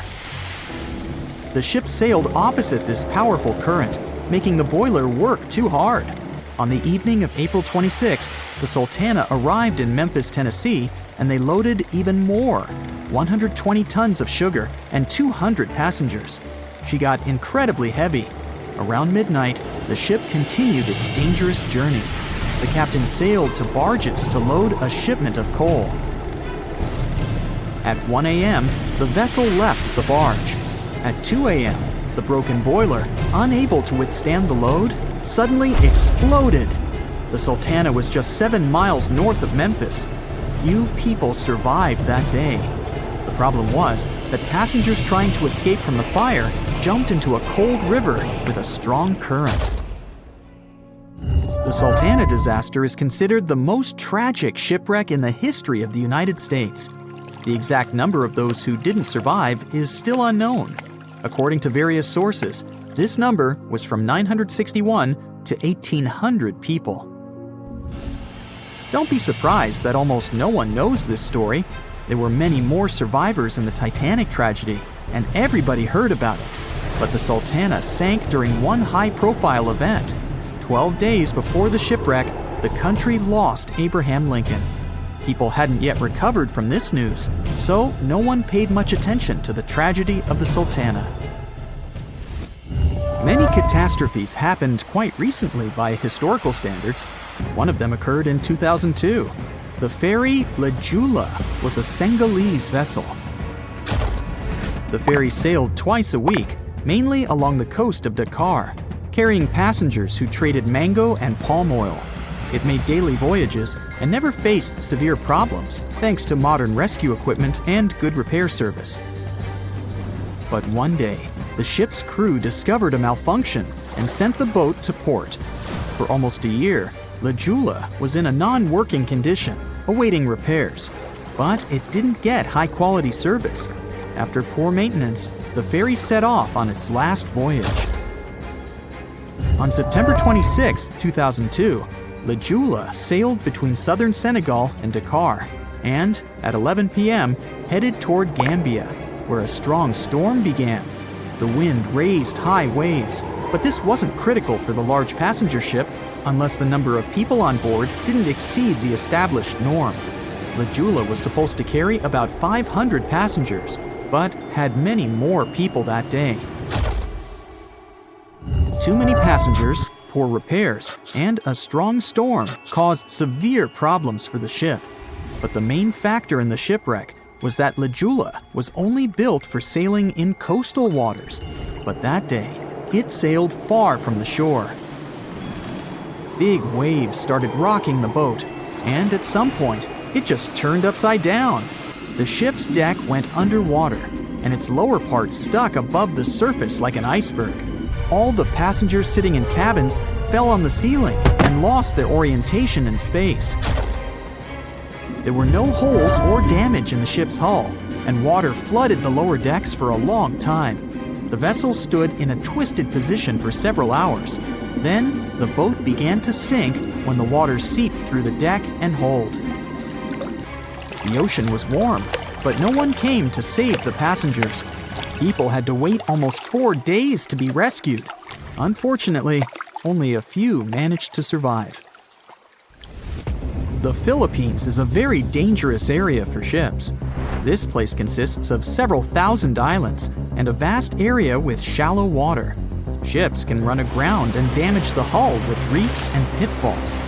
The ship sailed opposite this powerful current, making the boiler work too hard. On the evening of April 26th, the Sultana arrived in Memphis, Tennessee, and they loaded even more, 120 tons of sugar and 200 passengers. She got incredibly heavy. Around midnight, the ship continued its dangerous journey. The captain sailed to barges to load a shipment of coal. At 1 a.m., the vessel left the barge. At 2 a.m., the broken boiler, unable to withstand the load, suddenly exploded. The Sultana was just 7 miles north of Memphis. Few people survived that day. The problem was that passengers trying to escape from the fire jumped into a cold river with a strong current. The Sultana disaster is considered the most tragic shipwreck in the history of the United States. The exact number of those who didn't survive is still unknown. According to various sources, this number was from 961 to 1,800 people. Don't be surprised that almost no one knows this story. There were many more survivors in the Titanic tragedy, and everybody heard about it. But the Sultana sank during one high-profile event. 12 days before the shipwreck, the country lost Abraham Lincoln. People hadn't yet recovered from this news, so no one paid much attention to the tragedy of the Sultana. Many catastrophes happened quite recently by historical standards. One of them occurred in 2002. The ferry La Jula was a Senegalese vessel. The ferry sailed twice a week, mainly along the coast of Dakar, carrying passengers who traded mango and palm oil. It made daily voyages and never faced severe problems thanks to modern rescue equipment and good repair service. But one day, the ship's crew discovered a malfunction and sent the boat to port. For almost a year, La Jula was in a non-working condition, awaiting repairs. But it didn't get high-quality service. After poor maintenance, the ferry set off on its last voyage. On September 26, 2002, La Jula sailed between southern Senegal and Dakar, and at 11 p.m. headed toward Gambia, where a strong storm began. The wind raised high waves, but this wasn't critical for the large passenger ship unless the number of people on board didn't exceed the established norm. La Jula was supposed to carry about 500 passengers, but had many more people that day. Too many passengers, poor repairs, and a strong storm caused severe problems for the ship. But the main factor in the shipwreck was that La Jula was only built for sailing in coastal waters, but that day, it sailed far from the shore. Big waves started rocking the boat, and at some point, it just turned upside down. The ship's deck went underwater, and its lower part stuck above the surface like an iceberg. All the passengers sitting in cabins fell on the ceiling and lost their orientation in space. There were no holes or damage in the ship's hull, and water flooded the lower decks for a long time. The vessel stood in a twisted position for several hours. Then, the boat began to sink when the water seeped through the deck and hold. The ocean was warm, but no one came to save the passengers. People had to wait almost 4 days to be rescued. Unfortunately, only a few managed to survive. The Philippines is a very dangerous area for ships. This place consists of several thousand islands and a vast area with shallow water. Ships can run aground and damage the hull with reefs and pitfalls.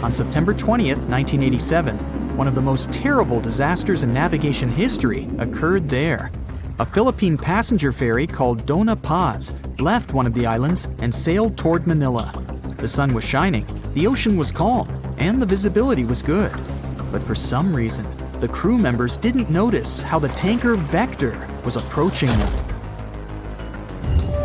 On September 20th, 1987, one of the most terrible disasters in navigation history occurred there. A Philippine passenger ferry called Dona Paz left one of the islands and sailed toward Manila. The sun was shining, the ocean was calm, and the visibility was good. But for some reason, the crew members didn't notice how the tanker Vector was approaching them.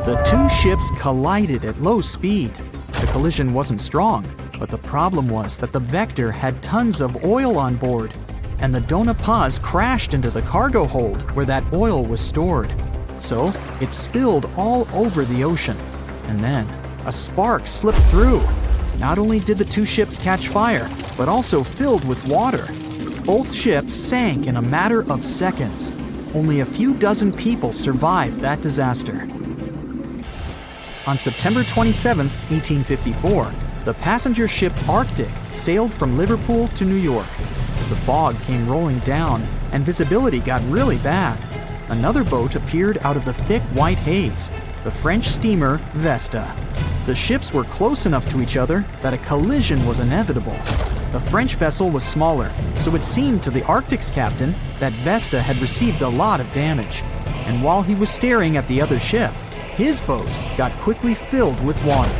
The two ships collided at low speed. The collision wasn't strong, but the problem was that the Vector had tons of oil on board, and the Dona Paz crashed into the cargo hold where that oil was stored. So it spilled all over the ocean, and then a spark slipped through. Not only did the two ships catch fire, but also filled with water. Both ships sank in a matter of seconds. Only a few dozen people survived that disaster. On September 27, 1854, the passenger ship Arctic sailed from Liverpool to New York. The fog came rolling down, and visibility got really bad. Another boat appeared out of the thick white haze, the French steamer Vesta. The ships were close enough to each other that a collision was inevitable. The French vessel was smaller, so it seemed to the Arctic's captain that Vesta had received a lot of damage. And while he was staring at the other ship, his boat got quickly filled with water.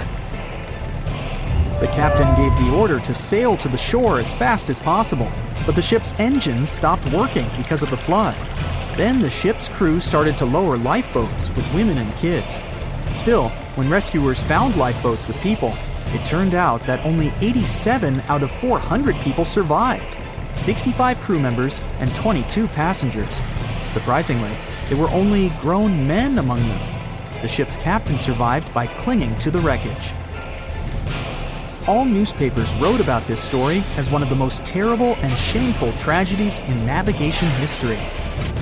The captain gave the order to sail to the shore as fast as possible, but the ship's engines stopped working because of the flood. Then the ship's crew started to lower lifeboats with women and kids. Still, when rescuers found lifeboats with people, it turned out that only 87 out of 400 people survived, 65 crew members and 22 passengers. Surprisingly, there were only grown men among them. The ship's captain survived by clinging to the wreckage. All newspapers wrote about this story as one of the most terrible and shameful tragedies in navigation history.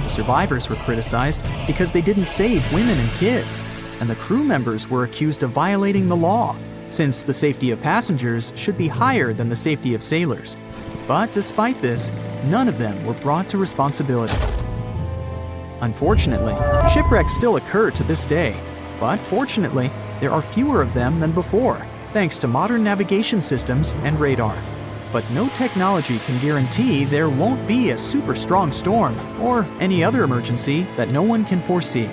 Survivors were criticized because they didn't save women and kids, and the crew members were accused of violating the law, since the safety of passengers should be higher than the safety of sailors. But despite this, none of them were brought to responsibility. Unfortunately, shipwrecks still occur to this day, but fortunately, there are fewer of them than before, thanks to modern navigation systems and radar. But no technology can guarantee there won't be a super strong storm or any other emergency that no one can foresee.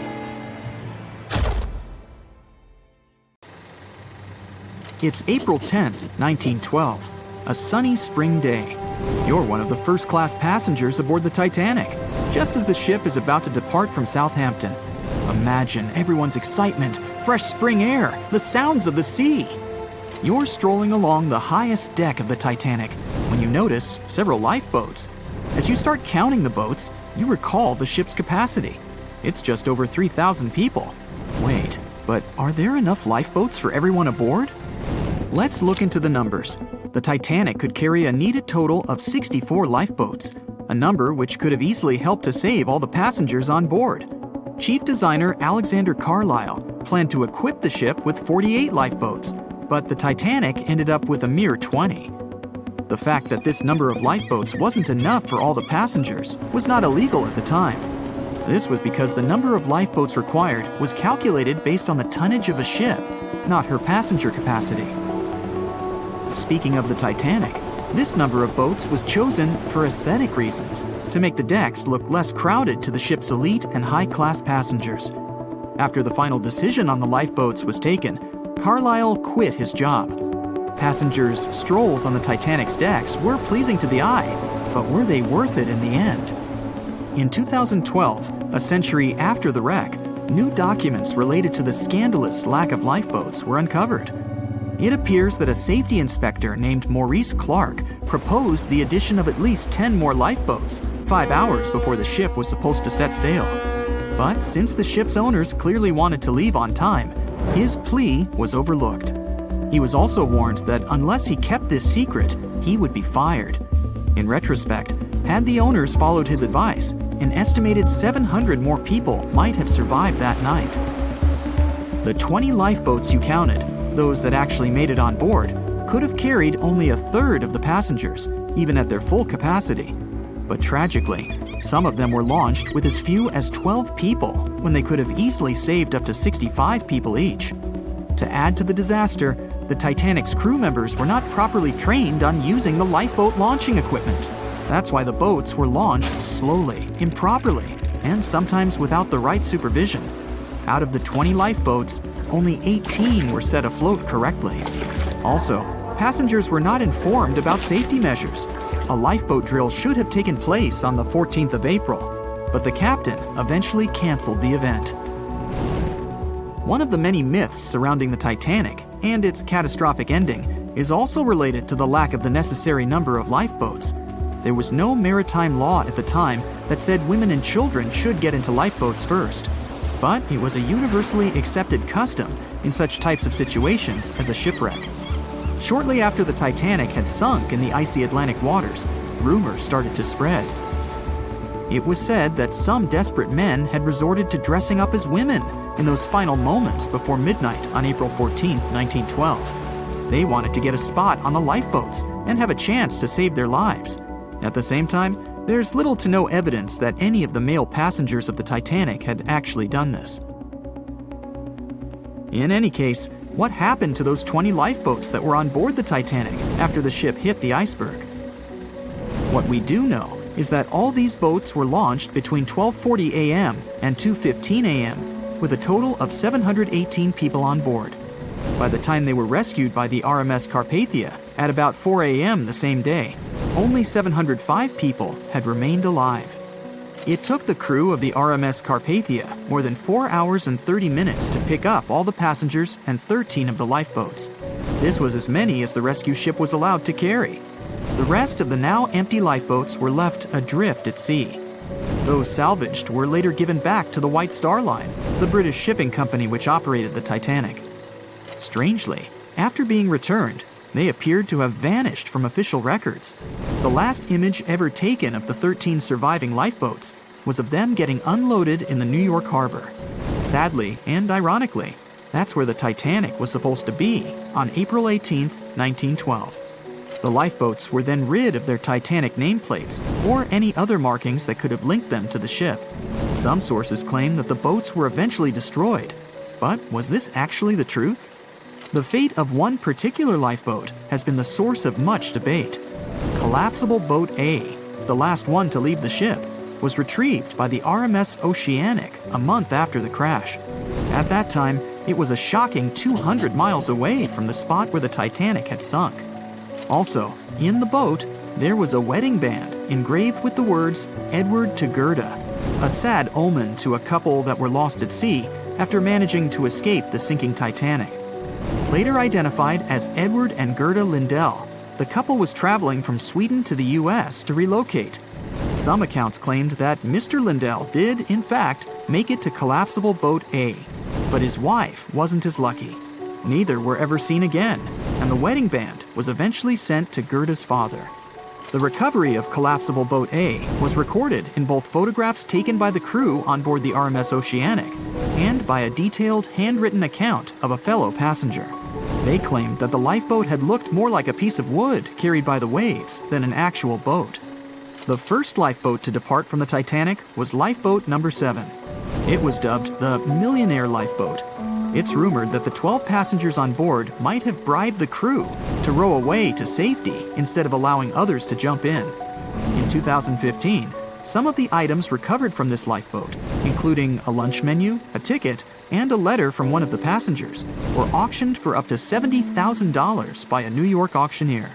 It's April 10th, 1912, a sunny spring day. You're one of the first-class passengers aboard the Titanic, just as the ship is about to depart from Southampton. Imagine everyone's excitement, fresh spring air, the sounds of the sea. You're strolling along the highest deck of the Titanic when you notice several lifeboats. As you start counting the boats, you recall the ship's capacity. It's just over 3,000 people. Wait, but are there enough lifeboats for everyone aboard? Let's look into the numbers. The Titanic could carry a needed total of 64 lifeboats, a number which could have easily helped to save all the passengers on board. Chief designer Alexander Carlisle planned to equip the ship with 48 lifeboats, but the Titanic ended up with a mere 20. The fact that this number of lifeboats wasn't enough for all the passengers was not illegal at the time. This was because the number of lifeboats required was calculated based on the tonnage of a ship, not her passenger capacity. Speaking of the Titanic, this number of boats was chosen for aesthetic reasons, to make the decks look less crowded to the ship's elite and high-class passengers. After the final decision on the lifeboats was taken, Carlisle quit his job. Passengers' strolls on the Titanic's decks were pleasing to the eye, but were they worth it in the end? In 2012, a century after the wreck, new documents related to the scandalous lack of lifeboats were uncovered. It appears that a safety inspector named Maurice Clark proposed the addition of at least 10 more lifeboats, 5 hours before the ship was supposed to set sail. But since the ship's owners clearly wanted to leave on time, his plea was overlooked. He was also warned that unless he kept this secret, he would be fired. In retrospect, had the owners followed his advice, an estimated 700 more people might have survived that night. The 20 lifeboats you counted, those that actually made it on board, could have carried only a third of the passengers, even at their full capacity. But tragically, some of them were launched with as few as 12 people when they could have easily saved up to 65 people each. To add to the disaster, the Titanic's crew members were not properly trained on using the lifeboat launching equipment. That's why the boats were launched slowly, improperly, and sometimes without the right supervision. Out of the 20 lifeboats, only 18 were set afloat correctly. Also, passengers were not informed about safety measures. A lifeboat drill should have taken place on the 14th of April, but the captain eventually canceled the event. One of the many myths surrounding the Titanic and its catastrophic ending is also related to the lack of the necessary number of lifeboats. There was no maritime law at the time that said women and children should get into lifeboats first. But it was a universally accepted custom in such types of situations as a shipwreck. Shortly after the Titanic had sunk in the icy Atlantic waters, rumors started to spread. It was said that some desperate men had resorted to dressing up as women in those final moments before midnight on April 14, 1912. They wanted to get a spot on the lifeboats and have a chance to save their lives. At the same time, there's little to no evidence that any of the male passengers of the Titanic had actually done this. In any case, what happened to those 20 lifeboats that were on board the Titanic after the ship hit the iceberg? What we do know is that all these boats were launched between 12:40 a.m. and 2:15 a.m., with a total of 718 people on board. By the time they were rescued by the RMS Carpathia at about 4 a.m. the same day, only 705 people had remained alive. It took the crew of the RMS Carpathia more than 4 hours and 30 minutes to pick up all the passengers and 13 of the lifeboats. This was as many as the rescue ship was allowed to carry. The rest of the now empty lifeboats were left adrift at sea. Those salvaged were later given back to the White Star Line, the British shipping company which operated the Titanic. Strangely, after being returned, they appeared to have vanished from official records. The last image ever taken of the 13 surviving lifeboats was of them getting unloaded in the New York harbor. Sadly, and ironically, that's where the Titanic was supposed to be on April 18, 1912. The lifeboats were then rid of their Titanic nameplates or any other markings that could have linked them to the ship. Some sources claim that the boats were eventually destroyed. But was this actually the truth? The fate of one particular lifeboat has been the source of much debate. Collapsible Boat A, the last one to leave the ship, was retrieved by the RMS Oceanic a month after the crash. At that time, it was a shocking 200 miles away from the spot where the Titanic had sunk. Also, in the boat, there was a wedding band engraved with the words "Edward to Gerda," a sad omen to a couple that were lost at sea after managing to escape the sinking Titanic. Later identified as Edward and Gerda Lindell, the couple was traveling from Sweden to the US to relocate. Some accounts claimed that Mr. Lindell did, in fact, make it to Collapsible Boat A, but his wife wasn't as lucky. Neither were ever seen again, and the wedding band was eventually sent to Gerda's father. The recovery of Collapsible Boat A was recorded in both photographs taken by the crew on board the RMS Oceanic and by a detailed handwritten account of a fellow passenger. They claimed that the lifeboat had looked more like a piece of wood carried by the waves than an actual boat. The first lifeboat to depart from the Titanic was Lifeboat Number 7. It was dubbed the Millionaire Lifeboat. It's rumored that the 12 passengers on board might have bribed the crew to row away to safety instead of allowing others to jump in. In 2015, some of the items recovered from this lifeboat, including a lunch menu, a ticket, and a letter from one of the passengers, were auctioned for up to $70,000 by a New York auctioneer.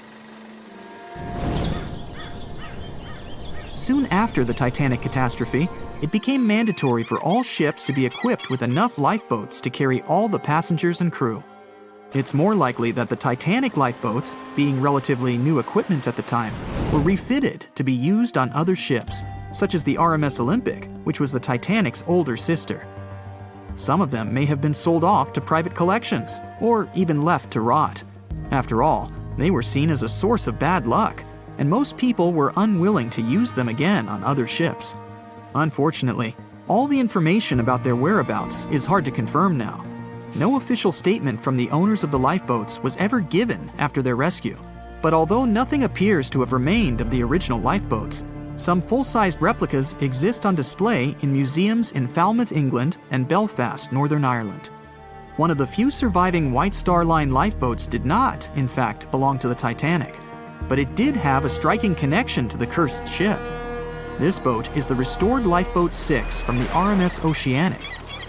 Soon after the Titanic catastrophe, it became mandatory for all ships to be equipped with enough lifeboats to carry all the passengers and crew. It's more likely that the Titanic lifeboats, being relatively new equipment at the time, were refitted to be used on other ships, such as the RMS Olympic, which was the Titanic's older sister. Some of them may have been sold off to private collections, or even left to rot. After all, they were seen as a source of bad luck, and most people were unwilling to use them again on other ships. Unfortunately, all the information about their whereabouts is hard to confirm now. No official statement from the owners of the lifeboats was ever given after their rescue. But although nothing appears to have remained of the original lifeboats, some full-sized replicas exist on display in museums in Falmouth, England, and Belfast, Northern Ireland. One of the few surviving White Star Line lifeboats did not, in fact, belong to the Titanic, but it did have a striking connection to the cursed ship. This boat is the restored Lifeboat 6 from the RMS Oceanic,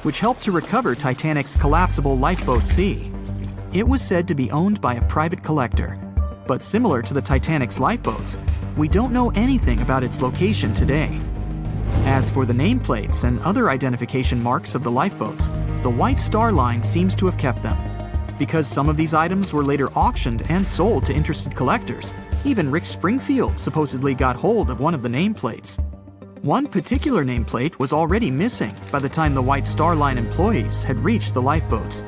which helped to recover Titanic's collapsible Lifeboat C. It was said to be owned by a private collector, but similar to the Titanic's lifeboats, we don't know anything about its location today. As for the nameplates and other identification marks of the lifeboats, the White Star Line seems to have kept them. Because some of these items were later auctioned and sold to interested collectors, even Rick Springfield supposedly got hold of one of the nameplates. One particular nameplate was already missing by the time the White Star Line employees had reached the lifeboats.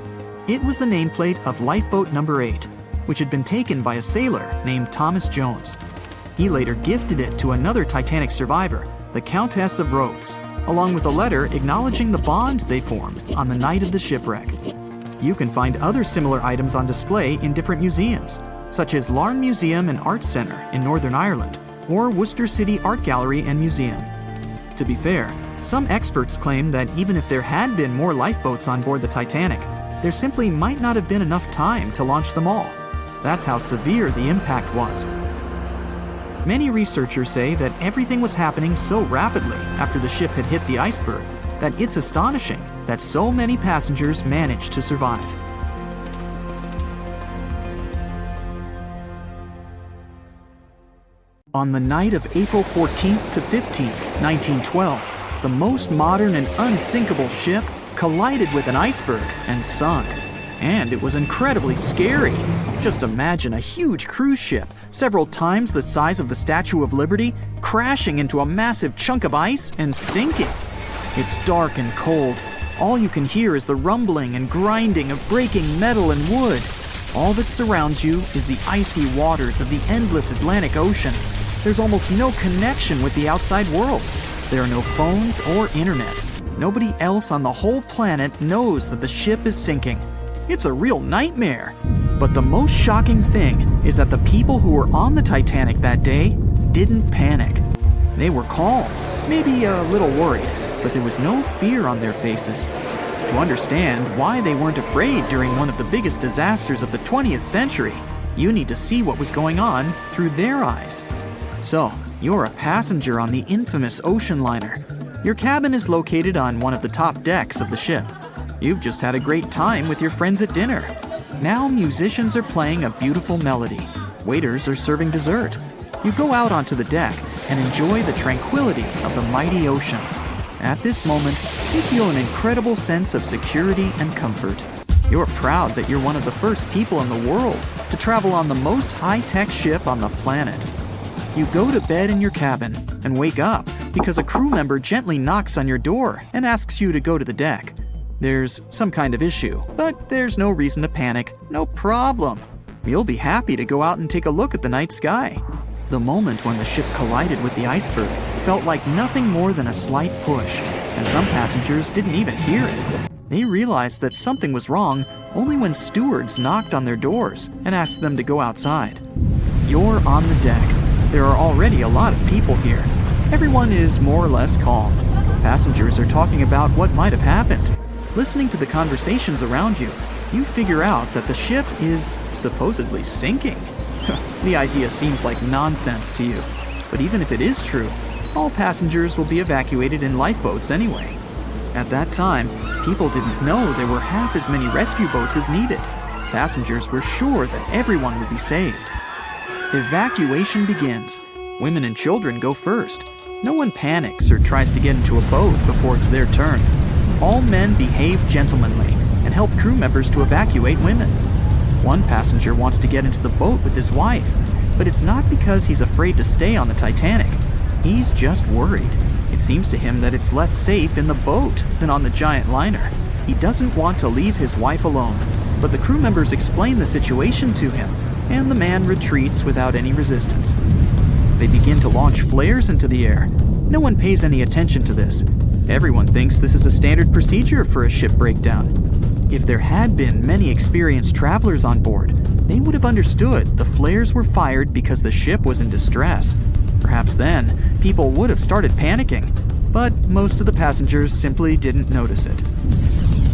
It was the nameplate of Lifeboat Number 8, which had been taken by a sailor named Thomas Jones. He later gifted it to another Titanic survivor, the Countess of Rothes, along with a letter acknowledging the bond they formed on the night of the shipwreck. You can find other similar items on display in different museums, such as Larne Museum and Arts Centre in Northern Ireland, or Worcester City Art Gallery and Museum. To be fair, some experts claim that even if there had been more lifeboats on board the Titanic, there simply might not have been enough time to launch them all. That's how severe the impact was. Many researchers say that everything was happening so rapidly after the ship had hit the iceberg that it's astonishing that so many passengers managed to survive. On the night of April 14th to 15th, 1912, the most modern and unsinkable ship collided with an iceberg and sunk. And it was incredibly scary. Just imagine a huge cruise ship, several times the size of the Statue of Liberty, crashing into a massive chunk of ice and sinking. It's dark and cold, All you can hear is the rumbling and grinding of breaking metal and wood. All that surrounds you is the icy waters of the endless Atlantic Ocean. There's almost no connection with the outside world. There are no phones or internet. Nobody else on the whole planet knows that the ship is sinking. It's a real nightmare. But the most shocking thing is that the people who were on the Titanic that day didn't panic. They were calm, maybe a little worried, but there was no fear on their faces. To understand why they weren't afraid during one of the biggest disasters of the 20th century, you need to see what was going on through their eyes. So, you're a passenger on the infamous ocean liner. Your cabin is located on one of the top decks of the ship. You've just had a great time with your friends at dinner. Now musicians are playing a beautiful melody. Waiters are serving dessert. You go out onto the deck and enjoy the tranquility of the mighty ocean. At this moment, you feel an incredible sense of security and comfort. You're proud that you're one of the first people in the world to travel on the most high-tech ship on the planet. You go to bed in your cabin and wake up because a crew member gently knocks on your door and asks you to go to the deck. There's some kind of issue, but there's no reason to panic. No problem. You'll be happy to go out and take a look at the night sky. The moment when the ship collided with the iceberg felt like nothing more than a slight push, and some passengers didn't even hear it. They realized that something was wrong only when stewards knocked on their doors and asked them to go outside. You're on the deck. There are already a lot of people here. Everyone is more or less calm. Passengers are talking about what might have happened. Listening to the conversations around you, you figure out that the ship is supposedly sinking. The idea seems like nonsense to you, but even if it is true, all passengers will be evacuated in lifeboats anyway. At that time, people didn't know there were half as many rescue boats as needed. Passengers were sure that everyone would be saved. Evacuation begins. Women and children go first. No one panics or tries to get into a boat before it's their turn. All men behave gentlemanly and help crew members to evacuate women. One passenger wants to get into the boat with his wife, but it's not because he's afraid to stay on the Titanic. He's just worried. It seems to him that it's less safe in the boat than on the giant liner. He doesn't want to leave his wife alone, but the crew members explain the situation to him, and the man retreats without any resistance. They begin to launch flares into the air. No one pays any attention to this. Everyone thinks this is a standard procedure for a ship breakdown. If there had been many experienced travelers on board, they would have understood the flares were fired because the ship was in distress. Perhaps then, people would have started panicking, but most of the passengers simply didn't notice it.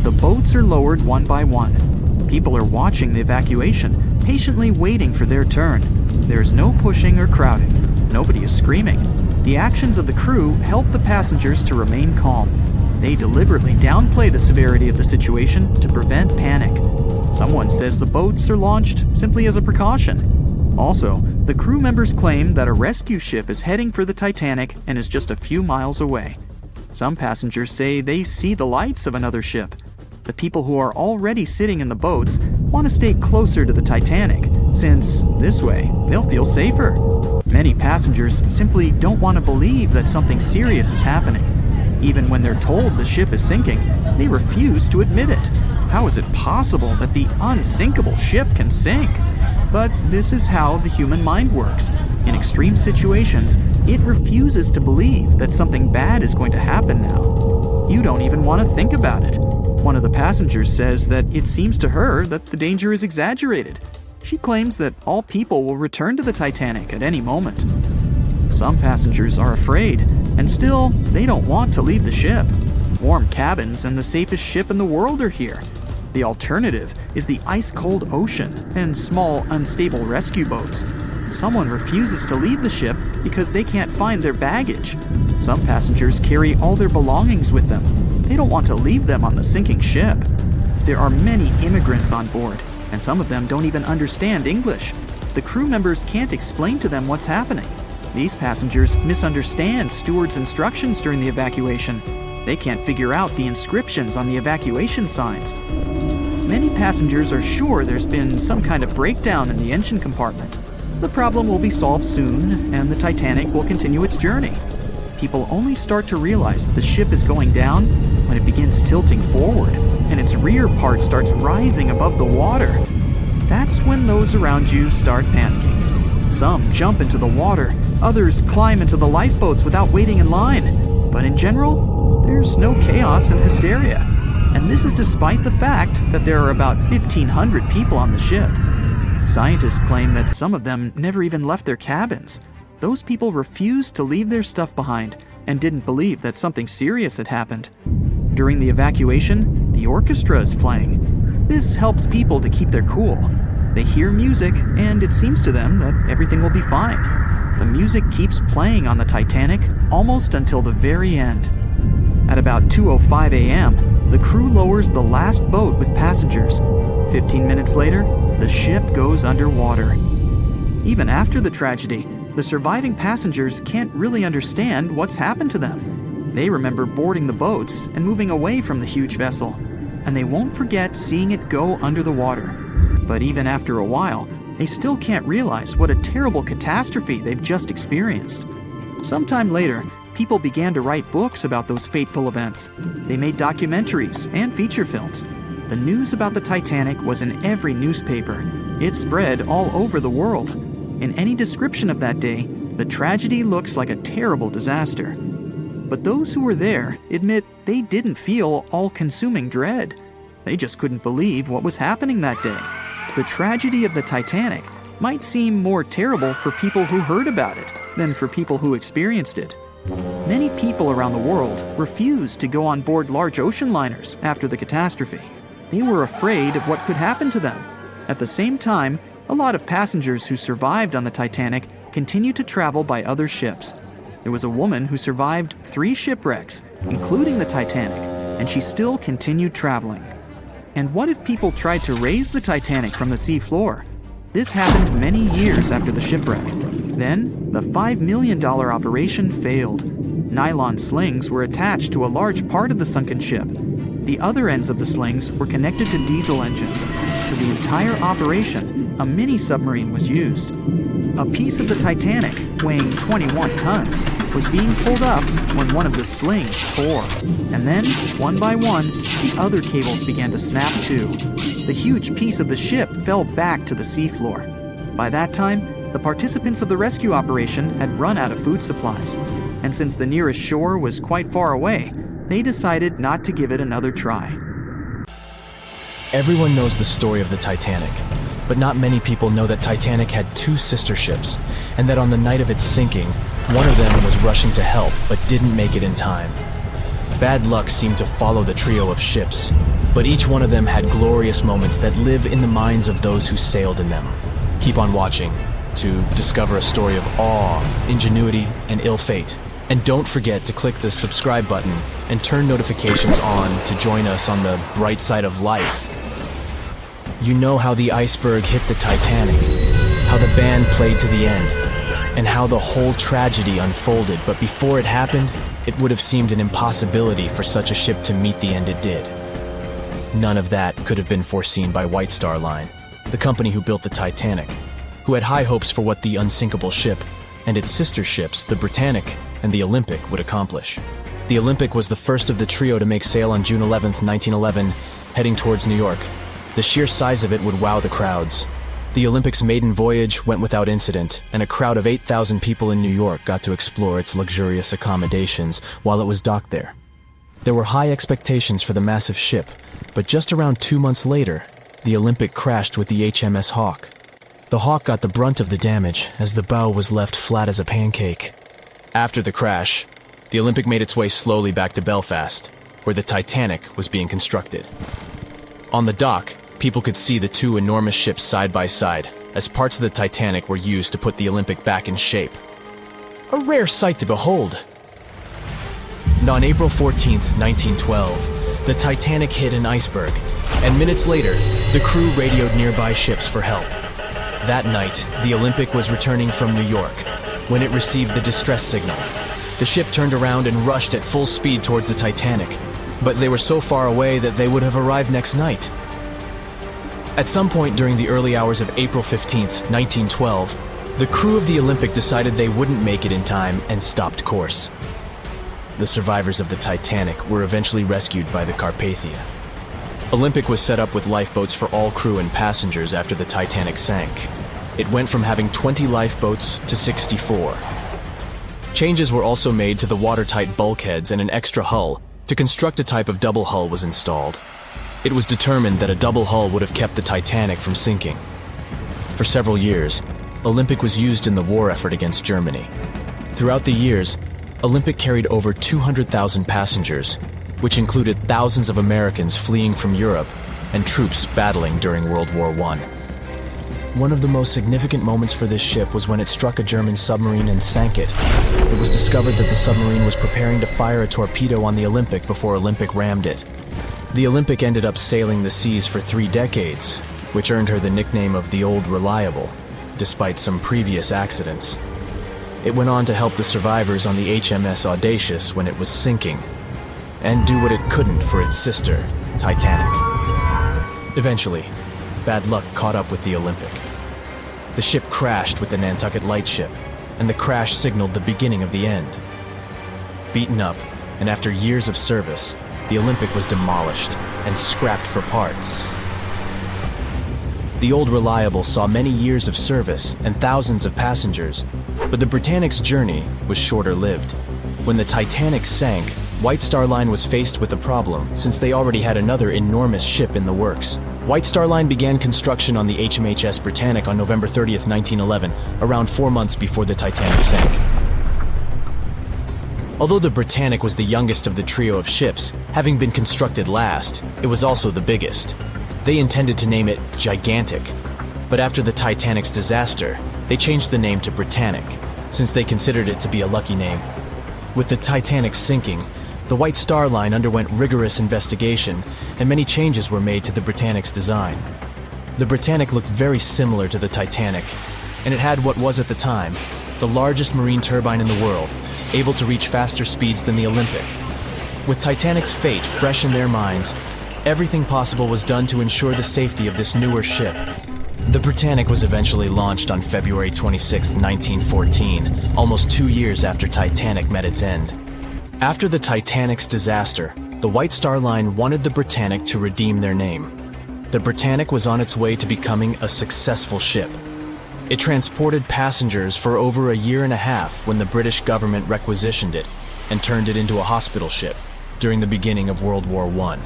The boats are lowered one by one. People are watching the evacuation, patiently waiting for their turn. There is no pushing or crowding. Nobody is screaming. The actions of the crew help the passengers to remain calm. They deliberately downplay the severity of the situation to prevent panic. Someone says the boats are launched simply as a precaution. Also, the crew members claim that a rescue ship is heading for the Titanic and is just a few miles away. Some passengers say they see the lights of another ship. The people who are already sitting in the boats want to stay closer to the Titanic, since this way they'll feel safer. Many passengers simply don't want to believe that something serious is happening. Even when they're told the ship is sinking, they refuse to admit it. How is it possible that the unsinkable ship can sink? But this is how the human mind works. In extreme situations, it refuses to believe that something bad is going to happen now. You don't even want to think about it. One of the passengers says that it seems to her that the danger is exaggerated. She claims that all people will return to the Titanic at any moment. Some passengers are afraid, and still, they don't want to leave the ship. Warm cabins and the safest ship in the world are here. The alternative is the ice-cold ocean and small, unstable rescue boats. Someone refuses to leave the ship because they can't find their baggage. Some passengers carry all their belongings with them. They don't want to leave them on the sinking ship. There are many immigrants on board, and some of them don't even understand English. The crew members can't explain to them what's happening. These passengers misunderstand stewards' instructions during the evacuation. They can't figure out the inscriptions on the evacuation signs. Many passengers are sure there's been some kind of breakdown in the engine compartment. The problem will be solved soon, and the Titanic will continue its journey. People only start to realize that the ship is going down when it begins tilting forward and its rear part starts rising above the water. That's when those around you start panicking. Some jump into the water, others climb into the lifeboats without waiting in line. But in general, there's no chaos and hysteria. And this is despite the fact that there are about 1,500 people on the ship. Scientists claim that some of them never even left their cabins. Those people refused to leave their stuff behind and didn't believe that something serious had happened. During the evacuation, the orchestra is playing. This helps people to keep their cool. They hear music, and it seems to them that everything will be fine. The music keeps playing on the Titanic almost until the very end. At about 2:05 a.m., the crew lowers the last boat with passengers. 15 minutes later, the ship goes underwater. Even after the tragedy, the surviving passengers can't really understand what's happened to them. They remember boarding the boats and moving away from the huge vessel, and they won't forget seeing it go under the water. But even after a while, they still can't realize what a terrible catastrophe they've just experienced. Sometime later, people began to write books about those fateful events. They made documentaries and feature films. The news about the Titanic was in every newspaper. It spread all over the world. In any description of that day, the tragedy looks like a terrible disaster. But those who were there admit they didn't feel all-consuming dread. They just couldn't believe what was happening that day. The tragedy of the Titanic might seem more terrible for people who heard about it than for people who experienced it. Many people around the world refused to go on board large ocean liners after the catastrophe. They were afraid of what could happen to them. At the same time, a lot of passengers who survived on the Titanic continued to travel by other ships. There was a woman who survived 3 shipwrecks, including the Titanic, and she still continued traveling. And what if people tried to raise the Titanic from the sea floor? This happened many years after the shipwreck. Then, the $5 million operation failed. Nylon slings were attached to a large part of the sunken ship. The other ends of the slings were connected to diesel engines. For the entire operation, a mini-submarine was used. A piece of the Titanic, weighing 21 tons, was being pulled up when one of the slings tore. And then, one by one, the other cables began to snap too. The huge piece of the ship fell back to the seafloor. By that time, the participants of the rescue operation had run out of food supplies. And since the nearest shore was quite far away, they decided not to give it another try. Everyone knows the story of the Titanic, but not many people know that Titanic had 2 sister ships, and that on the night of its sinking, one of them was rushing to help but didn't make it in time. Bad luck seemed to follow the trio of ships, but each one of them had glorious moments that live in the minds of those who sailed in them. Keep on watching to discover a story of awe, ingenuity, and ill fate. And don't forget to click the subscribe button and turn notifications on to join us on the bright side of life. You know how the iceberg hit the Titanic, how the band played to the end, and how the whole tragedy unfolded, but before it happened, it would have seemed an impossibility for such a ship to meet the end it did. None of that could have been foreseen by White Star Line, the company who built the Titanic, who had high hopes for what the Unsinkable ship and its sister ships, the Britannic and the Olympic, would accomplish. The Olympic was the first of the trio to make sail on June 11, 1911, heading towards New York. The sheer size of it would wow the crowds. The Olympic's maiden voyage went without incident, and a crowd of 8,000 people in New York got to explore its luxurious accommodations while it was docked there. There were high expectations for the massive ship, but just around 2 months later, the Olympic crashed with the HMS Hawke. The Hawke got the brunt of the damage, as the bow was left flat as a pancake. After the crash, the Olympic made its way slowly back to Belfast, where the Titanic was being constructed. On the dock, people could see the 2 enormous ships side by side, as parts of the Titanic were used to put the Olympic back in shape. A rare sight to behold. And on April 14, 1912, the Titanic hit an iceberg, and minutes later, the crew radioed nearby ships for help. That night, the Olympic was returning from New York when it received the distress signal. The ship turned around and rushed at full speed towards the Titanic, but they were so far away that they would have arrived next night. At some point during the early hours of April 15, 1912, the crew of the Olympic decided they wouldn't make it in time and stopped course. the survivors of the Titanic were eventually rescued by the Carpathia. Olympic was set up with lifeboats for all crew and passengers after the Titanic sank. It went from having 20 lifeboats to 64. Changes were also made to the watertight bulkheads, and an extra hull to construct a type of double hull was installed. It was determined that a double hull would have kept the Titanic from sinking. For several years, Olympic was used in the war effort against Germany. Throughout the years, Olympic carried over 200,000 passengers, which included thousands of Americans fleeing from Europe and troops battling during World War I. One of the most significant moments for this ship was when it struck a German submarine and sank it. It was discovered that the submarine was preparing to fire a torpedo on the Olympic before Olympic rammed it. The Olympic ended up sailing the seas for 3 decades, which earned her the nickname of the Old Reliable, despite some previous accidents. It went on to help the survivors on the HMS Audacious when it was sinking, and do what it couldn't for its sister, Titanic. Eventually, bad luck caught up with the Olympic. The ship crashed with the Nantucket Lightship, and the crash signaled the beginning of the end. Beaten up, and after years of service, the Olympic was demolished and scrapped for parts. The Old Reliable saw many years of service and thousands of passengers, but the Britannic's journey was shorter-lived. When the Titanic sank, White Star Line was faced with a problem since they already had another enormous ship in the works. White Star Line began construction on the HMHS Britannic on November 30th, 1911, around 4 months before the Titanic sank. Although the Britannic was the youngest of the trio of ships, having been constructed last, it was also the biggest. They intended to name it Gigantic, but after the Titanic's disaster, they changed the name to Britannic, since they considered it to be a lucky name. With the Titanic sinking, the White Star Line underwent rigorous investigation, and many changes were made to the Britannic's design. The Britannic looked very similar to the Titanic, and it had what was at the time the largest marine turbine in the world, able to reach faster speeds than the Olympic. With Titanic's fate fresh in their minds, everything possible was done to ensure the safety of this newer ship. The Britannic was eventually launched on February 26, 1914, almost 2 years after Titanic met its end. After the Titanic's disaster, the White Star Line wanted the Britannic to redeem their name. The Britannic was on its way to becoming a successful ship. It transported passengers for over a year and a half when the British government requisitioned it and turned it into a hospital ship during the beginning of World War I.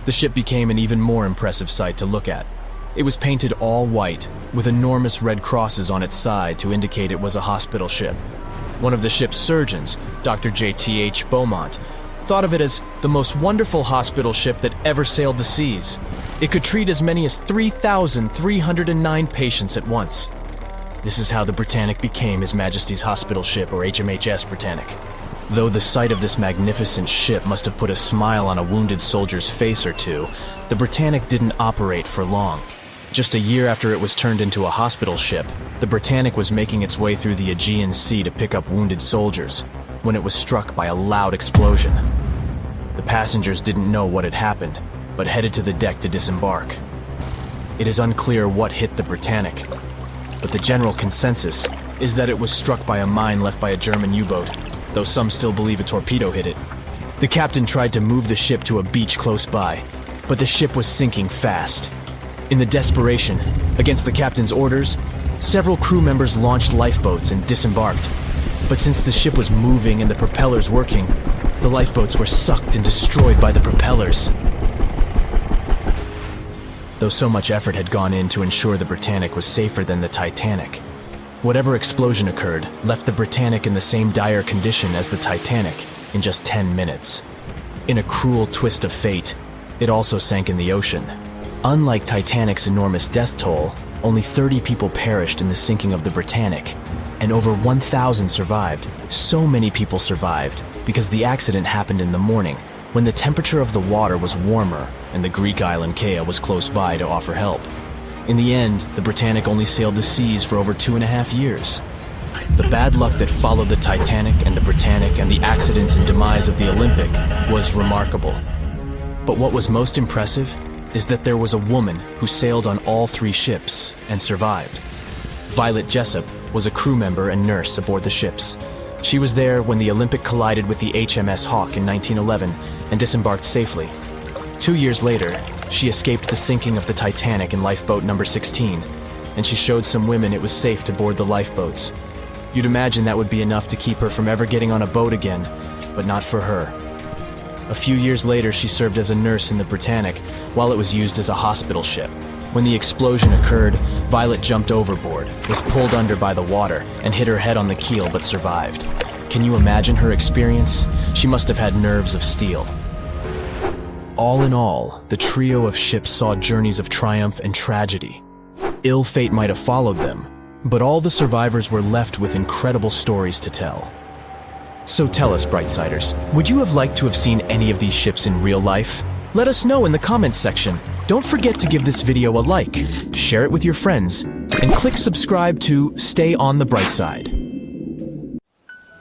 The ship became an even more impressive sight to look at. It was painted all white, with enormous red crosses on its side to indicate it was a hospital ship. One of the ship's surgeons, Dr. J.T.H. Beaumont, thought of it as the most wonderful hospital ship that ever sailed the seas. It could treat as many as 3,309 patients at once. This is how the Britannic became His Majesty's Hospital Ship, or HMHS Britannic. Though the sight of this magnificent ship must have put a smile on a wounded soldier's face or two, the Britannic didn't operate for long. Just a year after it was turned into a hospital ship, the Britannic was making its way through the Aegean Sea to pick up wounded soldiers, when it was struck by a loud explosion. The passengers didn't know what had happened, but headed to the deck to disembark. It is unclear what hit the Britannic, but the general consensus is that it was struck by a mine left by a German U-boat, though some still believe a torpedo hit it. The captain tried to move the ship to a beach close by, but the ship was sinking fast. In the desperation, against the captain's orders, several crew members launched lifeboats and disembarked. But since the ship was moving and the propellers working, the lifeboats were sucked and destroyed by the propellers. Though so much effort had gone in to ensure the Britannic was safer than the Titanic, whatever explosion occurred left the Britannic in the same dire condition as the Titanic in just 10 minutes. In a cruel twist of fate, it also sank in the ocean. Unlike Titanic's enormous death toll, only 30 people perished in the sinking of the Britannic, and over 1,000 survived. So many people survived because the accident happened in the morning, when the temperature of the water was warmer and the Greek island Kea was close by to offer help. In the end, the Britannic only sailed the seas for over 2.5 years. The bad luck that followed the Titanic and the Britannic and the accidents and demise of the Olympic was remarkable. But what was most impressive is that there was a woman who sailed on all 3 ships and survived. Violet Jessup was a crew member and nurse aboard the ships. She was there when the Olympic collided with the HMS Hawke in 1911 and disembarked safely. 2 years later, she escaped the sinking of the Titanic in lifeboat number 16, and she showed some women it was safe to board the lifeboats. You'd imagine that would be enough to keep her from ever getting on a boat again, but not for her. A few years later, she served as a nurse in the Britannic while it was used as a hospital ship. When the explosion occurred, Violet jumped overboard, was pulled under by the water, and hit her head on the keel but survived. Can you imagine her experience? She must have had nerves of steel. All in all, the trio of ships saw journeys of triumph and tragedy. Ill fate might have followed them, but all the survivors were left with incredible stories to tell. So tell us, Brightsiders, would you have liked to have seen any of these ships in real life? Let us know in the comments section. Don't forget to give this video a like, share it with your friends, and click subscribe to stay on the bright side.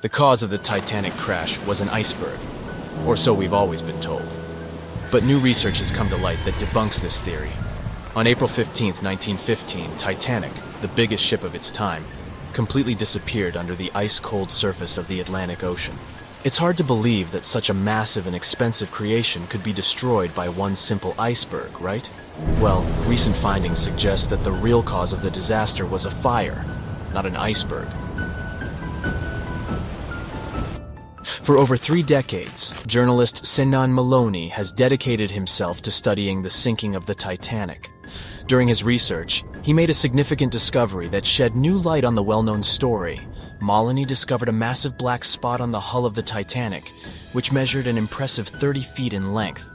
The cause of the Titanic crash was an iceberg, or so we've always been told. But new research has come to light that debunks this theory. On April 15, 1915, Titanic, the biggest ship of its time, completely disappeared under the ice-cold surface of the Atlantic Ocean. It's hard to believe that such a massive and expensive creation could be destroyed by one simple iceberg, right? Well, recent findings suggest that the real cause of the disaster was a fire, not an iceberg. For over 3 decades, journalist Sinan Maloney has dedicated himself to studying the sinking of the Titanic. During his research, he made a significant discovery that shed new light on the well-known story. Maloney discovered a massive black spot on the hull of the Titanic, which measured an impressive 30 feet in length.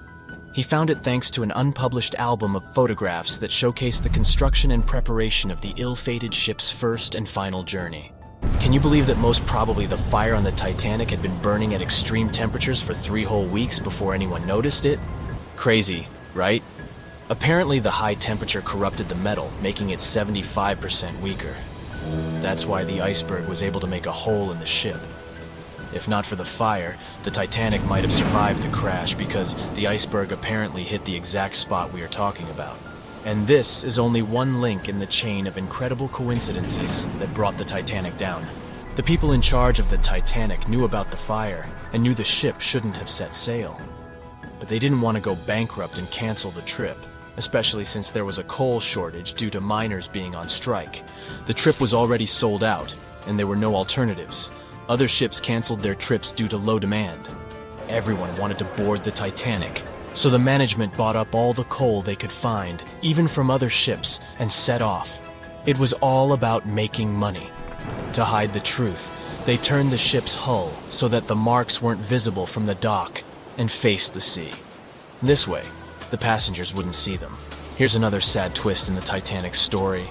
He found it thanks to an unpublished album of photographs that showcased the construction and preparation of the ill-fated ship's first and final journey. Can you believe that most probably the fire on the Titanic had been burning at extreme temperatures for 3 whole weeks before anyone noticed it? Crazy, right? Apparently the high temperature corrupted the metal, making it 75% weaker. That's why the iceberg was able to make a hole in the ship. If not for the fire, the Titanic might have survived the crash because the iceberg apparently hit the exact spot we are talking about. And this is only one link in the chain of incredible coincidences that brought the Titanic down. The people in charge of the Titanic knew about the fire and knew the ship shouldn't have set sail. But they didn't want to go bankrupt and cancel the trip, especially since there was a coal shortage due to miners being on strike. The trip was already sold out, and there were no alternatives. Other ships canceled their trips due to low demand. Everyone wanted to board the Titanic, so the management bought up all the coal they could find, even from other ships, and set off. It was all about making money. To hide the truth, they turned the ship's hull so that the marks weren't visible from the dock and faced the sea. This way, the passengers wouldn't see them. Here's another sad twist in the Titanic's story.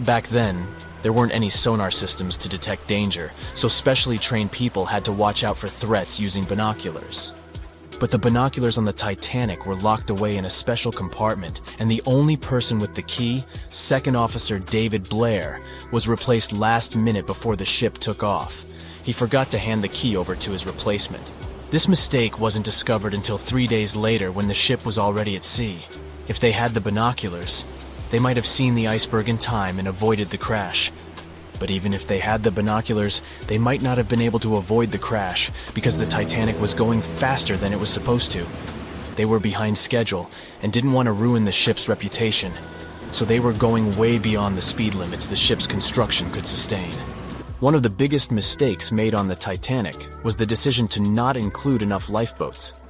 Back then, there weren't any sonar systems to detect danger, so specially trained people had to watch out for threats using binoculars. But the binoculars on the Titanic were locked away in a special compartment, and the only person with the key, Second Officer David Blair, was replaced last minute before the ship took off. He forgot to hand the key over to his replacement. This mistake wasn't discovered until 3 days later when the ship was already at sea. If they had the binoculars, they might have seen the iceberg in time and avoided the crash. But even if they had the binoculars, they might not have been able to avoid the crash because the Titanic was going faster than it was supposed to. They were behind schedule and didn't want to ruin the ship's reputation, so they were going way beyond the speed limits the ship's construction could sustain. One of the biggest mistakes made on the Titanic was the decision to not include enough lifeboats.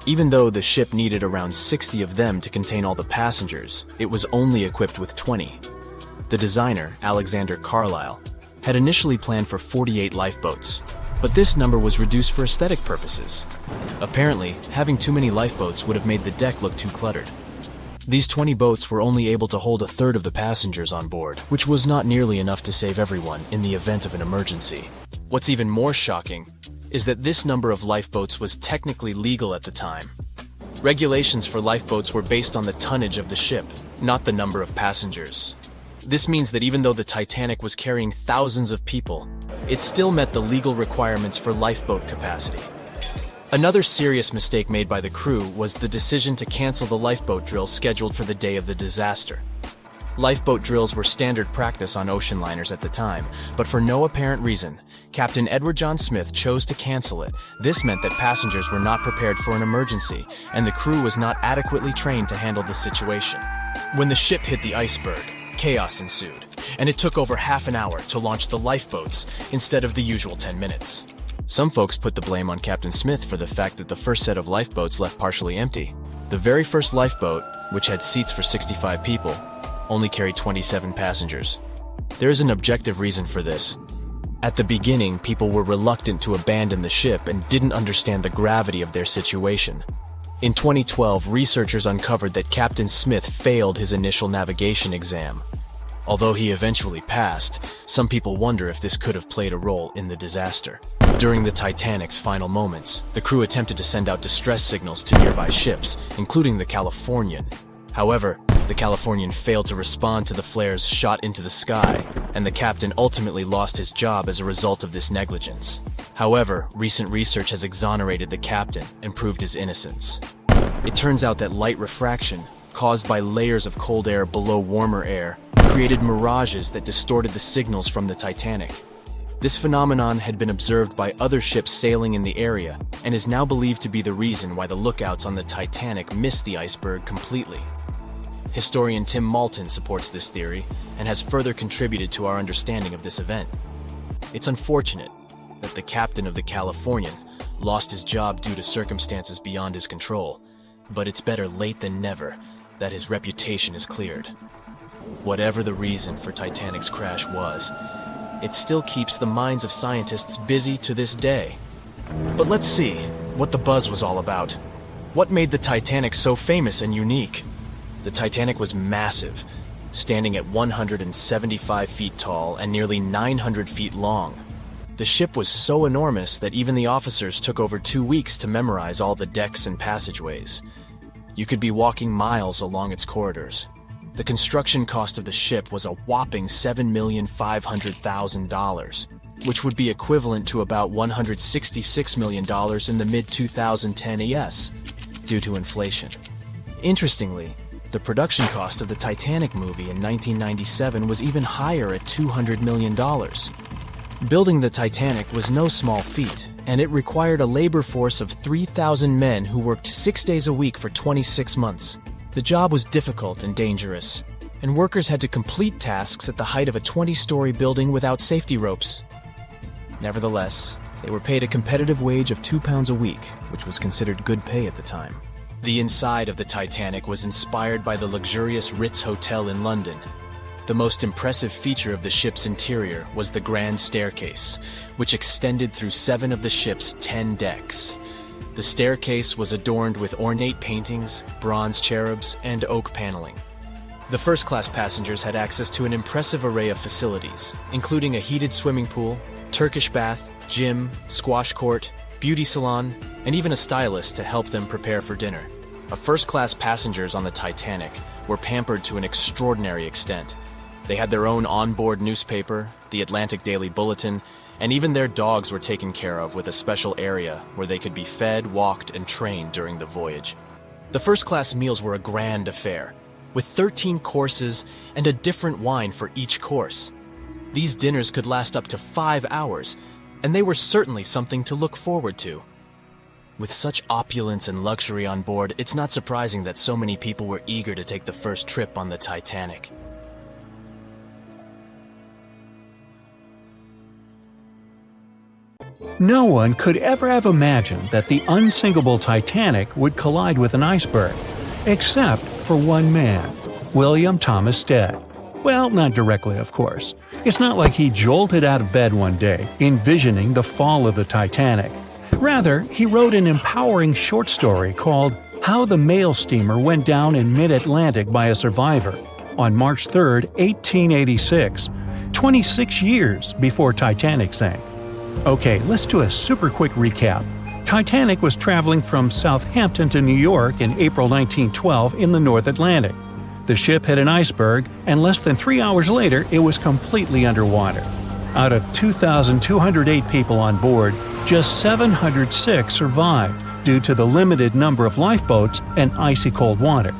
Even though the ship needed around 60 of them to contain all the passengers, it was only equipped with 20. The designer, Alexander Carlisle, had initially planned for 48 lifeboats, but this number was reduced for aesthetic purposes. Apparently, having too many lifeboats would have made the deck look too cluttered. These 20 boats were only able to hold a third of the passengers on board, which was not nearly enough to save everyone in the event of an emergency. What's even more shocking is that this number of lifeboats was technically legal at the time. Regulations for lifeboats were based on the tonnage of the ship, not the number of passengers. This means that even though the Titanic was carrying thousands of people, it still met the legal requirements for lifeboat capacity. Another serious mistake made by the crew was the decision to cancel the lifeboat drill scheduled for the day of the disaster. Lifeboat drills were standard practice on ocean liners at the time, but for no apparent reason, Captain Edward John Smith chose to cancel it. This meant that passengers were not prepared for an emergency, and the crew was not adequately trained to handle the situation. When the ship hit the iceberg, chaos ensued, and it took over half an hour to launch the lifeboats instead of the usual 10 minutes. Some folks put the blame on Captain Smith for the fact that the first set of lifeboats left partially empty. The very first lifeboat, which had seats for 65 people, only carried 27 passengers. There is an objective reason for this. At the beginning, people were reluctant to abandon the ship and didn't understand the gravity of their situation. In 2012, researchers uncovered that Captain Smith failed his initial navigation exam. Although he eventually passed, some people wonder if this could have played a role in the disaster. During the Titanic's final moments, the crew attempted to send out distress signals to nearby ships, including the Californian. However, the Californian failed to respond to the flares shot into the sky, and the captain ultimately lost his job as a result of this negligence. However, recent research has exonerated the captain and proved his innocence. It turns out that light refraction, caused by layers of cold air below warmer air, created mirages that distorted the signals from the Titanic. This phenomenon had been observed by other ships sailing in the area and is now believed to be the reason why the lookouts on the Titanic missed the iceberg completely. Historian Tim Malton supports this theory and has further contributed to our understanding of this event. It's unfortunate that the captain of the Californian lost his job due to circumstances beyond his control, but it's better late than never that his reputation is cleared. Whatever the reason for Titanic's crash was, it still keeps the minds of scientists busy to this day. But let's see what the buzz was all about. What made the Titanic so famous and unique? The Titanic was massive, standing at 175 feet tall and nearly 900 feet long. The ship was so enormous that even the officers took over 2 weeks to memorize all the decks and passageways. You could be walking miles along its corridors. The construction cost of the ship was a whopping $7,500,000, which would be equivalent to about $166 million in the mid-2010 ES, due to inflation. Interestingly, the production cost of the Titanic movie in 1997 was even higher at $200 million. Building the Titanic was no small feat, and it required a labor force of 3,000 men who worked 6 days a week for 26 months. The job was difficult and dangerous, and workers had to complete tasks at the height of a 20-story building without safety ropes. Nevertheless, they were paid a competitive wage of £2 a week, which was considered good pay at the time. The inside of the Titanic was inspired by the luxurious Ritz Hotel in London. The most impressive feature of the ship's interior was the grand staircase, which extended through 7 of the ship's 10 decks. The staircase was adorned with ornate paintings, bronze cherubs, and oak paneling. The first-class passengers had access to an impressive array of facilities, including a heated swimming pool, Turkish bath, gym, squash court, beauty salon, and even a stylist to help them prepare for dinner. First-class passengers on the Titanic were pampered to an extraordinary extent. They had their own onboard newspaper, the Atlantic Daily Bulletin, and even their dogs were taken care of with a special area where they could be fed, walked, and trained during the voyage. The first-class meals were a grand affair, with 13 courses and a different wine for each course. These dinners could last up to 5 hours, and they were certainly something to look forward to. With such opulence and luxury on board, it's not surprising that so many people were eager to take the first trip on the Titanic. No one could ever have imagined that the unsinkable Titanic would collide with an iceberg, except for one man, William Thomas Stead. Well, not directly, of course. It's not like he jolted out of bed one day, envisioning the fall of the Titanic. Rather, he wrote an empowering short story called How the Mail Steamer Went Down in Mid-Atlantic by a Survivor on March 3, 1886, 26 years before Titanic sank. Okay, let's do a super quick recap. Titanic was traveling from Southampton to New York in April 1912 in the North Atlantic. The ship hit an iceberg, and less than 3 hours later, it was completely underwater. Out of 2,208 people on board, just 706 survived due to the limited number of lifeboats and icy cold water.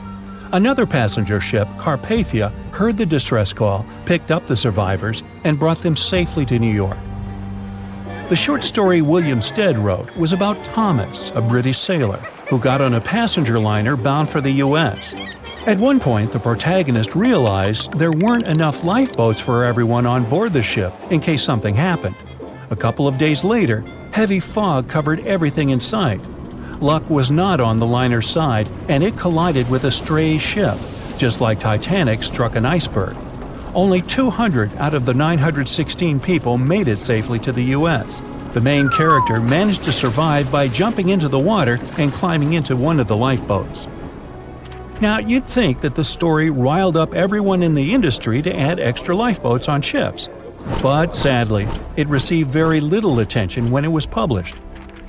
Another passenger ship, Carpathia, heard the distress call, picked up the survivors, and brought them safely to New York. The short story William Stead wrote was about Thomas, a British sailor, who got on a passenger liner bound for the U.S. At one point, the protagonist realized there weren't enough lifeboats for everyone on board the ship in case something happened. A couple of days later, heavy fog covered everything in sight. Luck was not on the liner's side, and it collided with a stray ship, just like Titanic struck an iceberg. Only 200 out of the 916 people made it safely to the U.S. The main character managed to survive by jumping into the water and climbing into one of the lifeboats. Now, you'd think that the story riled up everyone in the industry to add extra lifeboats on ships. But sadly, it received very little attention when it was published.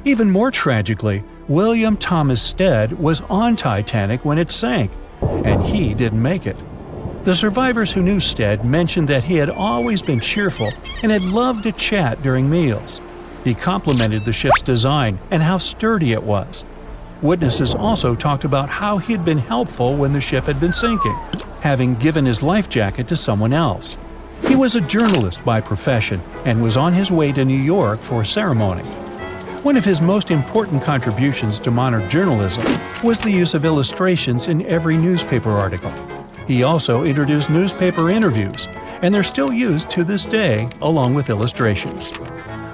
Even more tragically, William Thomas Stead was on Titanic when it sank, and he didn't make it. The survivors who knew Stead mentioned that he had always been cheerful and had loved to chat during meals. He complimented the ship's design and how sturdy it was. Witnesses also talked about how he had been helpful when the ship had been sinking, having given his life jacket to someone else. He was a journalist by profession and was on his way to New York for a ceremony. One of his most important contributions to modern journalism was the use of illustrations in every newspaper article. He also introduced newspaper interviews, and they're still used to this day along with illustrations.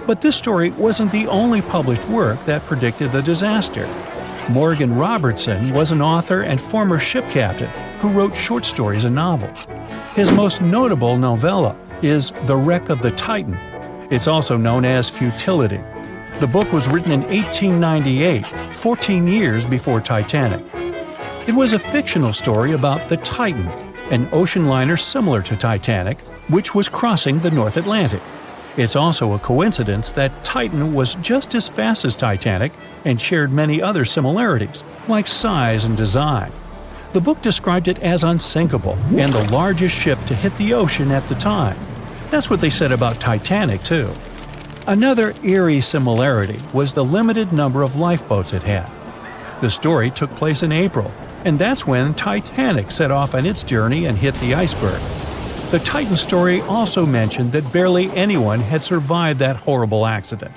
But this story wasn't the only published work that predicted the disaster. Morgan Robertson was an author and former ship captain who wrote short stories and novels. His most notable novella is The Wreck of the Titan. It's also known as Futility. The book was written in 1898, 14 years before Titanic. It was a fictional story about the Titan, an ocean liner similar to Titanic, which was crossing the North Atlantic. It's also a coincidence that Titan was just as fast as Titanic and shared many other similarities, like size and design. The book described it as unsinkable and the largest ship to hit the ocean at the time. That's what they said about Titanic, too. Another eerie similarity was the limited number of lifeboats it had. The story took place in April, and that's when Titanic set off on its journey and hit the iceberg. The Titan story also mentioned that barely anyone had survived that horrible accident.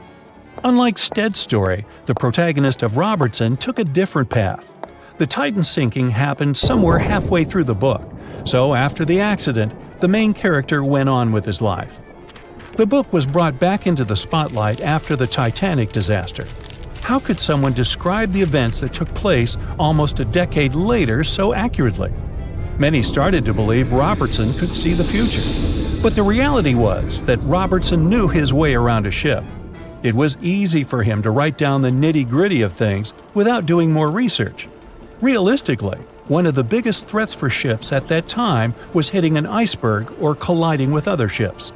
Unlike Stead's story, the protagonist of Robertson took a different path. The Titan sinking happened somewhere halfway through the book, so after the accident, the main character went on with his life. The book was brought back into the spotlight after the Titanic disaster. How could someone describe the events that took place almost a decade later so accurately? Many started to believe Robertson could see the future. But the reality was that Robertson knew his way around a ship. It was easy for him to write down the nitty-gritty of things without doing more research. Realistically, one of the biggest threats for ships at that time was hitting an iceberg or colliding with other ships.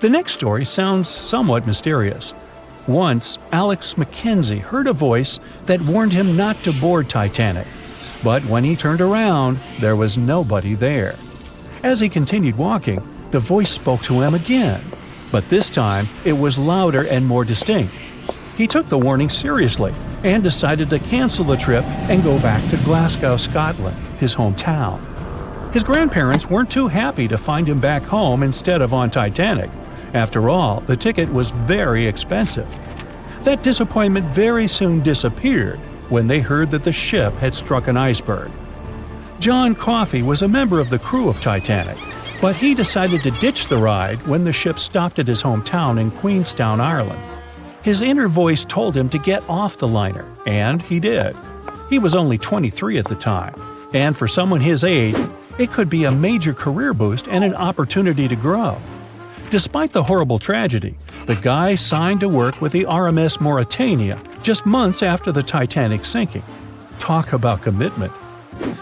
The next story sounds somewhat mysterious. Once, Alex Mackenzie heard a voice that warned him not to board Titanic. But when he turned around, there was nobody there. As he continued walking, the voice spoke to him again. But this time, it was louder and more distinct. He took the warning seriously and decided to cancel the trip and go back to Glasgow, Scotland, his hometown. His grandparents weren't too happy to find him back home instead of on Titanic. After all, the ticket was very expensive. That disappointment very soon disappeared when they heard that the ship had struck an iceberg. John Coffey was a member of the crew of Titanic, but he decided to ditch the ride when the ship stopped at his hometown in Queenstown, Ireland. His inner voice told him to get off the liner, and he did. He was only 23 at the time, and for someone his age, it could be a major career boost and an opportunity to grow. Despite the horrible tragedy, the guy signed to work with the RMS Mauritania just months after the Titanic sinking. Talk about commitment.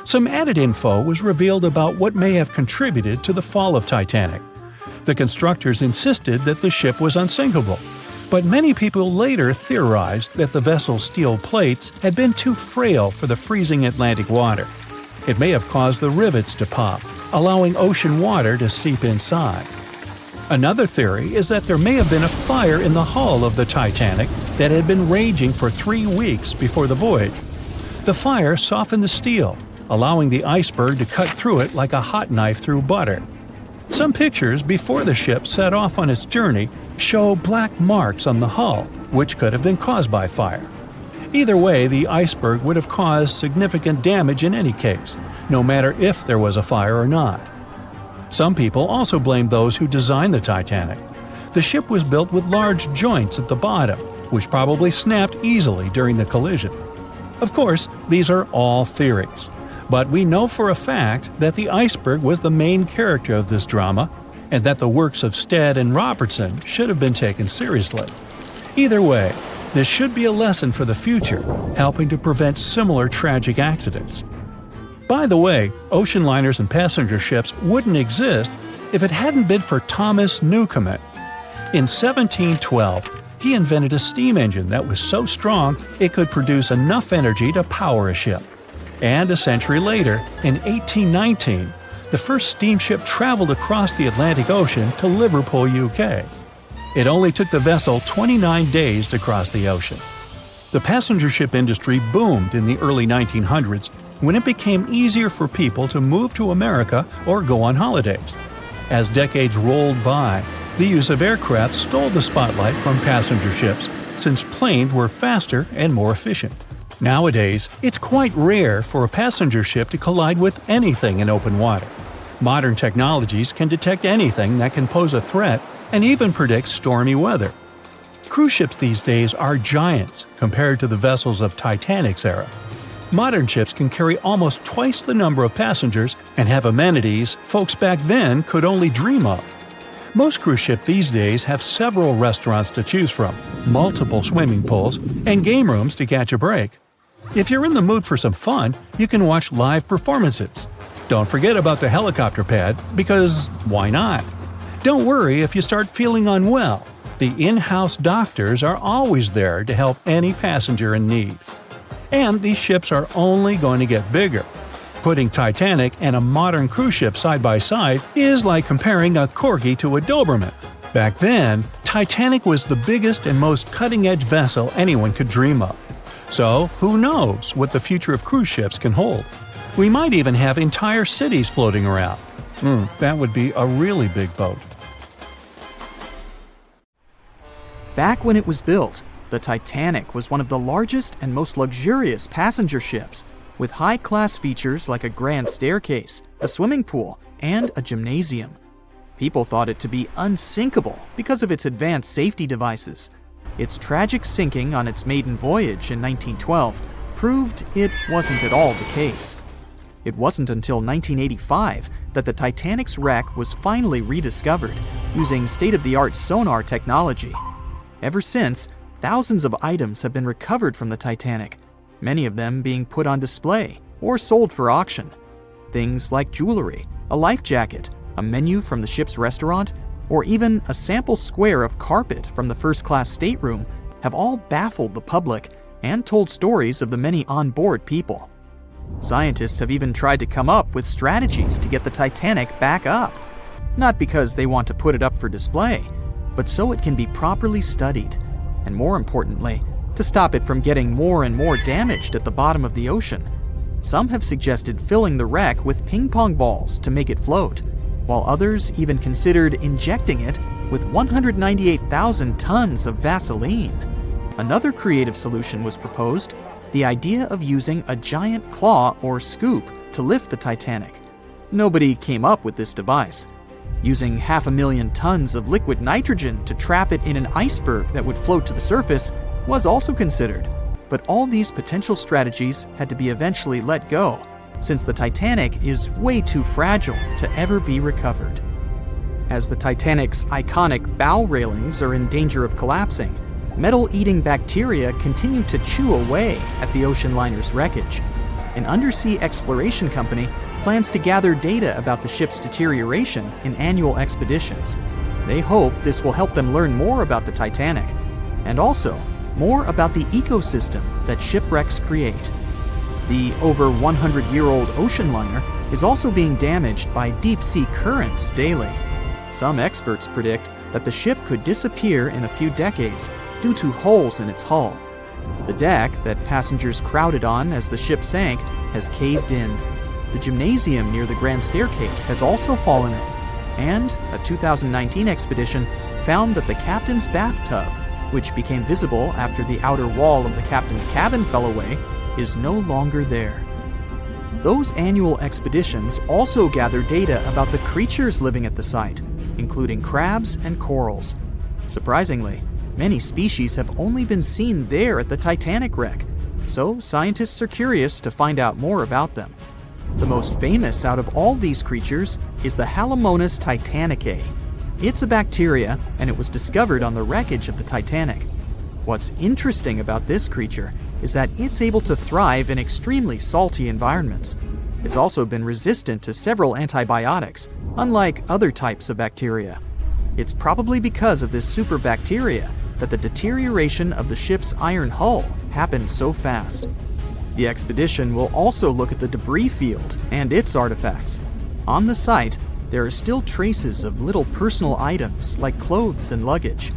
Some added info was revealed about what may have contributed to the fall of Titanic. The constructors insisted that the ship was unsinkable, but many people later theorized that the vessel's steel plates had been too frail for the freezing Atlantic water. It may have caused the rivets to pop, allowing ocean water to seep inside. Another theory is that there may have been a fire in the hull of the Titanic that had been raging for 3 weeks before the voyage. The fire softened the steel, allowing the iceberg to cut through it like a hot knife through butter. Some pictures before the ship set off on its journey show black marks on the hull, which could have been caused by fire. Either way, the iceberg would have caused significant damage in any case, no matter if there was a fire or not. Some people also blame those who designed the Titanic. The ship was built with large joints at the bottom, which probably snapped easily during the collision. Of course, these are all theories, but we know for a fact that the iceberg was the main character of this drama, and that the works of Stead and Robertson should have been taken seriously. Either way, this should be a lesson for the future, helping to prevent similar tragic accidents. By the way, ocean liners and passenger ships wouldn't exist if it hadn't been for Thomas Newcomen. In 1712, he invented a steam engine that was so strong it could produce enough energy to power a ship. And a century later, in 1819, the first steamship traveled across the Atlantic Ocean to Liverpool, UK. It only took the vessel 29 days to cross the ocean. The passenger ship industry boomed in the early 1900s when it became easier for people to move to America or go on holidays. As decades rolled by, the use of aircraft stole the spotlight from passenger ships since planes were faster and more efficient. Nowadays, it's quite rare for a passenger ship to collide with anything in open water. Modern technologies can detect anything that can pose a threat and even predict stormy weather. Cruise ships these days are giants compared to the vessels of Titanic's era. Modern ships can carry almost twice the number of passengers and have amenities folks back then could only dream of. Most cruise ships these days have several restaurants to choose from, multiple swimming pools, and game rooms to catch a break. If you're in the mood for some fun, you can watch live performances. Don't forget about the helicopter pad, because why not? Don't worry if you start feeling unwell. The in-house doctors are always there to help any passenger in need. And these ships are only going to get bigger. Putting Titanic and a modern cruise ship side by side is like comparing a Corgi to a Doberman. Back then, Titanic was the biggest and most cutting-edge vessel anyone could dream of. So, who knows what the future of cruise ships can hold? We might even have entire cities floating around. That would be a really big boat. Back when it was built, the Titanic was one of the largest and most luxurious passenger ships, with high-class features like a grand staircase, a swimming pool, and a gymnasium. People thought it to be unsinkable because of its advanced safety devices. Its tragic sinking on its maiden voyage in 1912 proved it wasn't at all the case. It wasn't until 1985 that the Titanic's wreck was finally rediscovered using state-of-the-art sonar technology. Ever since, thousands of items have been recovered from the Titanic, many of them being put on display or sold for auction. Things like jewelry, a life jacket, a menu from the ship's restaurant, or even a sample square of carpet from the first-class stateroom have all baffled the public and told stories of the many on-board people. Scientists have even tried to come up with strategies to get the Titanic back up. Not because they want to put it up for display, but so it can be properly studied, and more importantly, to stop it from getting more and more damaged at the bottom of the ocean. Some have suggested filling the wreck with ping pong balls to make it float, while others even considered injecting it with 198,000 tons of Vaseline. Another creative solution was proposed, the idea of using a giant claw or scoop to lift the Titanic. Nobody came up with this device. Using 500,000 tons of liquid nitrogen to trap it in an iceberg that would float to the surface was also considered, but all these potential strategies had to be eventually let go, since the Titanic is way too fragile to ever be recovered. As the Titanic's iconic bow railings are in danger of collapsing, metal-eating bacteria continue to chew away at the ocean liner's wreckage. An undersea exploration company plans to gather data about the ship's deterioration in annual expeditions. They hope this will help them learn more about the Titanic, and also more about the ecosystem that shipwrecks create. The over 100-year-old ocean liner is also being damaged by deep-sea currents daily. Some experts predict that the ship could disappear in a few decades due to holes in its hull. The deck that passengers crowded on as the ship sank has caved in, The gymnasium near the grand staircase has also fallen in, and a 2019 expedition found that the captain's bathtub, which became visible after the outer wall of the captain's cabin fell away, is no longer there. Those annual expeditions also gather data about the creatures living at the site, including crabs and corals. Surprisingly, many species have only been seen there at the Titanic wreck, so scientists are curious to find out more about them. The most famous out of all these creatures is the Halomonas titanicae. It's a bacteria, and it was discovered on the wreckage of the Titanic. What's interesting about this creature is that it's able to thrive in extremely salty environments. It's also been resistant to several antibiotics, unlike other types of bacteria. It's probably because of this superbacteria that the deterioration of the ship's iron hull happened so fast. The expedition will also look at the debris field and its artifacts. On the site, there are still traces of little personal items like clothes and luggage.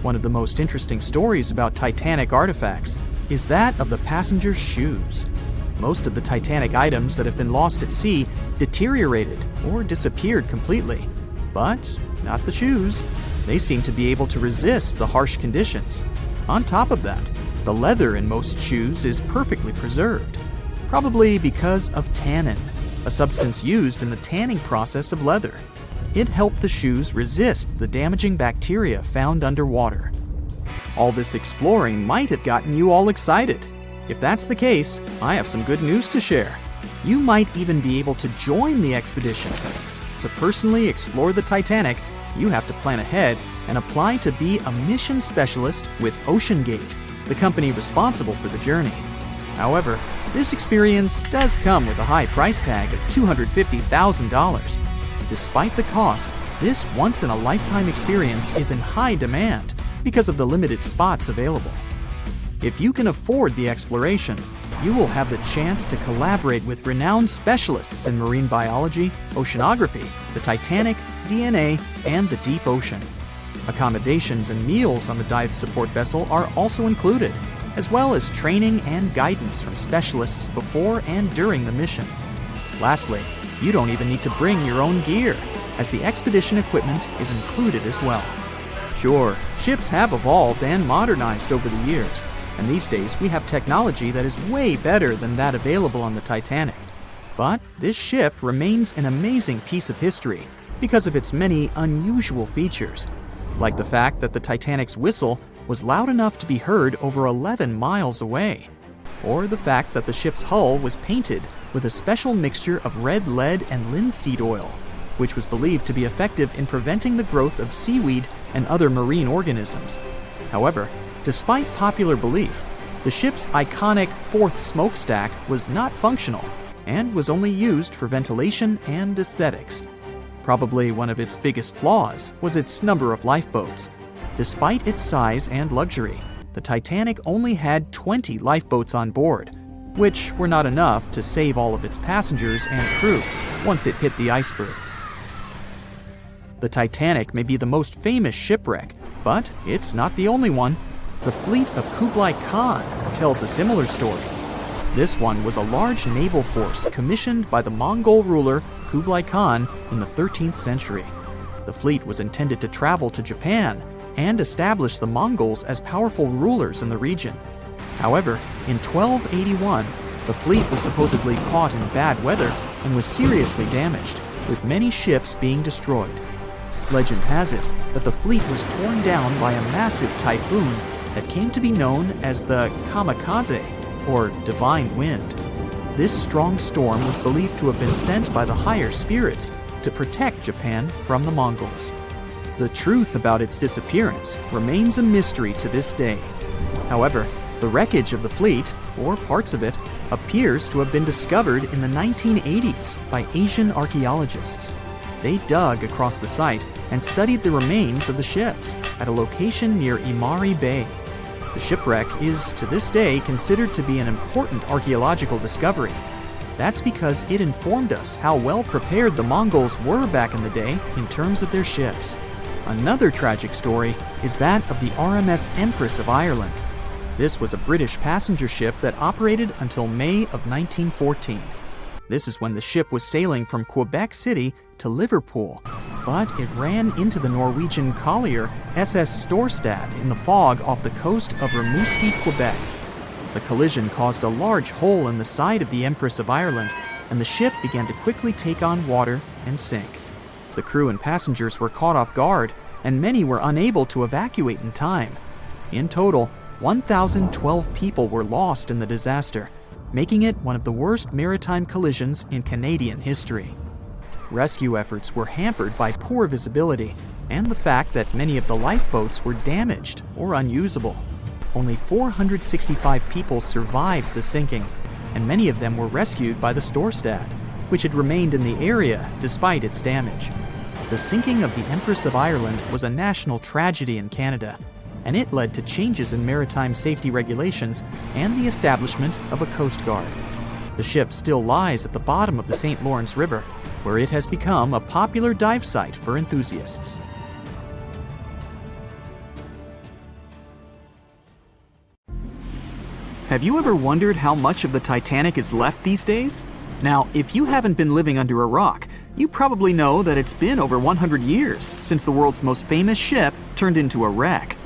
One of the most interesting stories about Titanic artifacts is that of the passengers' shoes. Most of the Titanic items that have been lost at sea deteriorated or disappeared completely. But not the shoes. They seem to be able to resist the harsh conditions. On top of that, the leather in most shoes is perfectly preserved, probably because of tannin, a substance used in the tanning process of leather. It helped the shoes resist the damaging bacteria found underwater. All this exploring might have gotten you all excited. If that's the case, I have some good news to share. You might even be able to join the expeditions. To personally explore the Titanic, you have to plan ahead and apply to be a mission specialist with OceanGate, the company responsible for the journey. However, this experience does come with a high price tag of $250,000. Despite the cost, this once-in-a-lifetime experience is in high demand because of the limited spots available. If you can afford the exploration, you will have the chance to collaborate with renowned specialists in marine biology, oceanography, the Titanic, DNA, and the deep ocean. Accommodations and meals on the dive support vessel are also included, as well as training and guidance from specialists before and during the mission. Lastly, you don't even need to bring your own gear, as the expedition equipment is included as well. Sure, ships have evolved and modernized over the years, and these days we have technology that is way better than that available on the Titanic. But this ship remains an amazing piece of history because of its many unusual features, like the fact that the Titanic's whistle was loud enough to be heard over 11 miles away, or the fact that the ship's hull was painted with a special mixture of red lead and linseed oil, which was believed to be effective in preventing the growth of seaweed and other marine organisms. However, despite popular belief, the ship's iconic fourth smokestack was not functional and was only used for ventilation and aesthetics. Probably one of its biggest flaws was its number of lifeboats. Despite its size and luxury, the Titanic only had 20 lifeboats on board, which were not enough to save all of its passengers and crew once it hit the iceberg. The Titanic may be the most famous shipwreck, but it's not the only one. The fleet of Kublai Khan tells a similar story. This one was a large naval force commissioned by the Mongol ruler Kublai Khan in the 13th century. The fleet was intended to travel to Japan and establish the Mongols as powerful rulers in the region. However, in 1281, the fleet was supposedly caught in bad weather and was seriously damaged, with many ships being destroyed. Legend has it that the fleet was torn down by a massive typhoon that came to be known as the kamikaze, or divine wind. This strong storm was believed to have been sent by the higher spirits to protect Japan from the Mongols. The truth about its disappearance remains a mystery to this day. However, the wreckage of the fleet, or parts of it, appears to have been discovered in the 1980s by Asian archaeologists. They dug across the site and studied the remains of the ships at a location near Imari Bay. The shipwreck is, to this day, considered to be an important archaeological discovery. That's because it informed us how well prepared the Mongols were back in the day in terms of their ships. Another tragic story is that of the RMS Empress of Ireland. This was a British passenger ship that operated until May of 1914. This is when the ship was sailing from Quebec City to Liverpool, but it ran into the Norwegian collier SS Storstad in the fog off the coast of Rimouski, Quebec. The collision caused a large hole in the side of the Empress of Ireland, and the ship began to quickly take on water and sink. The crew and passengers were caught off guard, and many were unable to evacuate in time. In total, 1,012 people were lost in the disaster, making it one of the worst maritime collisions in Canadian history. Rescue efforts were hampered by poor visibility and the fact that many of the lifeboats were damaged or unusable. Only 465 people survived the sinking, and many of them were rescued by the Storstad, which had remained in the area despite its damage. The sinking of the Empress of Ireland was a national tragedy in Canada, and it led to changes in maritime safety regulations and the establishment of a Coast Guard. The ship still lies at the bottom of the St. Lawrence River, where it has become a popular dive site for enthusiasts. Have you ever wondered how much of the Titanic is left these days? Now, if you haven't been living under a rock, you probably know that it's been over 100 years since the world's most famous ship turned into a wreck.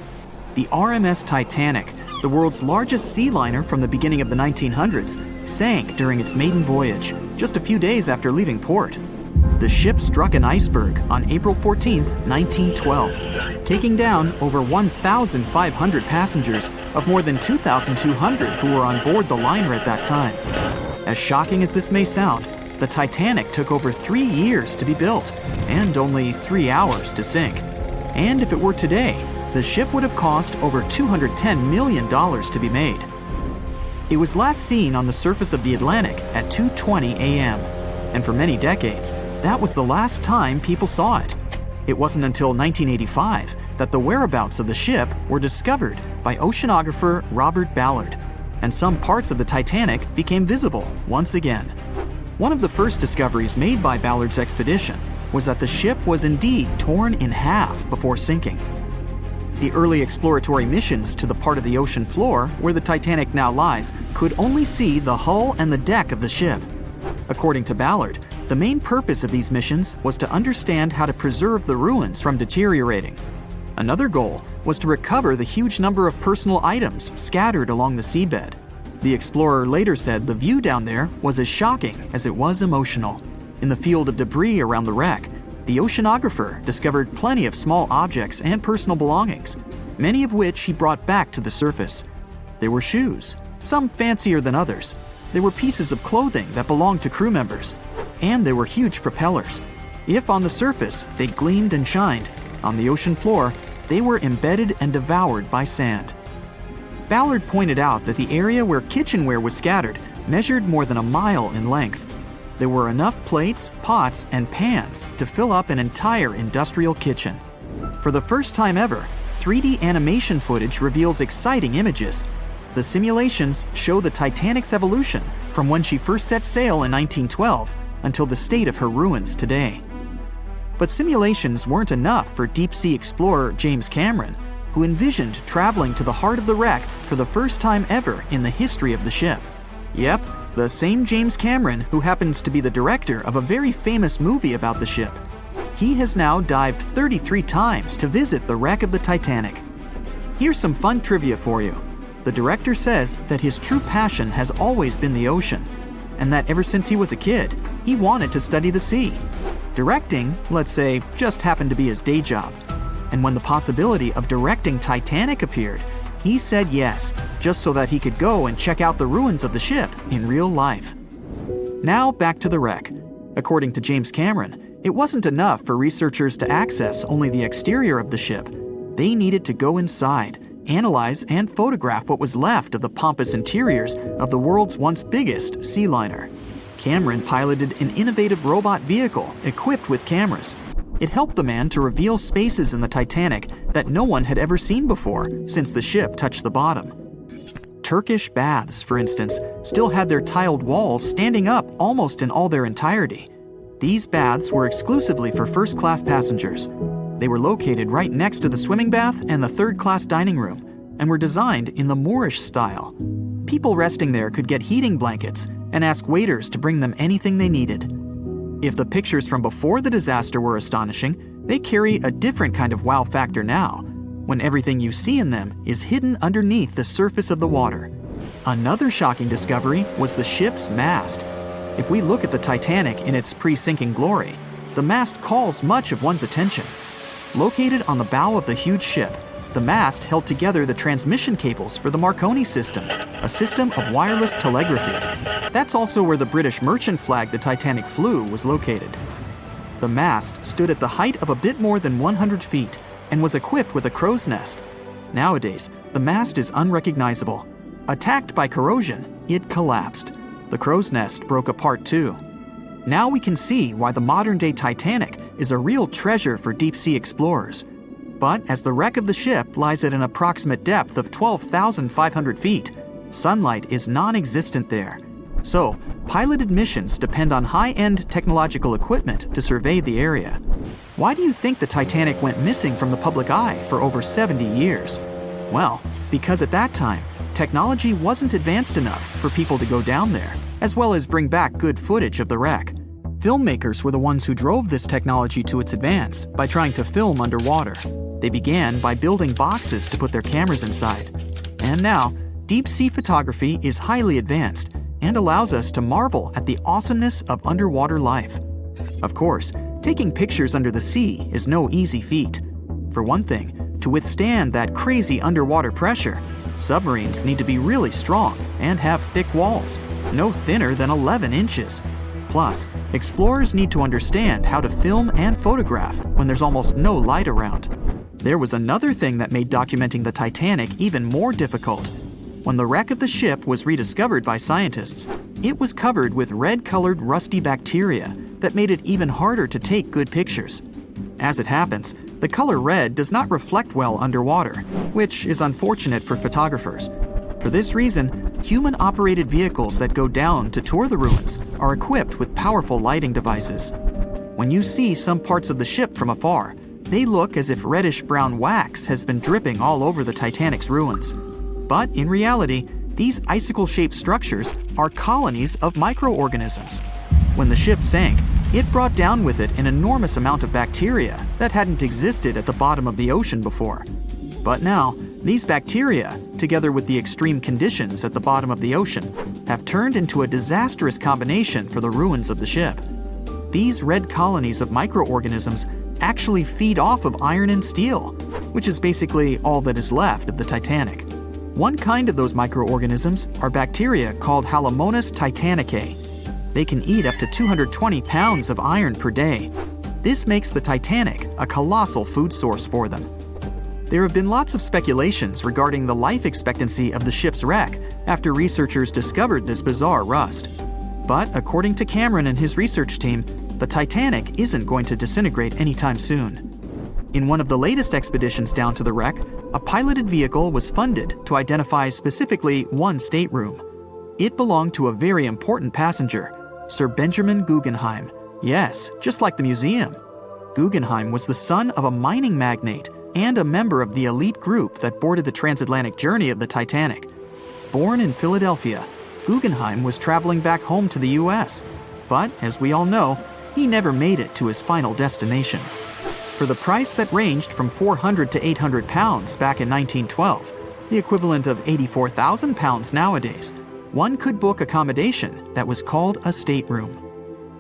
The RMS Titanic, the world's largest sea liner from the beginning of the 1900s, sank during its maiden voyage, just a few days after leaving port. The ship struck an iceberg on April 14, 1912, taking down over 1,500 passengers of more than 2,200 who were on board the liner at that time. As shocking as this may sound, the Titanic took over 3 years to be built and only 3 hours to sink. And if it were today, the ship would have cost over $210 million to be made. It was last seen on the surface of the Atlantic at 2:20 a.m., and for many decades, that was the last time people saw it. It wasn't until 1985 that the whereabouts of the ship were discovered by oceanographer Robert Ballard, and some parts of the Titanic became visible once again. One of the first discoveries made by Ballard's expedition was that the ship was indeed torn in half before sinking. The early exploratory missions to the part of the ocean floor where the Titanic now lies could only see the hull and the deck of the ship. According to Ballard, the main purpose of these missions was to understand how to preserve the ruins from deteriorating. Another goal was to recover the huge number of personal items scattered along the seabed. The explorer later said the view down there was as shocking as it was emotional. In the field of debris around the wreck, the oceanographer discovered plenty of small objects and personal belongings, many of which he brought back to the surface. There were shoes, some fancier than others. There were pieces of clothing that belonged to crew members, and there were huge propellers. If on the surface they gleamed and shined, on the ocean floor they were embedded and devoured by sand. Ballard pointed out that the area where kitchenware was scattered measured more than a mile in length. There were enough plates, pots, and pans to fill up an entire industrial kitchen. For the first time ever, 3D animation footage reveals exciting images. The simulations show the Titanic's evolution from when she first set sail in 1912 until the state of her ruins today. But simulations weren't enough for deep-sea explorer James Cameron, who envisioned traveling to the heart of the wreck for the first time ever in the history of the ship. Yep, the same James Cameron who happens to be the director of a very famous movie about the ship. He has now dived 33 times to visit the wreck of the Titanic. Here's some fun trivia for you. The director says that his true passion has always been the ocean, and that ever since he was a kid, he wanted to study the sea. Directing, let's say, just happened to be his day job. And when the possibility of directing Titanic appeared, he said yes, just so that he could go and check out the ruins of the ship in real life. Now back to the wreck. According to James Cameron, it wasn't enough for researchers to access only the exterior of the ship. They needed to go inside, analyze and photograph what was left of the pompous interiors of the world's once biggest sea liner. Cameron piloted an innovative robot vehicle equipped with cameras. It helped the man to reveal spaces in the Titanic that no one had ever seen before since the ship touched the bottom. Turkish baths, for instance, still had their tiled walls standing up almost in all their entirety. These baths were exclusively for first-class passengers. They were located right next to the swimming bath and the third-class dining room, and were designed in the Moorish style. People resting there could get heating blankets, and ask waiters to bring them anything they needed. If the pictures from before the disaster were astonishing, they carry a different kind of wow factor now, when everything you see in them is hidden underneath the surface of the water. Another shocking discovery was the ship's mast. If we look at the Titanic in its pre-sinking glory, the mast calls much of one's attention. Located on the bow of the huge ship, the mast held together the transmission cables for the Marconi system, a system of wireless telegraphy. That's also where the British merchant flag the Titanic flew was located. The mast stood at the height of a bit more than 100 feet and was equipped with a crow's nest. Nowadays, the mast is unrecognizable. Attacked by corrosion, it collapsed. The crow's nest broke apart too. Now we can see why the modern-day Titanic is a real treasure for deep-sea explorers. But as the wreck of the ship lies at an approximate depth of 12,500 feet, sunlight is non-existent there. So, piloted missions depend on high-end technological equipment to survey the area. Why do you think the Titanic went missing from the public eye for over 70 years? Well, because at that time, technology wasn't advanced enough for people to go down there, as well as bring back good footage of the wreck. Filmmakers were the ones who drove this technology to its advance by trying to film underwater. They began by building boxes to put their cameras inside. And now, deep-sea photography is highly advanced and allows us to marvel at the awesomeness of underwater life. Of course, taking pictures under the sea is no easy feat. For one thing, to withstand that crazy underwater pressure, submarines need to be really strong and have thick walls, no thinner than 11 inches. Plus, explorers need to understand how to film and photograph when there's almost no light around. There was another thing that made documenting the Titanic even more difficult. When the wreck of the ship was rediscovered by scientists, it was covered with red-colored rusty bacteria that made it even harder to take good pictures. As it happens, the color red does not reflect well underwater, which is unfortunate for photographers. For this reason, human-operated vehicles that go down to tour the ruins are equipped with powerful lighting devices. When you see some parts of the ship from afar, they look as if reddish-brown wax has been dripping all over the Titanic's ruins. But in reality, these icicle-shaped structures are colonies of microorganisms. When the ship sank, it brought down with it an enormous amount of bacteria that hadn't existed at the bottom of the ocean before. But now, these bacteria, together with the extreme conditions at the bottom of the ocean, have turned into a disastrous combination for the ruins of the ship. These red colonies of microorganisms actually feed off of iron and steel, which is basically all that is left of the Titanic. One kind of those microorganisms are bacteria called Halomonas titanicae. They can eat up to 220 pounds of iron per day. This makes the Titanic a colossal food source for them. There have been lots of speculations regarding the life expectancy of the ship's wreck after researchers discovered this bizarre rust. But according to Cameron and his research team, the Titanic isn't going to disintegrate anytime soon. In one of the latest expeditions down to the wreck, a piloted vehicle was funded to identify specifically one stateroom. It belonged to a very important passenger, Sir Benjamin Guggenheim. Yes, just like the museum. Guggenheim was the son of a mining magnate and a member of the elite group that boarded the transatlantic journey of the Titanic. Born in Philadelphia, Guggenheim was traveling back home to the US. But, as we all know, he never made it to his final destination. For the price that ranged from 400 to 800 pounds back in 1912, the equivalent of 84,000 pounds nowadays, one could book accommodation that was called a stateroom.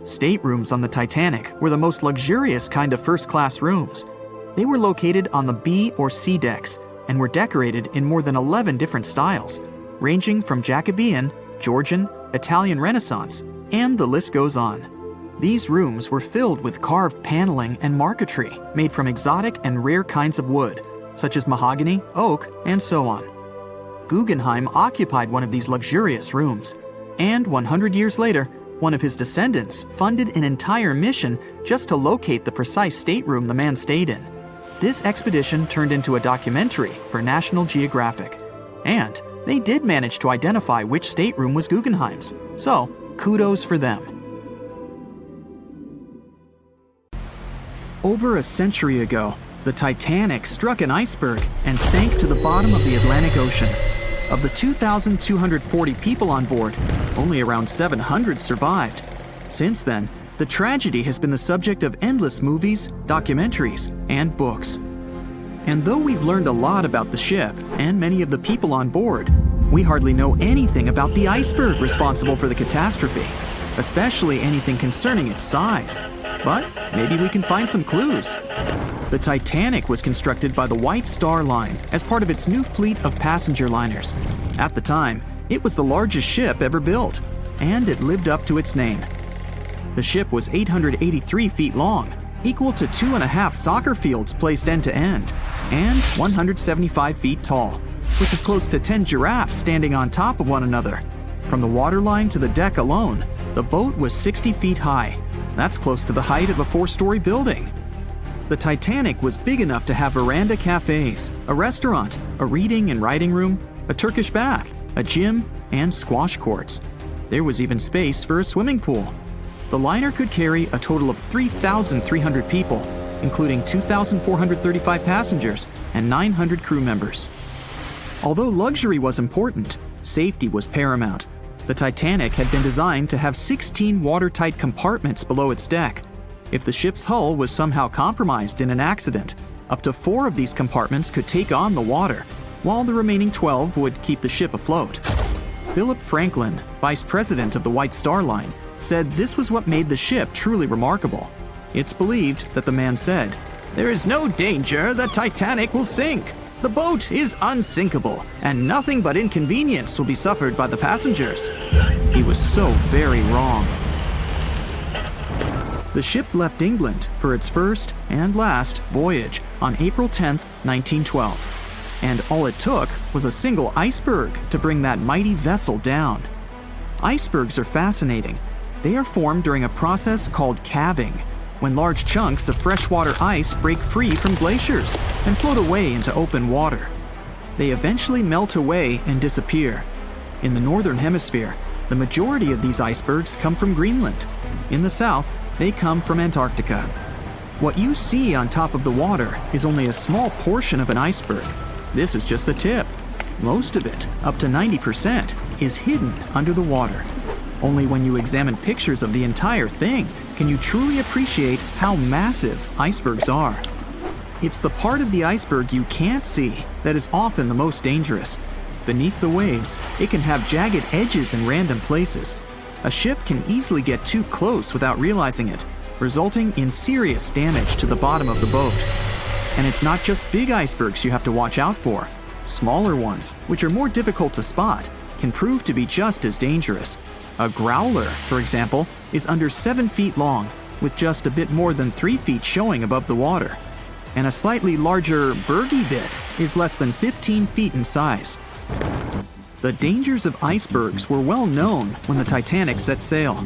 Staterooms on the Titanic were the most luxurious kind of first-class rooms. They were located on the B or C decks and were decorated in more than 11 different styles, ranging from Jacobean, Georgian, Italian Renaissance, and the list goes on. These rooms were filled with carved paneling and marquetry made from exotic and rare kinds of wood, such as mahogany, oak, and so on. Guggenheim occupied one of these luxurious rooms, and 100 years later, one of his descendants funded an entire mission just to locate the precise stateroom the man stayed in. This expedition turned into a documentary for National Geographic, and they did manage to identify which stateroom was Guggenheim's, so kudos for them. Over a century ago, the Titanic struck an iceberg and sank to the bottom of the Atlantic Ocean. Of the 2,240 people on board, only around 700 survived. Since then, the tragedy has been the subject of endless movies, documentaries, and books. And though we've learned a lot about the ship and many of the people on board, we hardly know anything about the iceberg responsible for the catastrophe, especially anything concerning its size. But maybe we can find some clues. The Titanic was constructed by the White Star Line as part of its new fleet of passenger liners. At the time, it was the largest ship ever built, and it lived up to its name. The ship was 883 feet long, equal to 2.5 soccer fields placed end to end, and 175 feet tall, which is close to 10 giraffes standing on top of one another. From the waterline to the deck alone, the boat was 60 feet high. That's close to the height of a 4-story building. The Titanic was big enough to have veranda cafes, a restaurant, a reading and writing room, a Turkish bath, a gym, and squash courts. There was even space for a swimming pool. The liner could carry a total of 3,300 people, including 2,435 passengers and 900 crew members. Although luxury was important, safety was paramount. The Titanic had been designed to have 16 watertight compartments below its deck. If the ship's hull was somehow compromised in an accident, up to 4 of these compartments could take on the water, while the remaining 12 would keep the ship afloat. Philip Franklin, vice president of the White Star Line, said this was what made the ship truly remarkable. It's believed that the man said, "There is no danger the Titanic will sink. The boat is unsinkable, and nothing but inconvenience will be suffered by the passengers." He was so very wrong. The ship left England for its first and last voyage on April 10, 1912. And all it took was a single iceberg to bring that mighty vessel down. Icebergs are fascinating. They are formed during a process called calving, when large chunks of freshwater ice break free from glaciers and float away into open water. They eventually melt away and disappear. In the northern hemisphere, the majority of these icebergs come from Greenland. In the south, they come from Antarctica. What you see on top of the water is only a small portion of an iceberg. This is just the tip. Most of it, up to 90%, is hidden under the water. Only when you examine pictures of the entire thing can you truly appreciate how massive icebergs are. It's the part of the iceberg you can't see that is often the most dangerous. Beneath the waves, it can have jagged edges in random places. A ship can easily get too close without realizing it, resulting in serious damage to the bottom of the boat. And it's not just big icebergs you have to watch out for. Smaller ones, which are more difficult to spot, can prove to be just as dangerous. A growler, for example, is under 7 feet long, with just a bit more than 3 feet showing above the water. And a slightly larger bergy bit is less than 15 feet in size. The dangers of icebergs were well known when the Titanic set sail.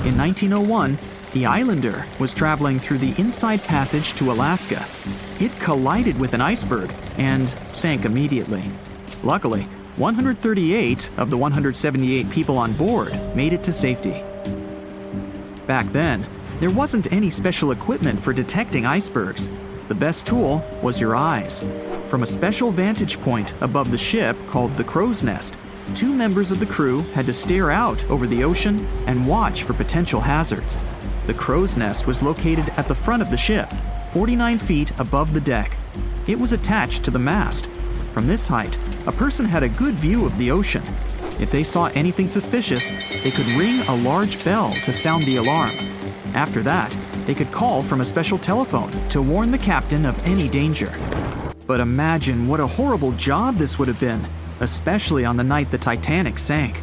In 1901, the Islander was traveling through the Inside Passage to Alaska. It collided with an iceberg and sank immediately. Luckily, 138 of the 178 people on board made it to safety. Back then, there wasn't any special equipment for detecting icebergs. The best tool was your eyes. From a special vantage point above the ship called the crow's nest, 2 members of the crew had to stare out over the ocean and watch for potential hazards. The crow's nest was located at the front of the ship, 49 feet above the deck. It was attached to the mast. From this height, a person had a good view of the ocean. If they saw anything suspicious, they could ring a large bell to sound the alarm. After that, they could call from a special telephone to warn the captain of any danger. But imagine what a horrible job this would have been, especially on the night the Titanic sank.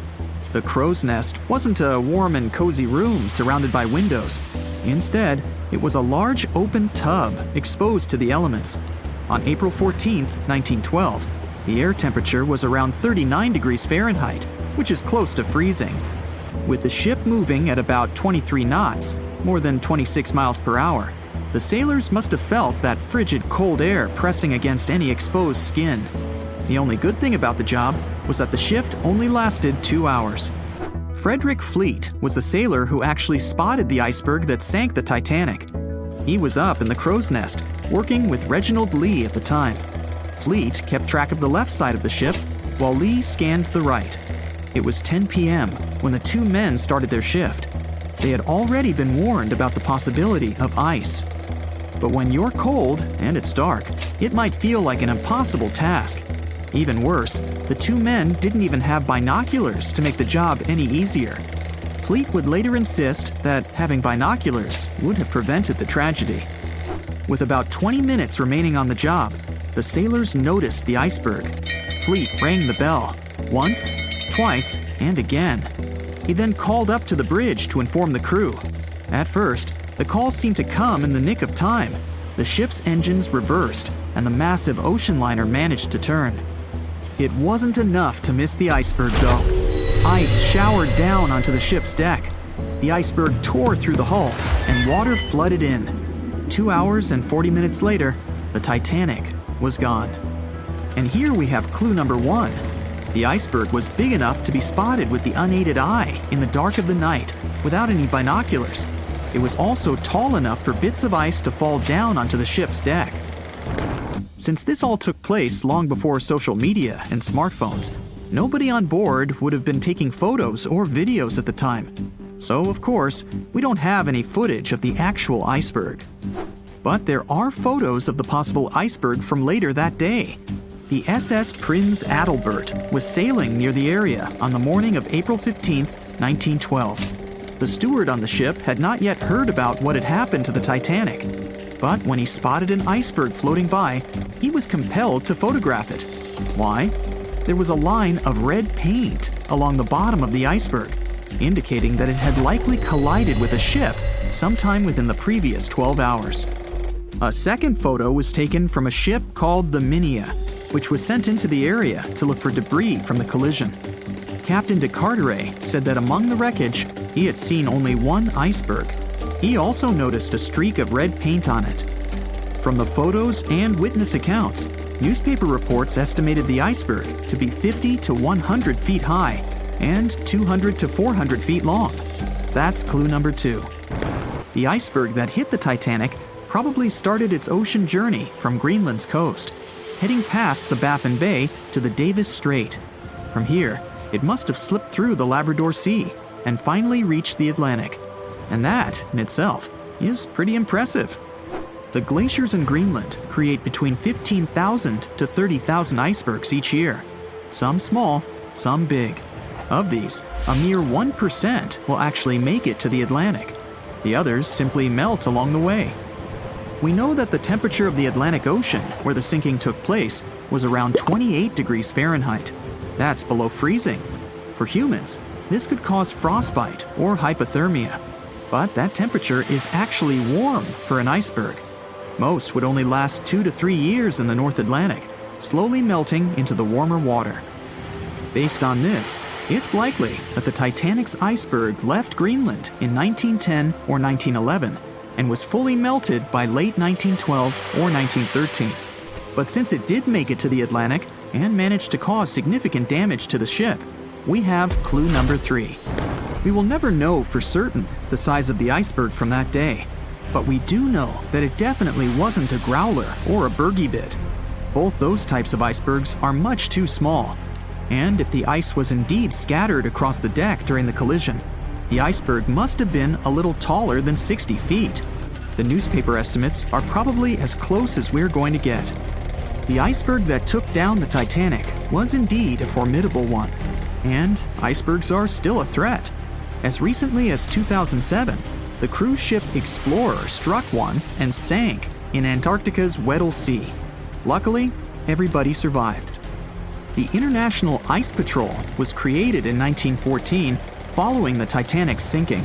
The crow's nest wasn't a warm and cozy room surrounded by windows. Instead, it was a large open tub exposed to the elements. On April 14, 1912, the air temperature was around 39 degrees Fahrenheit, which is close to freezing. With the ship moving at about 23 knots, more than 26 miles per hour, the sailors must have felt that frigid cold air pressing against any exposed skin. The only good thing about the job was that the shift only lasted 2 hours. Frederick Fleet was the sailor who actually spotted the iceberg that sank the Titanic. He was up in the crow's nest, working with Reginald Lee at the time. Fleet kept track of the left side of the ship, while Lee scanned the right. It was 10 p.m. when the two men started their shift. They had already been warned about the possibility of ice. But when you're cold and it's dark, it might feel like an impossible task. Even worse, the two men didn't even have binoculars to make the job any easier. Fleet would later insist that having binoculars would have prevented the tragedy. With about 20 minutes remaining on the job, the sailors noticed the iceberg. Fleet rang the bell, once, twice, and again. He then called up to the bridge to inform the crew. At first, the call seemed to come in the nick of time. The ship's engines reversed, and the massive ocean liner managed to turn. It wasn't enough to miss the iceberg, though. Ice showered down onto the ship's deck. The iceberg tore through the hull, and water flooded in. 2 hours and 40 minutes later, the Titanic was gone. And here we have clue number 1. The iceberg was big enough to be spotted with the unaided eye in the dark of the night without any binoculars. It was also tall enough for bits of ice to fall down onto the ship's deck. Since this all took place long before social media and smartphones, nobody on board would have been taking photos or videos at the time. So, of course, we don't have any footage of the actual iceberg. But there are photos of the possible iceberg from later that day. The SS Prinz Adalbert was sailing near the area on the morning of April 15, 1912. The steward on the ship had not yet heard about what had happened to the Titanic. But when he spotted an iceberg floating by, he was compelled to photograph it. Why? There was a line of red paint along the bottom of the iceberg, indicating that it had likely collided with a ship sometime within the previous 12 hours. A second photo was taken from a ship called the Minia, which was sent into the area to look for debris from the collision. Captain de Carteret said that among the wreckage, he had seen only one iceberg. He also noticed a streak of red paint on it. From the photos and witness accounts, newspaper reports estimated the iceberg to be 50 to 100 feet high and 200 to 400 feet long. That's clue number 2. The iceberg that hit the Titanic probably started its ocean journey from Greenland's coast, heading past the Baffin Bay to the Davis Strait. From here, it must have slipped through the Labrador Sea and finally reached the Atlantic. And that, in itself, is pretty impressive. The glaciers in Greenland create between 15,000 to 30,000 icebergs each year. Some small, some big. Of these, a mere 1% will actually make it to the Atlantic. The others simply melt along the way. We know that the temperature of the Atlantic Ocean, where the sinking took place, was around 28 degrees Fahrenheit. That's below freezing. For humans, this could cause frostbite or hypothermia. But that temperature is actually warm for an iceberg. Most would only last 2 to 3 years in the North Atlantic, slowly melting into the warmer water. Based on this, it's likely that the Titanic's iceberg left Greenland in 1910 or 1911 and was fully melted by late 1912 or 1913. But since it did make it to the Atlantic and managed to cause significant damage to the ship, we have clue number 3. We will never know for certain the size of the iceberg from that day, but we do know that it definitely wasn't a growler or a bergy bit. Both those types of icebergs are much too small. And if the ice was indeed scattered across the deck during the collision, the iceberg must have been a little taller than 60 feet. The newspaper estimates are probably as close as we're going to get. The iceberg that took down the Titanic was indeed a formidable one, and icebergs are still a threat. As recently as 2007, the cruise ship Explorer struck one and sank in Antarctica's Weddell Sea. Luckily, everybody survived. The International Ice Patrol was created in 1914 following the Titanic's sinking.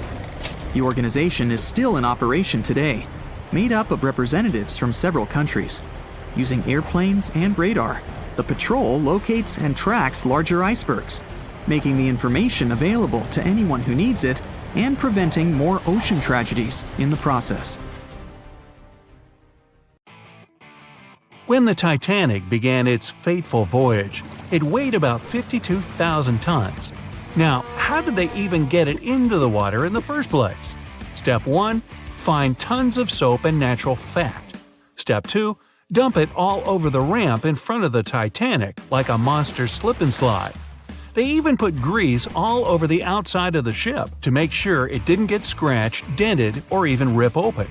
The organization is still in operation today, made up of representatives from several countries. Using airplanes and radar, the patrol locates and tracks larger icebergs, making the information available to anyone who needs it and preventing more ocean tragedies in the process. When the Titanic began its fateful voyage, it weighed about 52,000 tons. Now, how did they even get it into the water in the first place? Step 1. Find tons of soap and natural fat. Step 2. dump it all over the ramp in front of the Titanic like a monster slip and slide. They even put grease all over the outside of the ship to make sure it didn't get scratched, dented, or even rip open.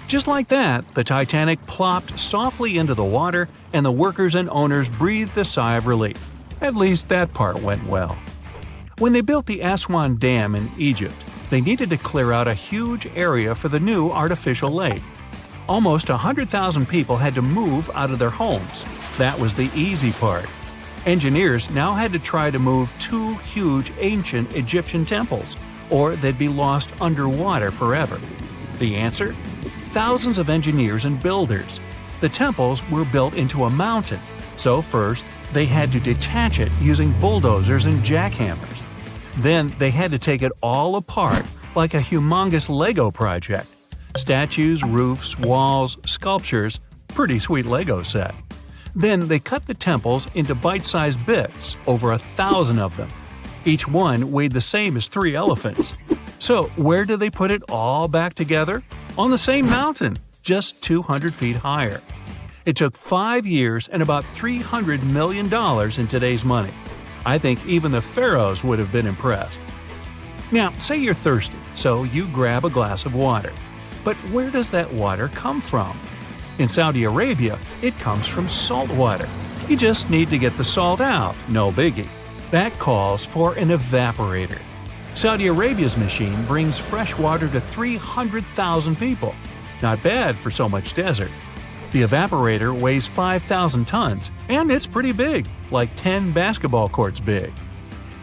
Just like that, the Titanic plopped softly into the water, and the workers and owners breathed a sigh of relief. At least that part went well. When they built the Aswan Dam in Egypt, they needed to clear out a huge area for the new artificial lake. Almost 100,000 people had to move out of their homes. That was the easy part. Engineers now had to try to move 2 huge ancient Egyptian temples, or they'd be lost underwater forever. The answer? Thousands of engineers and builders. The temples were built into a mountain, so first they had to detach it using bulldozers and jackhammers. Then they had to take it all apart like a humongous Lego project. Statues, roofs, walls, sculptures, pretty sweet Lego set. Then they cut the temples into bite-sized bits, over 1,000 of them. Each one weighed the same as 3 elephants. So where did they put it all back together? On the same mountain, just 200 feet higher. It took 5 years and about $300 million in today's money. I think even the pharaohs would have been impressed. Now, say you're thirsty, so you grab a glass of water. But where does that water come from? In Saudi Arabia, it comes from salt water. You just need to get the salt out, no biggie. That calls for an evaporator. Saudi Arabia's machine brings fresh water to 300,000 people. Not bad for so much desert. The evaporator weighs 5,000 tons, and it's pretty big, like 10 basketball courts big.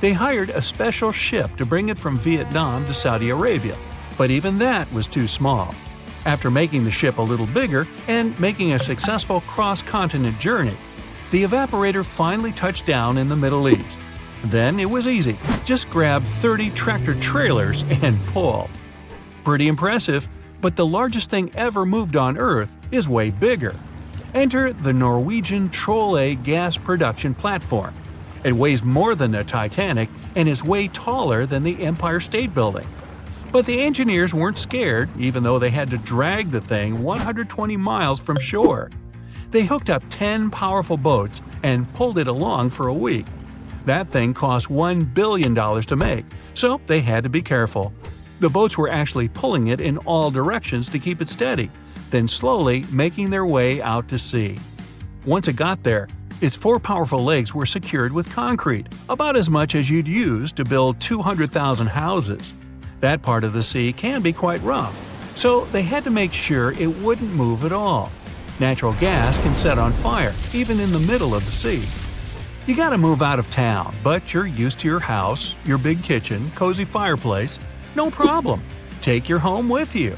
They hired a special ship to bring it from Vietnam to Saudi Arabia, but even that was too small. After making the ship a little bigger and making a successful cross-continent journey, the evaporator finally touched down in the Middle East. Then it was easy. Just grab 30 tractor-trailers and pull. Pretty impressive, but the largest thing ever moved on Earth is way bigger. Enter the Norwegian Troll gas production platform. It weighs more than the Titanic and is way taller than the Empire State Building. But the engineers weren't scared, even though they had to drag the thing 120 miles from shore. They hooked up 10 powerful boats and pulled it along for a week. That thing cost $1 billion to make, so they had to be careful. The boats were actually pulling it in all directions to keep it steady, then slowly making their way out to sea. Once it got there, its 4 powerful legs were secured with concrete, about as much as you'd use to build 200,000 houses. That part of the sea can be quite rough, so they had to make sure it wouldn't move at all. Natural gas can set on fire, even in the middle of the sea. You gotta move out of town, but you're used to your house, your big kitchen, cozy fireplace. No problem. Take your home with you.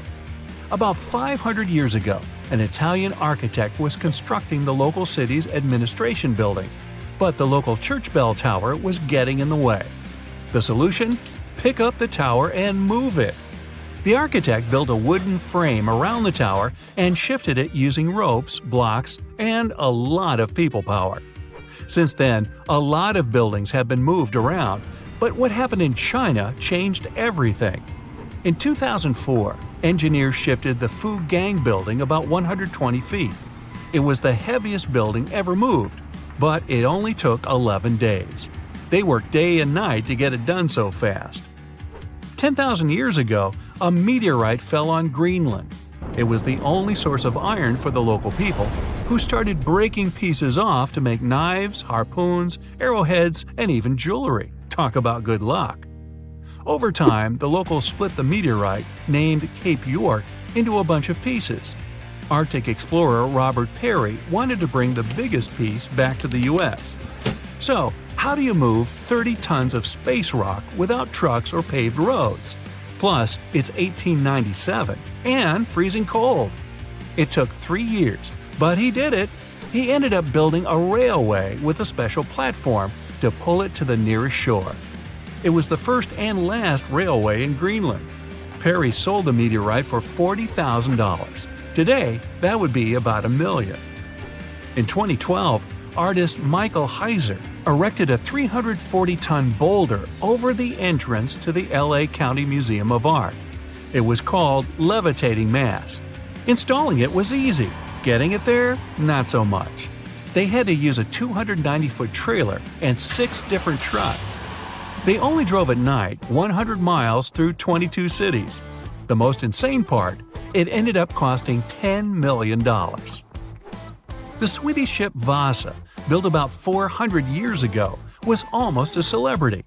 About 500 years ago, an Italian architect was constructing the local city's administration building, but the local church bell tower was getting in the way. The solution? Pick up the tower and move it. The architect built a wooden frame around the tower and shifted it using ropes, blocks, and a lot of people power. Since then, a lot of buildings have been moved around, but what happened in China changed everything. In 2004, engineers shifted the Fugang building about 120 feet. It was the heaviest building ever moved, but it only took 11 days. They worked day and night to get it done so fast. 10,000 years ago, a meteorite fell on Greenland. It was the only source of iron for the local people, who started breaking pieces off to make knives, harpoons, arrowheads, and even jewelry. Talk about good luck. Over time, the locals split the meteorite, named Cape York, into a bunch of pieces. Arctic explorer Robert Peary wanted to bring the biggest piece back to the U.S. So, how do you move 30 tons of space rock without trucks or paved roads? Plus, it's 1897 and freezing cold. It took 3 years, but he did it. He ended up building a railway with a special platform to pull it to the nearest shore. It was the first and last railway in Greenland. Peary sold the meteorite for $40,000. Today, that would be about $1 million. In 2012, artist Michael Heiser erected a 340-ton boulder over the entrance to the LA County Museum of Art. It was called Levitating Mass. Installing it was easy. Getting it there? Not so much. They had to use a 290-foot trailer and 6 different trucks. They only drove at night 100 miles through 22 cities. The most insane part, it ended up costing $10 million. The Swedish ship Vasa, built about 400 years ago, was almost a celebrity.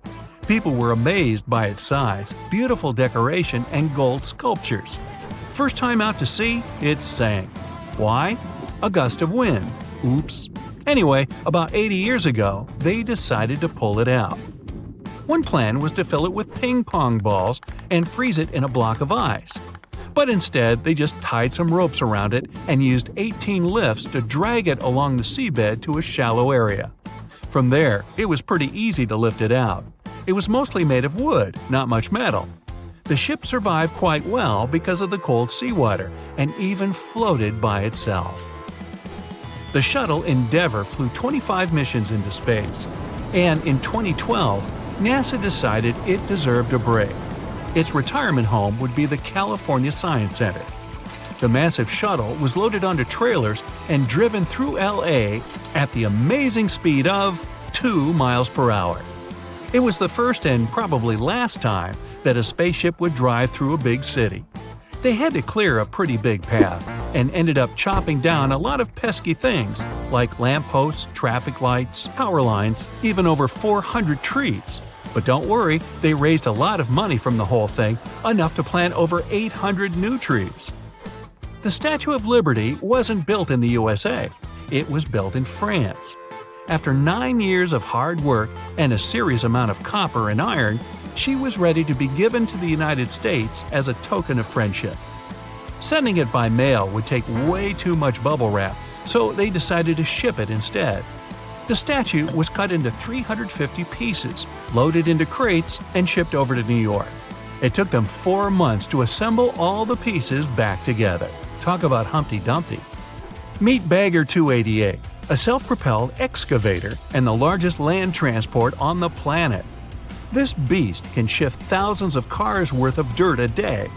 People were amazed by its size, beautiful decoration, and gold sculptures. First time out to sea, it sank. Why? A gust of wind. Oops. Anyway, about 80 years ago, they decided to pull it out. One plan was to fill it with ping pong balls and freeze it in a block of ice. But instead, they just tied some ropes around it and used 18 lifts to drag it along the seabed to a shallow area. From there, it was pretty easy to lift it out. It was mostly made of wood, not much metal. The ship survived quite well because of the cold seawater and even floated by itself. The shuttle Endeavour flew 25 missions into space, and in 2012, NASA decided it deserved a break. Its retirement home would be the California Science Center. The massive shuttle was loaded onto trailers and driven through LA at the amazing speed of 2 miles per hour. It was the first and probably last time that a spaceship would drive through a big city. They had to clear a pretty big path and ended up chopping down a lot of pesky things like lampposts, traffic lights, power lines, even over 400 trees. But don't worry, they raised a lot of money from the whole thing, enough to plant over 800 new trees. The Statue of Liberty wasn't built in the USA. It was built in France. After 9 years of hard work and a serious amount of copper and iron, she was ready to be given to the United States as a token of friendship. Sending it by mail would take way too much bubble wrap, so they decided to ship it instead. The statue was cut into 350 pieces, loaded into crates, and shipped over to New York. It took them 4 months to assemble all the pieces back together. Talk about Humpty Dumpty. Meet Bagger 288, a self-propelled excavator and the largest land transport on the planet. This beast can shift thousands of cars worth of dirt a day.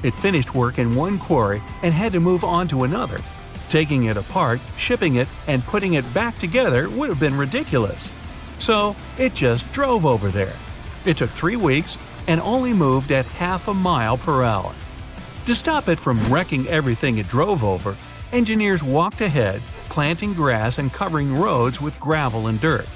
It finished work in one quarry and had to move on to another. Taking it apart, shipping it, and putting it back together would have been ridiculous. So it just drove over there. It took 3 weeks and only moved at half a mile per hour. To stop it from wrecking everything it drove over, engineers walked ahead, planting grass and covering roads with gravel and dirt.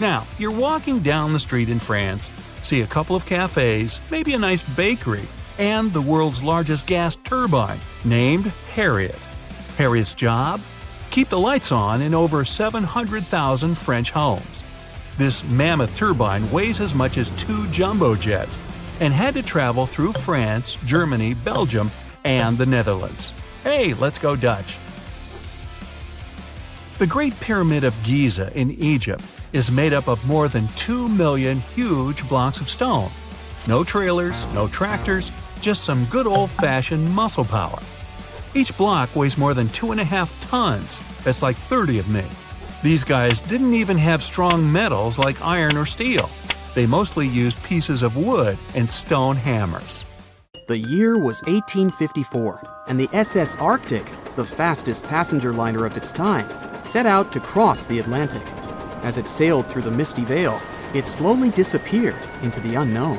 Now, you're walking down the street in France, see a couple of cafes, maybe a nice bakery, and the world's largest gas turbine, named Harriet. Harriet's job? Keep the lights on in over 700,000 French homes. This mammoth turbine weighs as much as 2 jumbo jets and had to travel through France, Germany, Belgium, and the Netherlands. Hey, let's go Dutch! The Great Pyramid of Giza in Egypt is made up of more than 2 million huge blocks of stone. No trailers, no tractors, just some good old-fashioned muscle power. Each block weighs more than 2.5 tons. That's like 30 of me. These guys didn't even have strong metals like iron or steel. They mostly used pieces of wood and stone hammers. The year was 1854, and the SS Arctic, the fastest passenger liner of its time, set out to cross the Atlantic. As it sailed through the misty veil, it slowly disappeared into the unknown.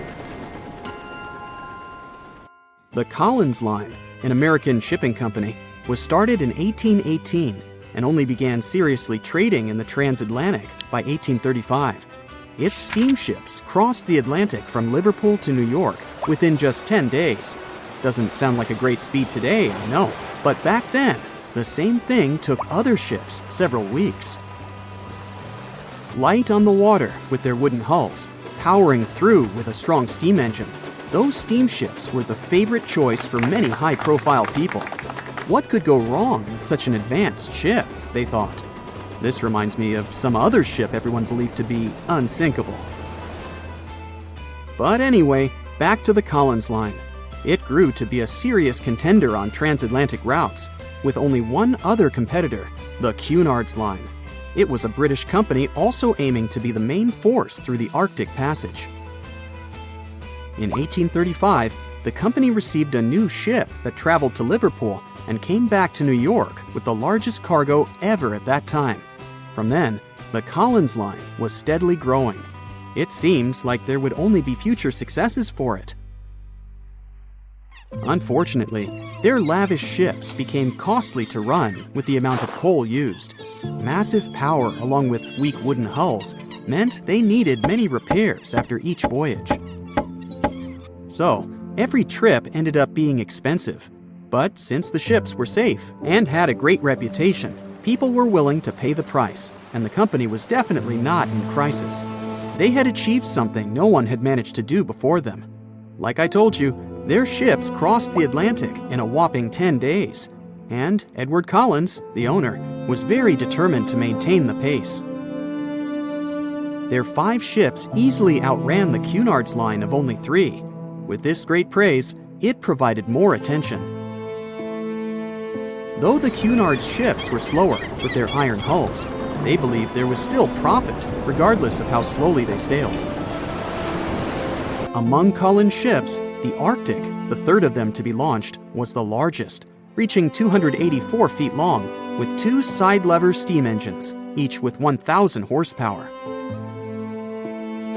The Collins Line, an American shipping company, was started in 1818 and only began seriously trading in the transatlantic by 1835. Its steamships crossed the Atlantic from Liverpool to New York within just 10 days. Doesn't sound like a great speed today, I know, but back then, the same thing took other ships several weeks. Light on the water with their wooden hulls, powering through with a strong steam engine, those steamships were the favorite choice for many high-profile people. What could go wrong with such an advanced ship, they thought. This reminds me of some other ship everyone believed to be unsinkable. But anyway, back to the Collins Line. It grew to be a serious contender on transatlantic routes, with only one other competitor, the Cunard's Line. It was a British company also aiming to be the main force through the Arctic Passage. In 1835, the company received a new ship that traveled to Liverpool and came back to New York with the largest cargo ever at that time. From then, the Collins line was steadily growing. It seemed like there would only be future successes for it. Unfortunately, their lavish ships became costly to run with the amount of coal used. Massive power along with weak wooden hulls meant they needed many repairs after each voyage. So, every trip ended up being expensive. But since the ships were safe and had a great reputation, people were willing to pay the price, and the company was definitely not in crisis. They had achieved something no one had managed to do before them. Like I told you, their ships crossed the Atlantic in a whopping 10 days, and Edward Collins, the owner, was very determined to maintain the pace. Their 5 ships easily outran the Cunard's line of only 3. With this great praise, it provided more attention. Though the Cunard's ships were slower with their iron hulls, they believed there was still profit, regardless of how slowly they sailed. Among Collins' ships, the Arctic, the third of them to be launched, was the largest, reaching 284 feet long, with 2 side-lever steam engines, each with 1,000 horsepower.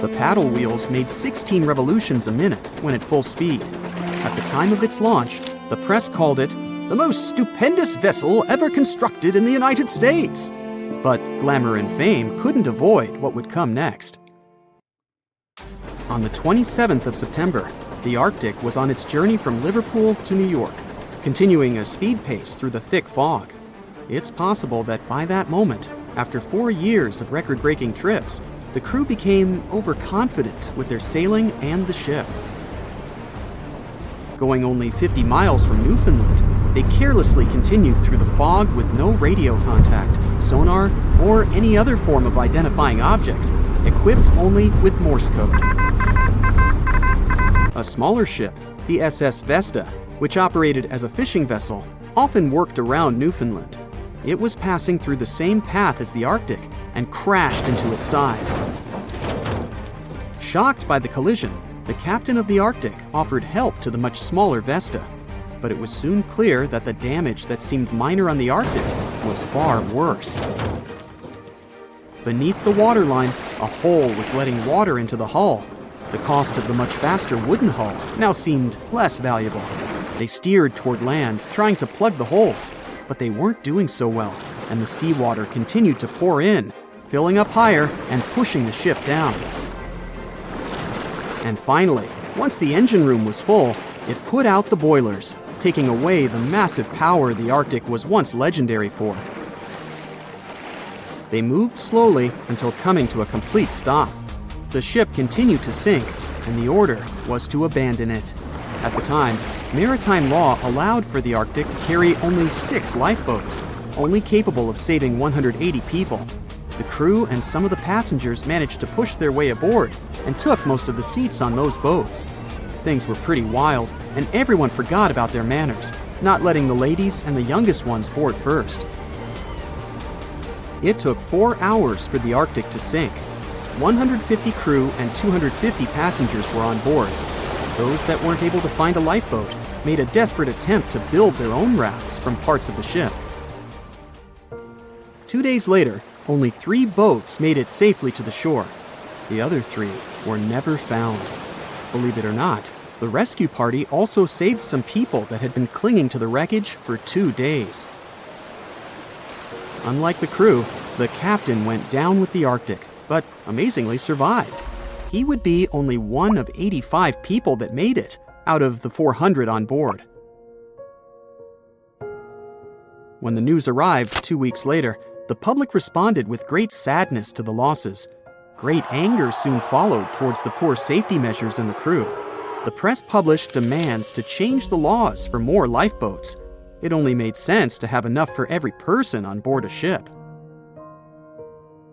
The paddle wheels made 16 revolutions a minute when at full speed. At the time of its launch, the press called it the most stupendous vessel ever constructed in the United States. But glamour and fame couldn't avoid what would come next. On the 27th of September, the Arctic was on its journey from Liverpool to New York, continuing a speed pace through the thick fog. It's possible that by that moment, after 4 years of record-breaking trips, the crew became overconfident with their sailing and the ship. Going only 50 miles from Newfoundland, they carelessly continued through the fog with no radio contact, sonar, or any other form of identifying objects, equipped only with Morse code. A smaller ship, the SS Vesta, which operated as a fishing vessel, often worked around Newfoundland. It was passing through the same path as the Arctic and crashed into its side. Shocked by the collision, the captain of the Arctic offered help to the much smaller Vesta, but it was soon clear that the damage that seemed minor on the Arctic was far worse. Beneath the waterline, a hole was letting water into the hull. The cost of the much faster wooden hull now seemed less valuable. They steered toward land, trying to plug the holes, but they weren't doing so well, and the seawater continued to pour in, filling up higher and pushing the ship down. And finally, once the engine room was full, it put out the boilers, taking away the massive power the Arctic was once legendary for. They moved slowly until coming to a complete stop. The ship continued to sink, and the order was to abandon it. At the time, maritime law allowed for the Arctic to carry only 6 lifeboats, only capable of saving 180 people. The crew and some of the passengers managed to push their way aboard and took most of the seats on those boats. Things were pretty wild, and everyone forgot about their manners, not letting the ladies and the youngest ones board first. It took 4 hours for the Arctic to sink. 150 crew and 250 passengers were on board. Those that weren't able to find a lifeboat made a desperate attempt to build their own rafts from parts of the ship. 2 days later, only 3 boats made it safely to the shore. The other 3 were never found. Believe it or not, the rescue party also saved some people that had been clinging to the wreckage for 2 days. Unlike the crew, the captain went down with the Arctic, but amazingly survived. He would be only one of 85 people that made it, out of the 400 on board. When the news arrived 2 weeks later, the public responded with great sadness to the losses. Great anger soon followed towards the poor safety measures in the crew. The press published demands to change the laws for more lifeboats. It only made sense to have enough for every person on board a ship.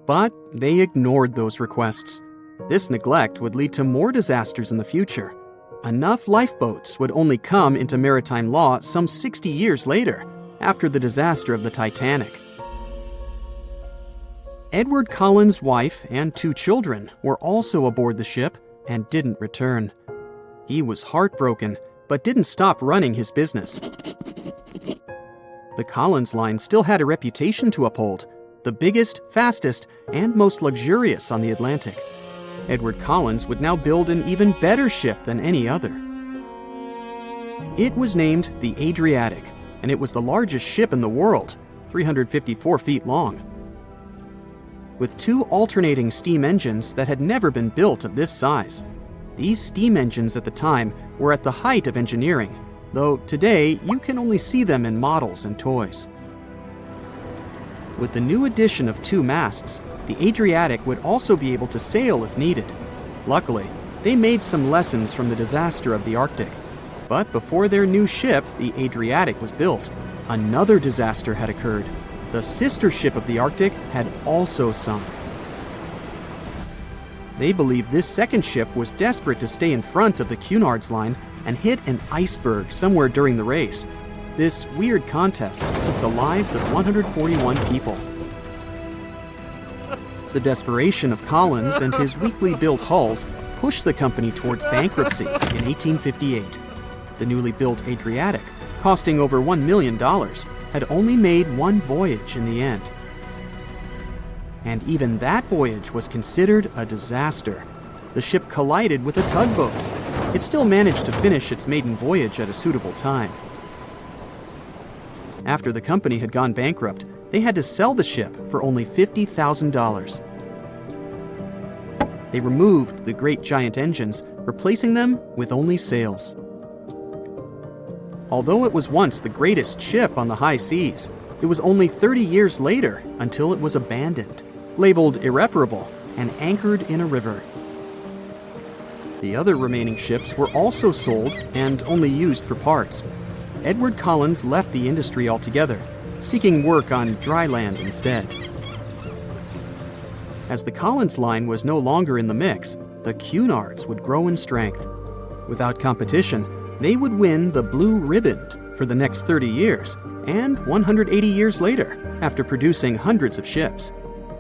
But they ignored those requests. This neglect would lead to more disasters in the future. Enough lifeboats would only come into maritime law some 60 years later, after the disaster of the Titanic. Edward Collins' wife and 2 children were also aboard the ship and didn't return. He was heartbroken, but didn't stop running his business. The Collins Line still had a reputation to uphold, the biggest, fastest, and most luxurious on the Atlantic. Edward Collins would now build an even better ship than any other. It was named the Adriatic, and it was the largest ship in the world, 354 feet long. With two alternating steam engines that had never been built of this size. These steam engines at the time were at the height of engineering, though today you can only see them in models and toys. With the new addition of two masts, the Adriatic would also be able to sail if needed. Luckily, they made some lessons from the disaster of the Arctic. But before their new ship, the Adriatic, was built, another disaster had occurred. The sister ship of the Arctic had also sunk. They believed this second ship was desperate to stay in front of the Cunard's line and hit an iceberg somewhere during the race. This weird contest took the lives of 141 people. The desperation of Collins and his weakly built hulls pushed the company towards bankruptcy in 1858. The newly built Adriatic, costing over $1 million, had only made one voyage in the end. And even that voyage was considered a disaster. The ship collided with a tugboat. It still managed to finish its maiden voyage at a suitable time. After the company had gone bankrupt, they had to sell the ship for only $50,000. They removed the great giant engines, replacing them with only sails. Although it was once the greatest ship on the high seas, it was only 30 years later until it was abandoned, labeled irreparable, and anchored in a river. The other remaining ships were also sold and only used for parts. Edward Collins left the industry altogether, seeking work on dry land instead. As the Collins Line was no longer in the mix, the Cunards would grow in strength. Without competition, they would win the Blue Ribbon for the next 30 years, and 180 years later, after producing hundreds of ships.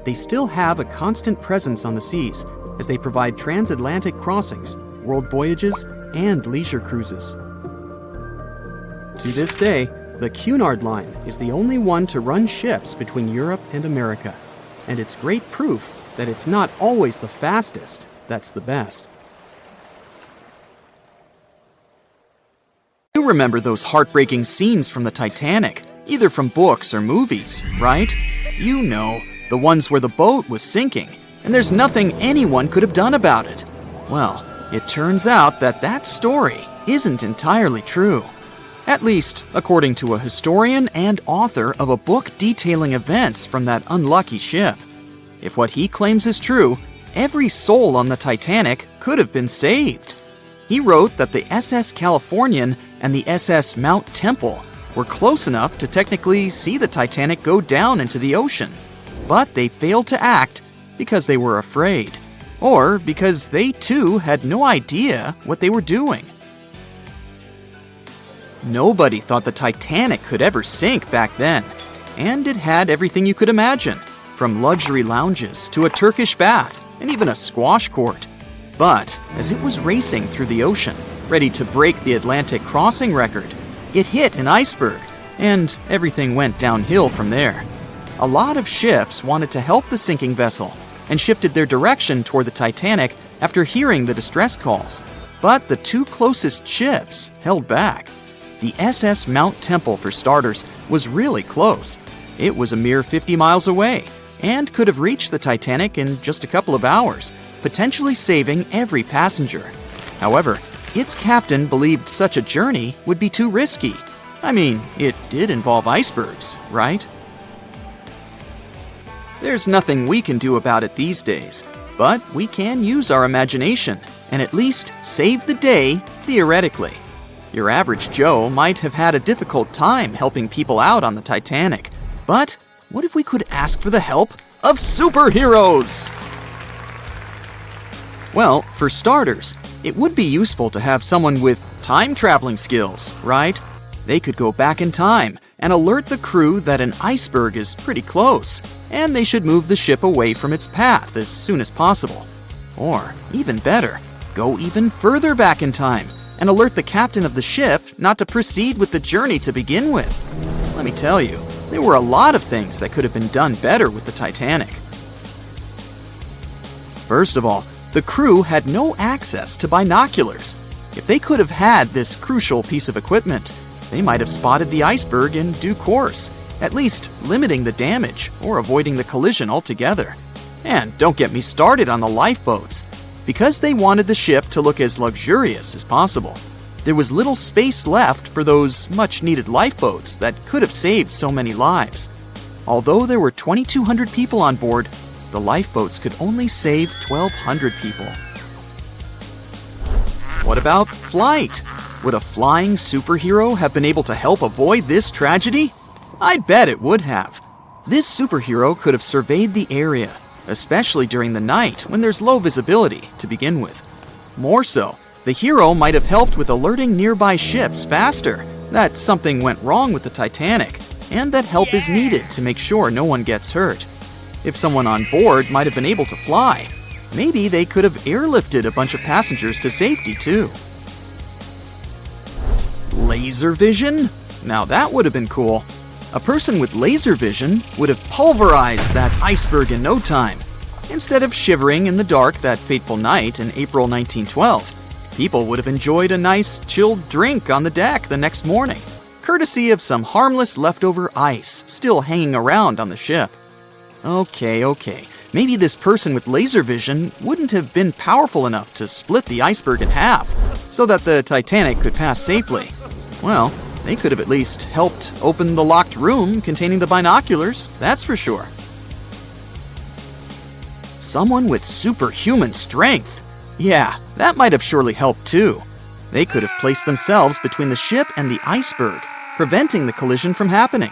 They still have a constant presence on the seas as they provide transatlantic crossings, world voyages, and leisure cruises. To this day, the Cunard Line is the only one to run ships between Europe and America, and it's great proof that it's not always the fastest that's the best. You remember those heartbreaking scenes from the Titanic, either from books or movies, right? You know, the ones where the boat was sinking, and there's nothing anyone could have done about it. Well, it turns out that that story isn't entirely true. At least, according to a historian and author of a book detailing events from that unlucky ship. If what he claims is true, every soul on the Titanic could have been saved. He wrote that the SS Californian and the SS Mount Temple were close enough to technically see the Titanic go down into the ocean, but they failed to act because they were afraid, or because they too had no idea what they were doing. Nobody thought the Titanic could ever sink back then, and it had everything you could imagine, from luxury lounges to a Turkish bath and even a squash court. But as it was racing through the ocean, ready to break the Atlantic crossing record, it hit an iceberg, and everything went downhill from there. A lot of ships wanted to help the sinking vessel and shifted their direction toward the Titanic after hearing the distress calls, but the two closest ships held back. The SS Mount Temple, for starters, was really close. It was a mere 50 miles away and could have reached the Titanic in just a couple of hours, potentially saving every passenger. However, its captain believed such a journey would be too risky. I mean, it did involve icebergs, right? There's nothing we can do about it these days, but we can use our imagination and at least save the day theoretically. Your average Joe might have had a difficult time helping people out on the Titanic, but what if we could ask for the help of superheroes? Well, for starters, it would be useful to have someone with time-traveling skills, right? They could go back in time and alert the crew that an iceberg is pretty close, and they should move the ship away from its path as soon as possible. Or, even better, go even further back in time and alert the captain of the ship not to proceed with the journey to begin with. Let me tell you, there were a lot of things that could have been done better with the Titanic. First of all, the crew had no access to binoculars. If they could have had this crucial piece of equipment, they might have spotted the iceberg in due course, at least limiting the damage or avoiding the collision altogether. And don't get me started on the lifeboats. Because they wanted the ship to look as luxurious as possible, there was little space left for those much-needed lifeboats that could have saved so many lives. Although there were 2,200 people on board, the lifeboats could only save 1,200 people. What about flight? Would a flying superhero have been able to help avoid this tragedy? I'd bet it would have. This superhero could have surveyed the area, especially during the night when there's low visibility to begin with. More so, the hero might have helped with alerting nearby ships faster that something went wrong with the Titanic, and that help is needed to make sure no one gets hurt. If someone on board might have been able to fly, maybe they could have airlifted a bunch of passengers to safety too. Laser vision? Now that would have been cool. A person with laser vision would have pulverized that iceberg in no time. Instead of shivering in the dark that fateful night in April 1912, people would have enjoyed a nice chilled drink on the deck the next morning, courtesy of some harmless leftover ice still hanging around on the ship. Okay. Maybe this person with laser vision wouldn't have been powerful enough to split the iceberg in half so that the Titanic could pass safely. Well, they could have at least helped open the locked room containing the binoculars, that's for sure. Someone with superhuman strength. Yeah, that might have surely helped too. They could have placed themselves between the ship and the iceberg, preventing the collision from happening.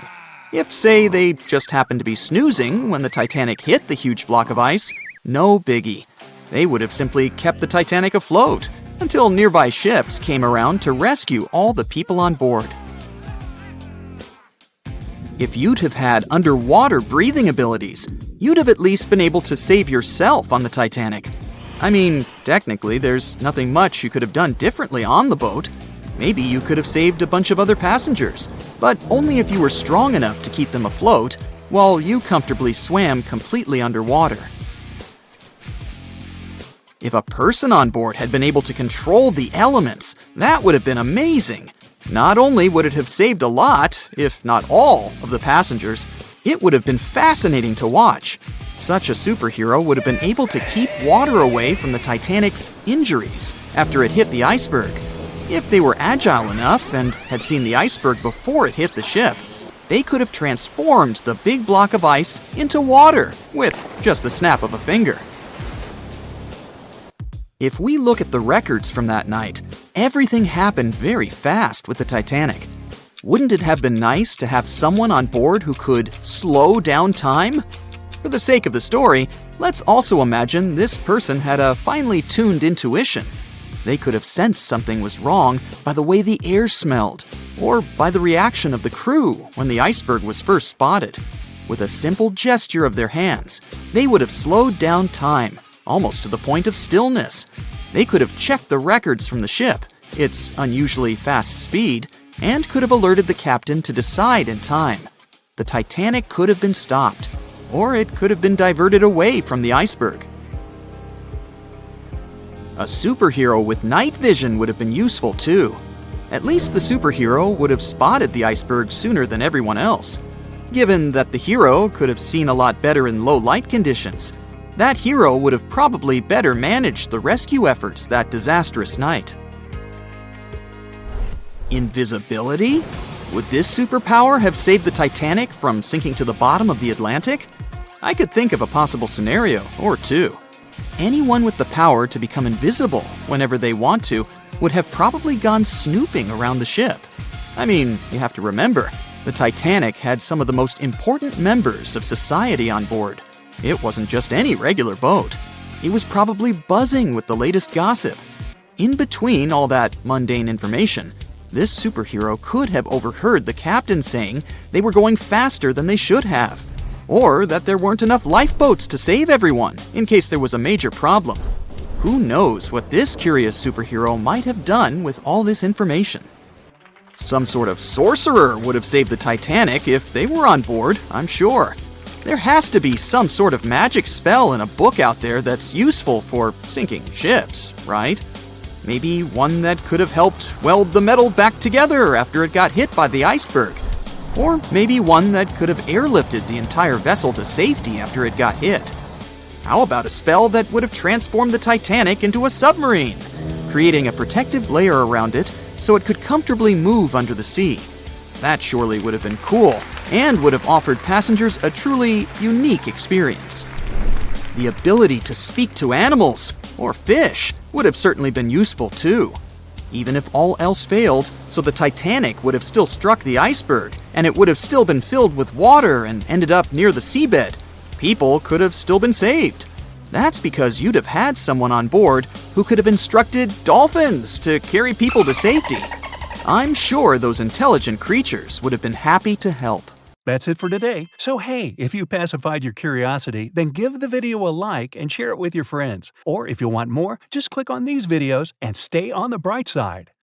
If, say, they just happened to be snoozing when the Titanic hit the huge block of ice, no biggie. They would have simply kept the Titanic afloat until nearby ships came around to rescue all the people on board. If you'd have had underwater breathing abilities, you'd have at least been able to save yourself on the Titanic. I mean, technically, there's nothing much you could have done differently on the boat. Maybe you could have saved a bunch of other passengers, but only if you were strong enough to keep them afloat, while you comfortably swam completely underwater. If a person on board had been able to control the elements, that would have been amazing. Not only would it have saved a lot, if not all, of the passengers, it would have been fascinating to watch. Such a superhero would have been able to keep water away from the Titanic's injuries after it hit the iceberg. If they were agile enough and had seen the iceberg before it hit the ship, they could have transformed the big block of ice into water with just the snap of a finger. If we look at the records from that night, everything happened very fast with the Titanic. Wouldn't it have been nice to have someone on board who could slow down time? For the sake of the story, let's also imagine this person had a finely tuned intuition. They could have sensed something was wrong by the way the air smelled, or by the reaction of the crew when the iceberg was first spotted. With a simple gesture of their hands, they would have slowed down time, almost to the point of stillness. They could have checked the records from the ship, its unusually fast speed, and could have alerted the captain to decide in time. The Titanic could have been stopped, or it could have been diverted away from the iceberg. A superhero with night vision would have been useful too. At least the superhero would have spotted the iceberg sooner than everyone else. Given that the hero could have seen a lot better in low light conditions, that hero would have probably better managed the rescue efforts that disastrous night. Invisibility? Would this superpower have saved the Titanic from sinking to the bottom of the Atlantic? I could think of a possible scenario or two. Anyone with the power to become invisible whenever they want to would have probably gone snooping around the ship. I mean, you have to remember, the Titanic had some of the most important members of society on board. It wasn't just any regular boat. It was probably buzzing with the latest gossip. In between all that mundane information, this superhero could have overheard the captain saying they were going faster than they should have, or that there weren't enough lifeboats to save everyone in case there was a major problem. Who knows what this curious superhero might have done with all this information? Some sort of sorcerer would have saved the Titanic if they were on board, I'm sure. There has to be some sort of magic spell in a book out there that's useful for sinking ships, right? Maybe one that could have helped weld the metal back together after it got hit by the iceberg. Or maybe one that could have airlifted the entire vessel to safety after it got hit. How about a spell that would have transformed the Titanic into a submarine, creating a protective layer around it so it could comfortably move under the sea? That surely would have been cool, and would have offered passengers a truly unique experience. The ability to speak to animals, or fish, would have certainly been useful too. Even if all else failed, so the Titanic would have still struck the iceberg, and it would have still been filled with water and ended up near the seabed, people could have still been saved. That's because you'd have had someone on board who could have instructed dolphins to carry people to safety. I'm sure those intelligent creatures would have been happy to help. That's it for today. So hey, if you pacified your curiosity, then give the video a like and share it with your friends. Or if you want more, just click on these videos and stay on the bright side.